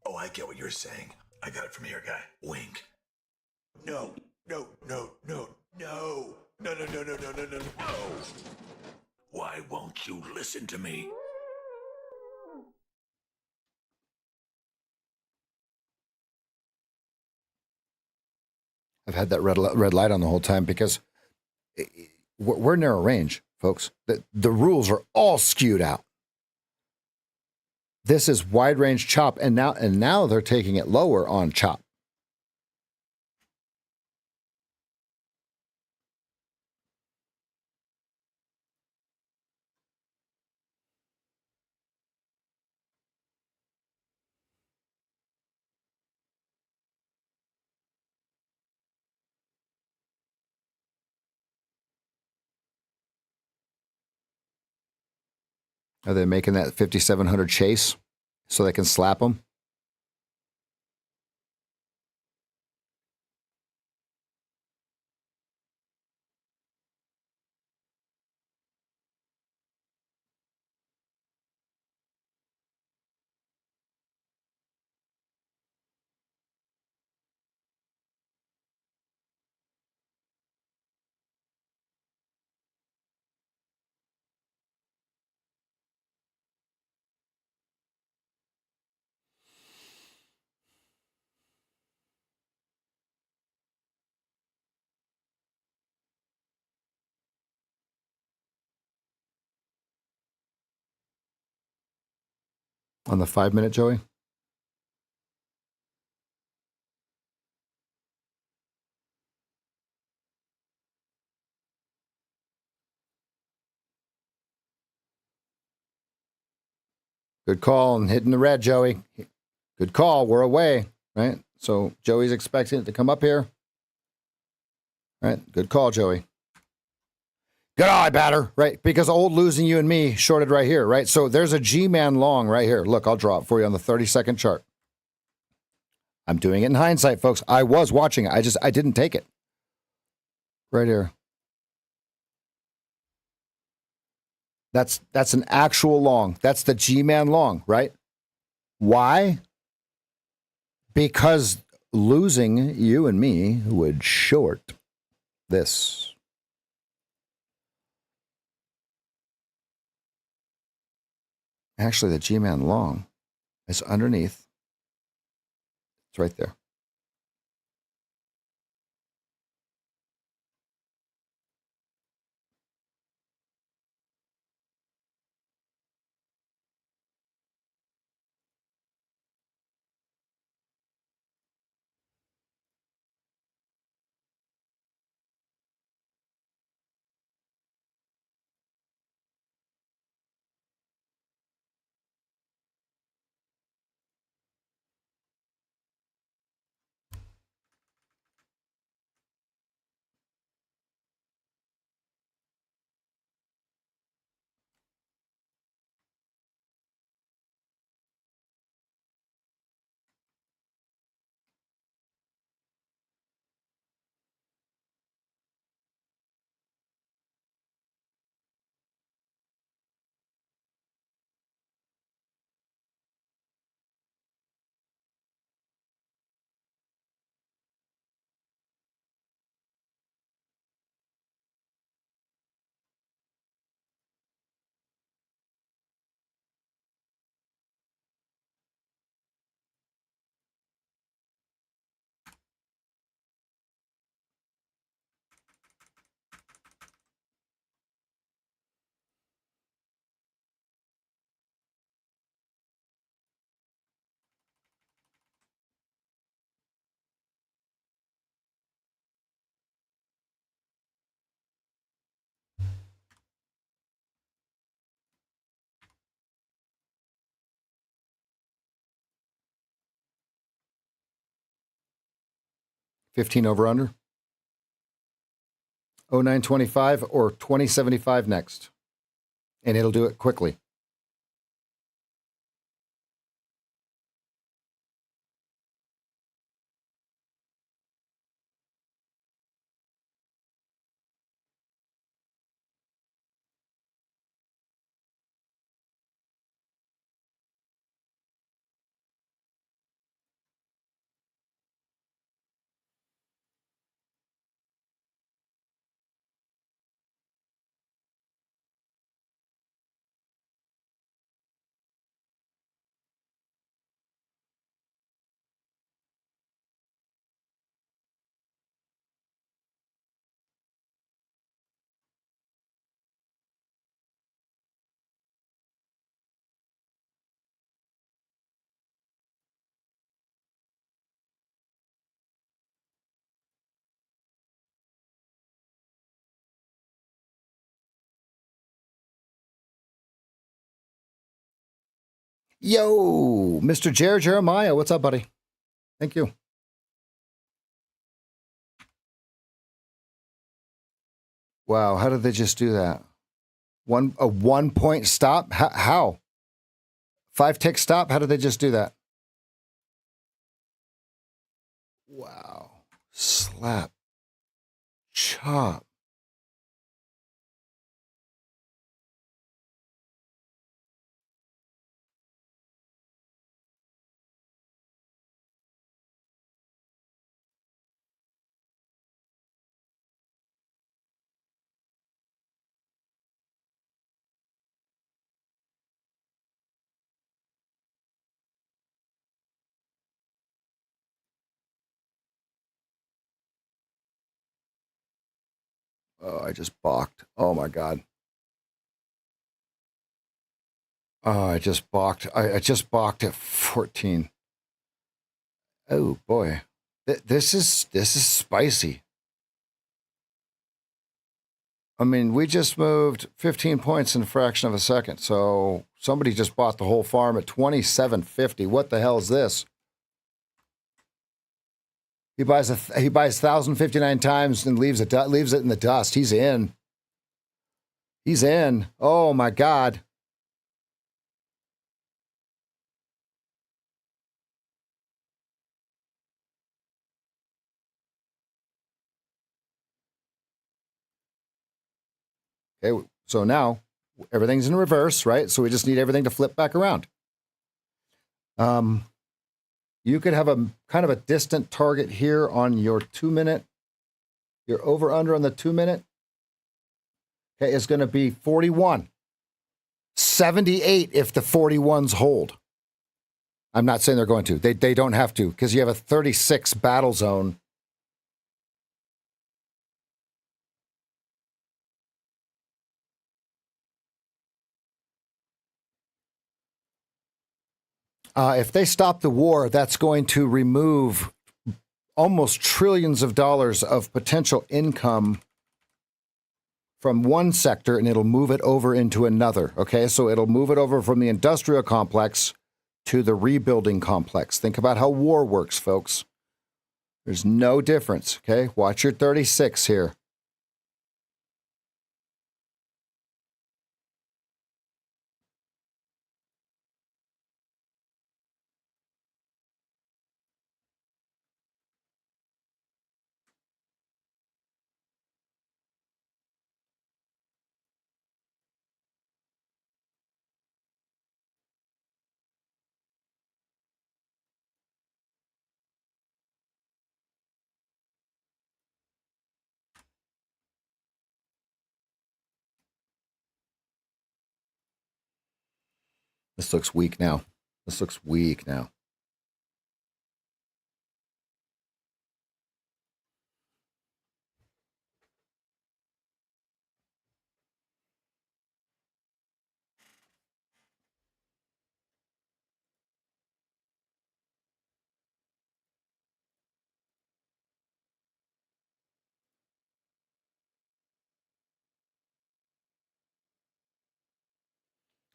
Oh, I get what you're saying. I got it from here, guy. Wink. No, no, no, no, no, no, no, no, no, no, no, no, no. Why won't you listen to me? I've had that red light on the whole time because we're narrow range, folks. The rules are all skewed out. This is wide range chop, and now they're taking it lower on chop. Are they making that 5,700 chase so they can slap them? On the 5-minute, Joey? Good call and hitting the red, Joey. Good call. We're away, right? So Joey's expecting it to come up here. Right? Good call, Joey. Good eye batter, right? Because old losing you and me shorted right here, right? So there's a G-man long right here. Look, I'll draw it for you on the 30-second chart. I'm doing it in hindsight, folks. I was watching it. I didn't take it. Right here. That's an actual long. That's the G-man long, right? Why? Because losing you and me would short this. Actually, the G-man long is underneath. It's right there. $15 over under. 0925 or 2075 next. And it'll do it quickly. Yo, Mr. Jeremiah, what's up, buddy? Thank you. Wow, how did they just do that? A 1 point stop? How? 5 tick stop? How did they just do that? Wow. Slap. Chop. Oh, I just balked. Oh my God. Oh, I just balked. I just balked at 14. Oh boy. This is spicy. I mean, we just moved 15 points in a fraction of a second. So somebody just bought the whole farm at 27.50. What the hell is this? He buys 1,059 times and leaves it in the dust. He's in. He's in. Oh my God. Okay, so now everything's in reverse, right? So we just need everything to flip back around. You could have a kind of a distant target here on your 2 minute. Your over under on the 2 minute. Okay, is going to be 41. 78 if the 41s hold. I'm not saying they're going to. They don't have to because you have a 36 battle zone. If they stop the war, that's going to remove almost trillions of dollars of potential income from one sector, and it'll move it over into another. Okay, so it'll move it over from the industrial complex to the rebuilding complex. Think about how war works, folks. There's no difference. Okay, watch your 36 here. This looks weak now. This looks weak now.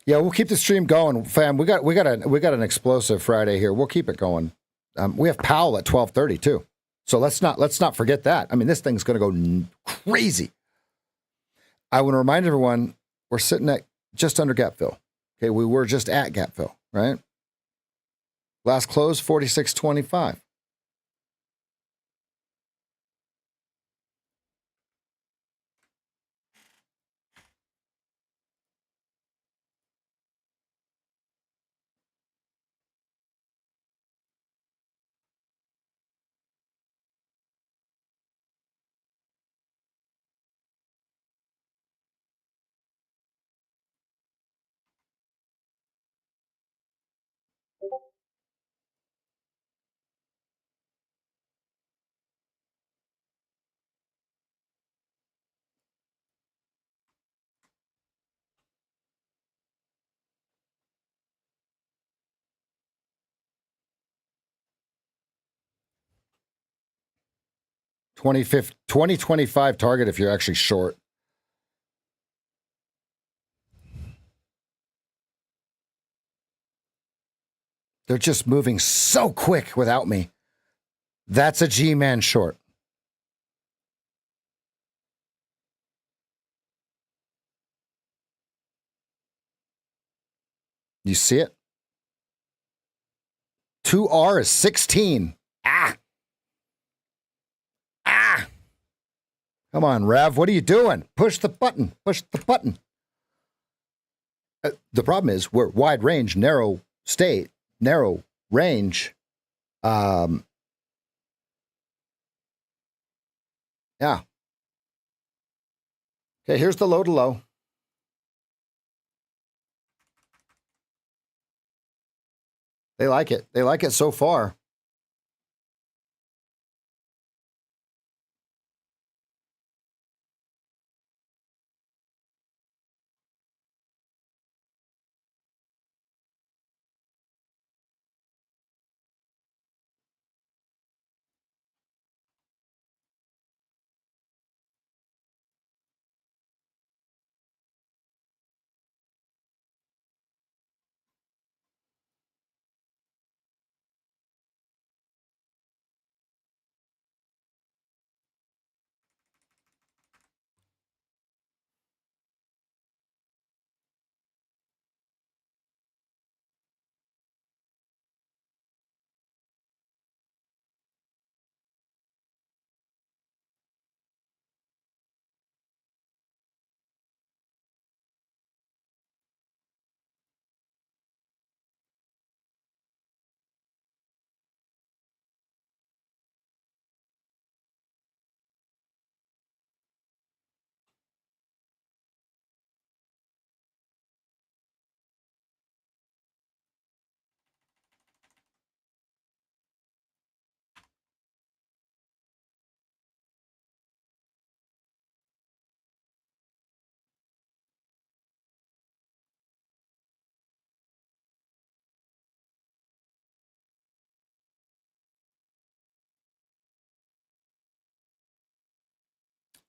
Yeah, we'll keep the stream going, fam. We got an explosive Friday here. We'll keep it going. We have Powell at 12:30 too, so let's not forget that. I mean, this thing's going to go crazy. I want to remind everyone we're sitting at just under gap fill. Okay, we were just at gap fill, right? Last close 46.25. $20.25 target if you're actually short. They're just moving so quick without me. That's a G-man short. You see it? 2R is 16. Ah. Come on, Rev. What are you doing? Push the button. Push the button. The problem is we're wide range, narrow state, narrow range. Yeah. Okay, here's the low to low. They like it. They like it so far.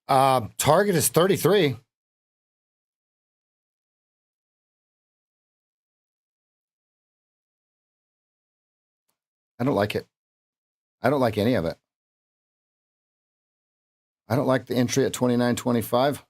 Target is 33. I don't like it. I don't like any of it. I don't like the entry at 29.25.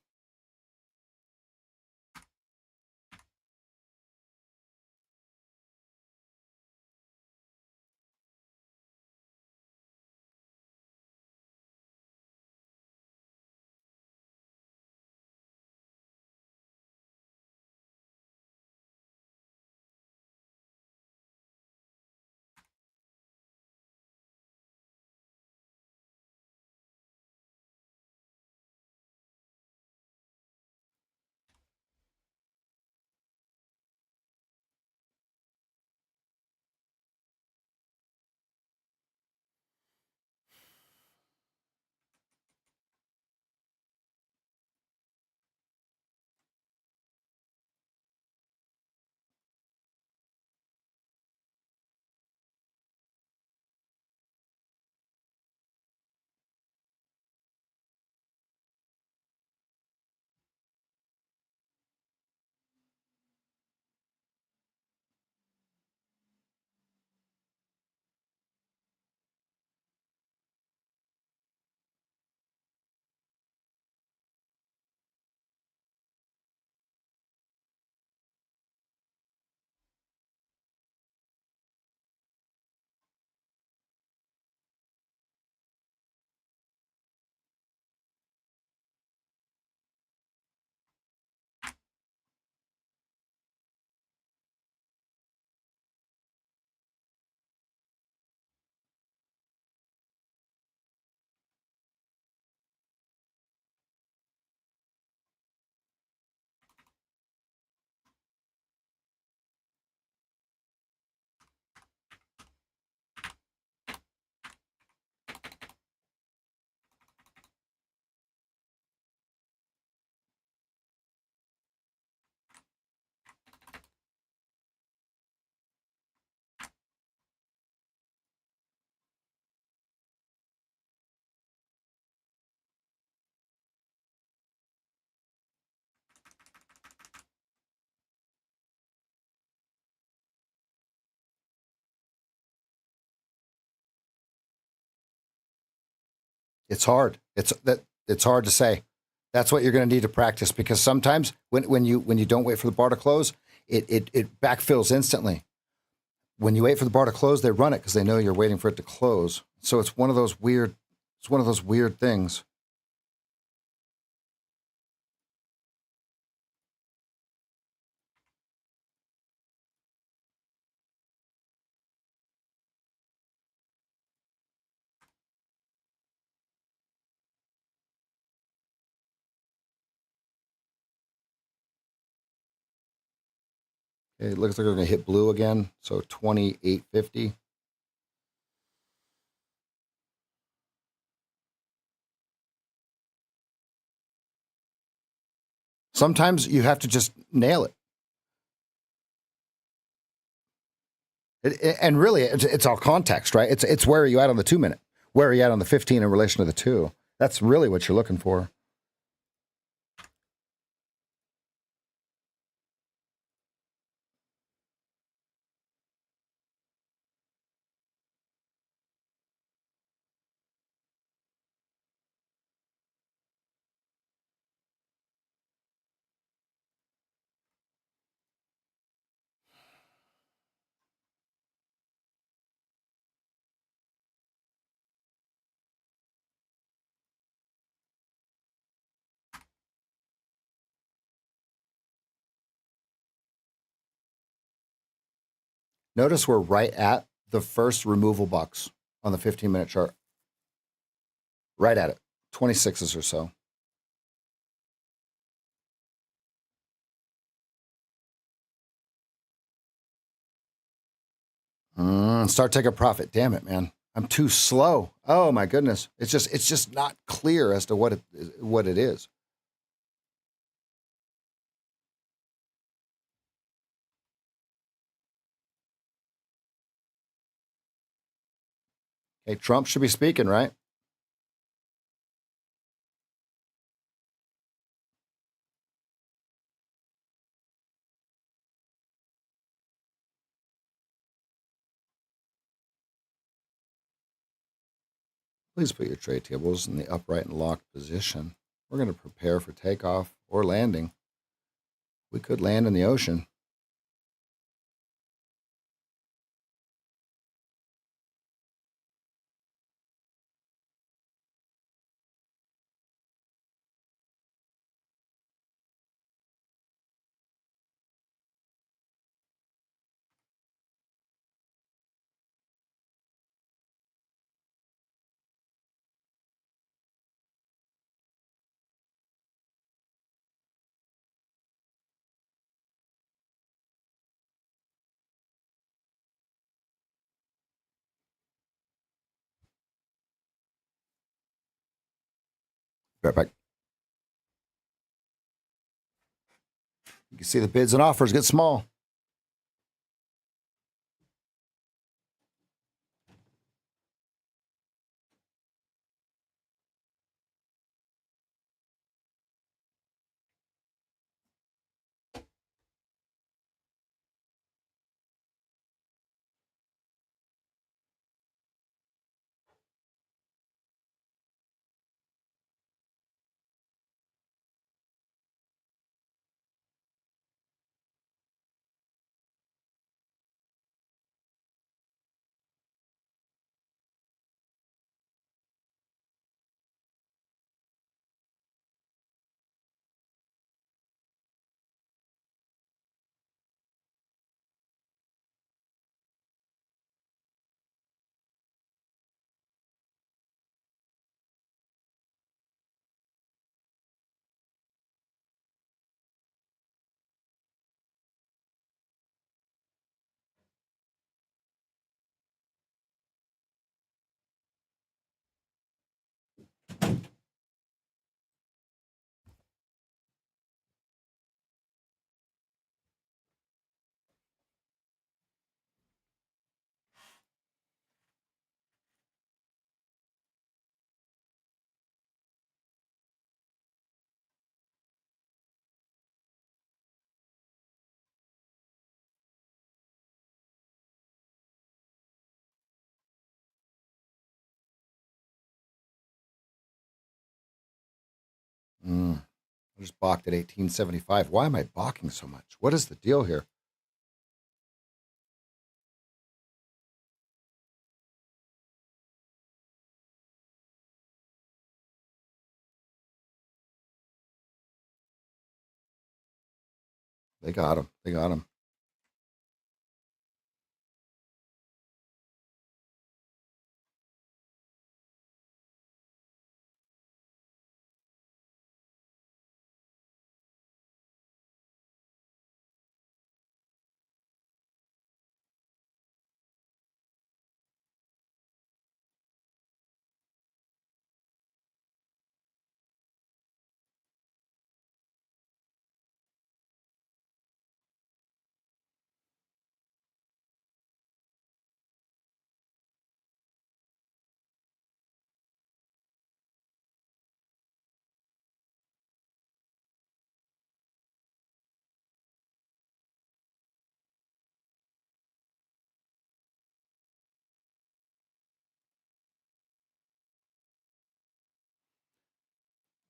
It's hard. It's hard to say. That's what you're going to need to practice, because sometimes when you don't wait for the bar to close, it backfills instantly. When you wait for the bar to close, they run it because they know you're waiting for it to close. So it's one of those weird things. Okay, it looks like we're going to hit blue again. So 28.50. Sometimes you have to just nail it. And really, it's all context, right? It's where are you at on the 2 minute? Where are you at on the 15 in relation to the 2? That's really what you're looking for. Notice we're right at the first removal box on the 15-minute chart. Right at it. 26s or so. Start taking profit. Damn it, man. I'm too slow. Oh my goodness. It's just not clear as to what it is. Hey, Trump should be speaking, right? Please put your trade tables in the upright and locked position. We're going to prepare for takeoff or landing. We could land in the ocean. Right back. You can see the bids and offers get small. I just balked at 1875. Why am I balking so much? What is the deal here? They got him. They got him.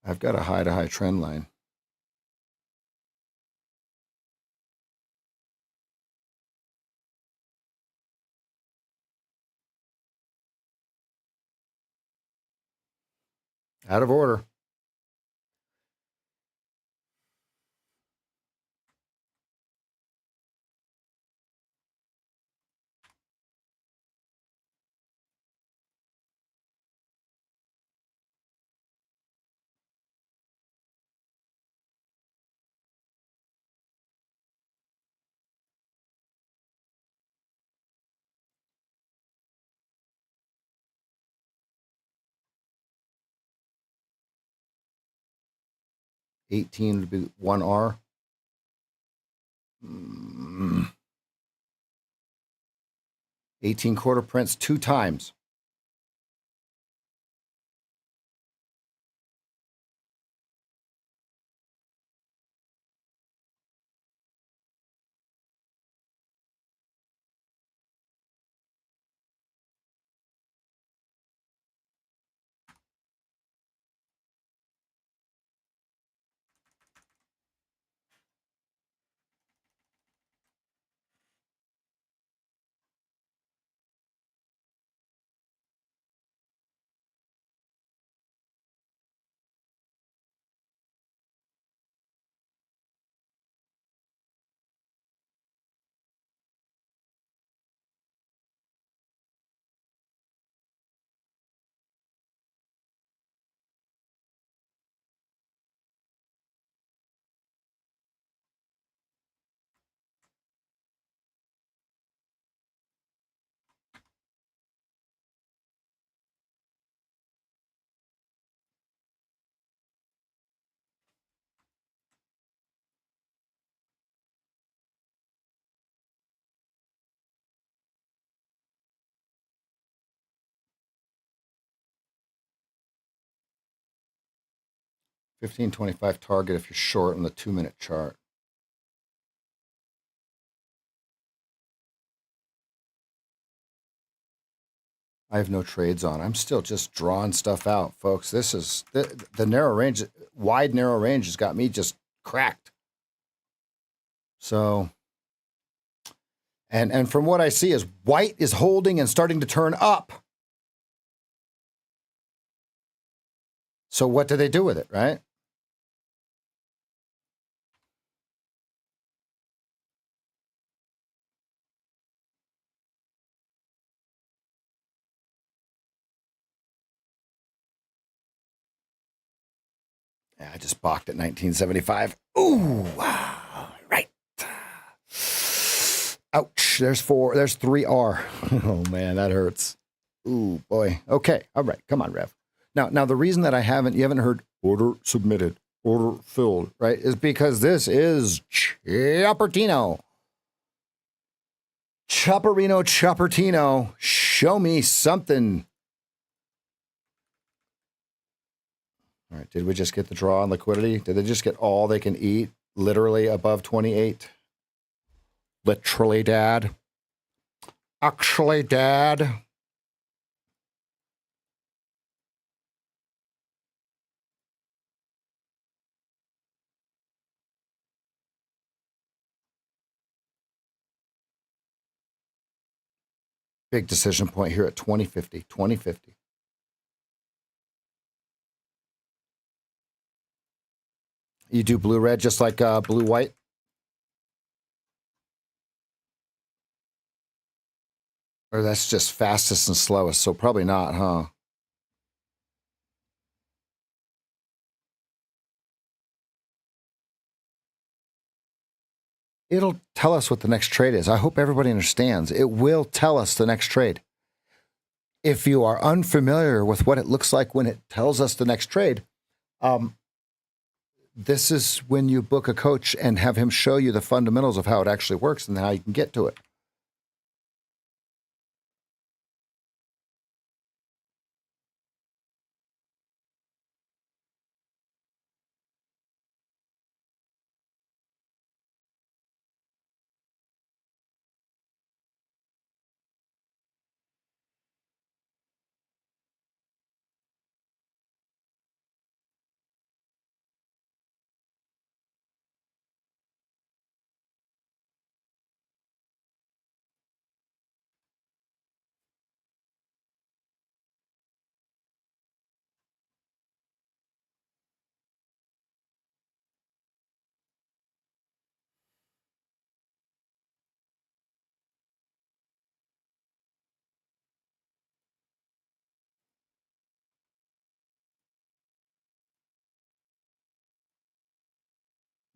I've got a high trend line. Out of order. $18 would be 1R. 18 quarter prints 2 times. $15.25 target if you're short on the 2-minute chart. I have no trades on. I'm still just drawing stuff out, folks. This is the narrow range, wide narrow range has got me just cracked. So, and from what I see is white is holding and starting to turn up. So what do they do with it, right? Yeah, I just balked at 1975. Ooh, wow, right. Ouch. There's 3R. Oh man, that hurts. Ooh, boy. Okay. All right. Come on, Rev. Now the reason that you haven't heard order submitted, order filled, right, is because this is Choppertino. Choppertino. Show me something. All right. Did we just get the draw on liquidity? Did they just get all they can eat? Literally above 28? Literally, Dad. Actually, Dad. Big decision point here at 2050. 2050. You do blue red just like blue white? Or that's just fastest and slowest, so probably not, huh? It'll tell us what the next trade is. I hope everybody understands. It will tell us the next trade. If you are unfamiliar with what it looks like when it tells us the next trade, this is when you book a coach and have him show you the fundamentals of how it actually works and how you can get to it.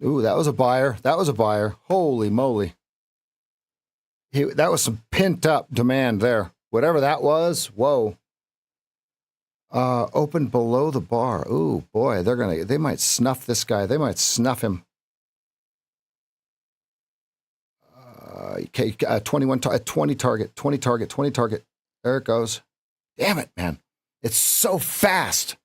Ooh, that was a buyer. That was a buyer. Holy moly. That was some pent up demand there. Whatever that was, whoa. Open below the bar. Ooh, boy, they might snuff this guy. They might snuff him. Okay, 20 target, 20 target, 20 target. There it goes. Damn it, man. It's so fast.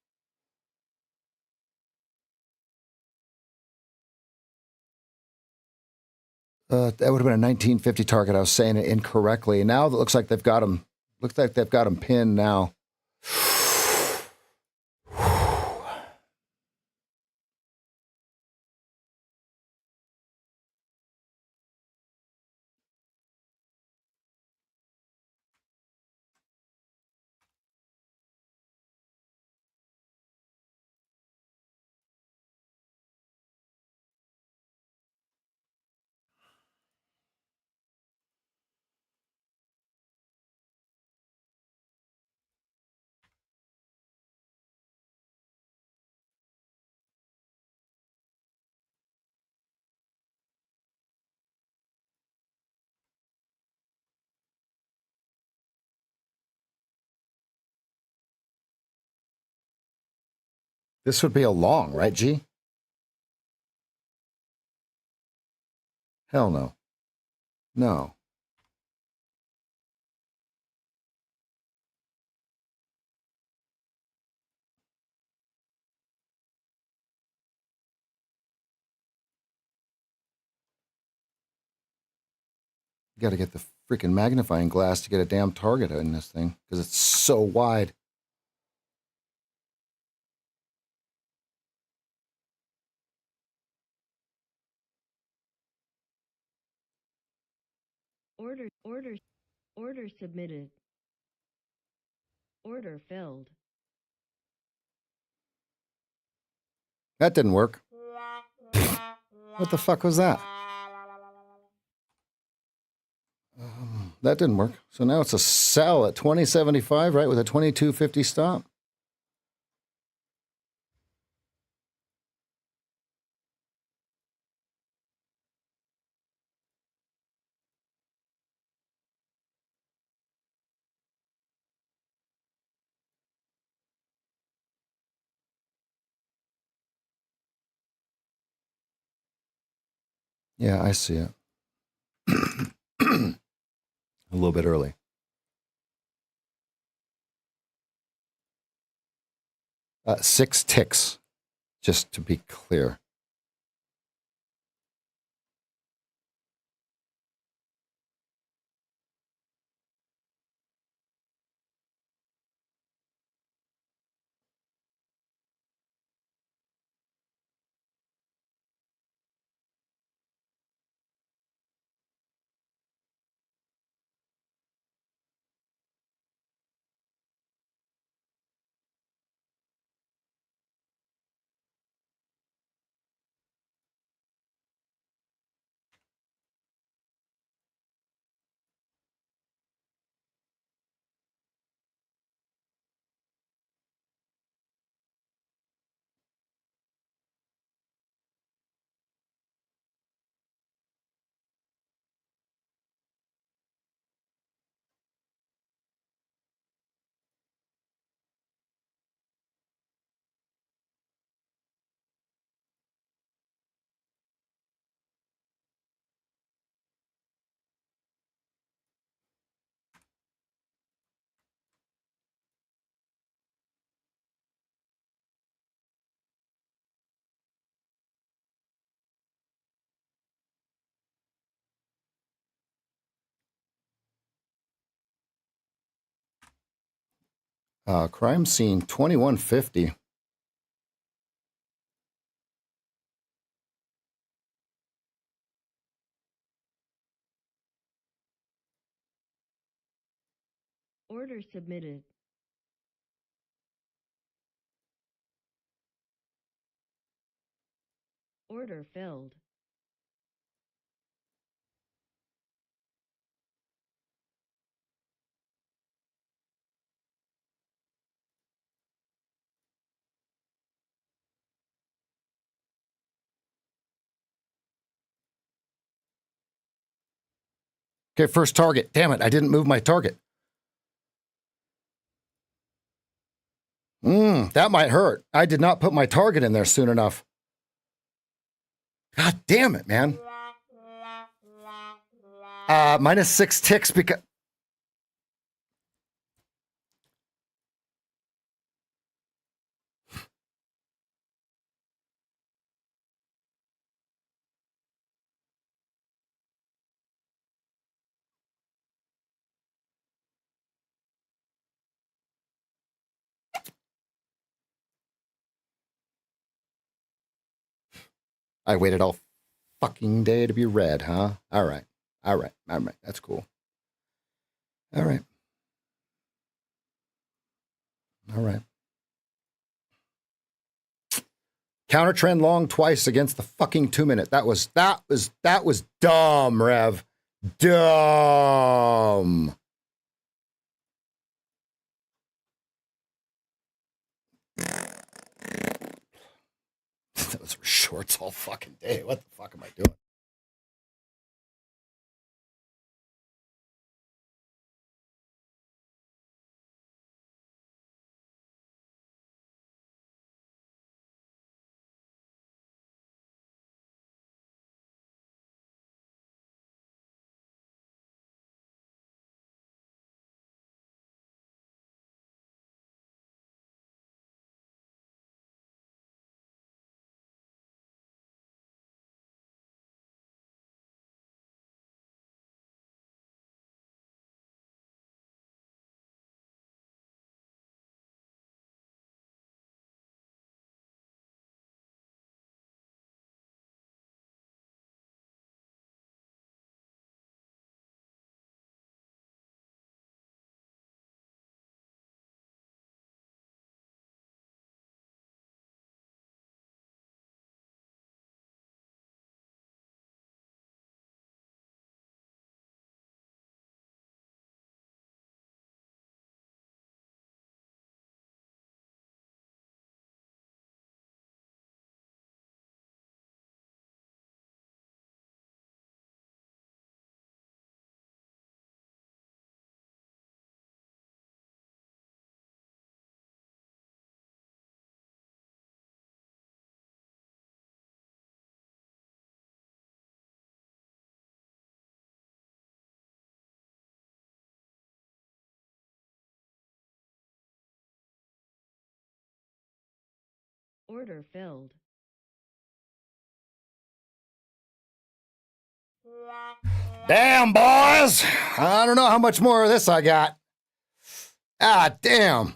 That would have been a 1950 target. I was saying it incorrectly. Now it looks like they've got him. Looks like they've got him pinned now. This would be a long, right, G? Hell no. No. You got to get the freaking magnifying glass to get a damn target in this thing because it's so wide. Order submitted. Order filled. That didn't work. What the fuck was that? That didn't work. So now it's a sell at 2075, right, with a 2250 stop. Yeah, I see it. A little bit early. Six ticks, just to be clear. Crime scene 2150. Order submitted. Order filled. Okay, first target. Damn it, I didn't move my target. That might hurt. I did not put my target in there soon enough. God damn it, man. Minus 6 ticks because... I waited all fucking day to be red, huh? All right. That's cool. All right. Counter trend long twice against the fucking 2-minute. That was dumb, Rev. Dumb. Those were shorts all fucking day. What the fuck am I doing? Order filled. Damn, boys. I don't know how much more of this I got. Ah, damn.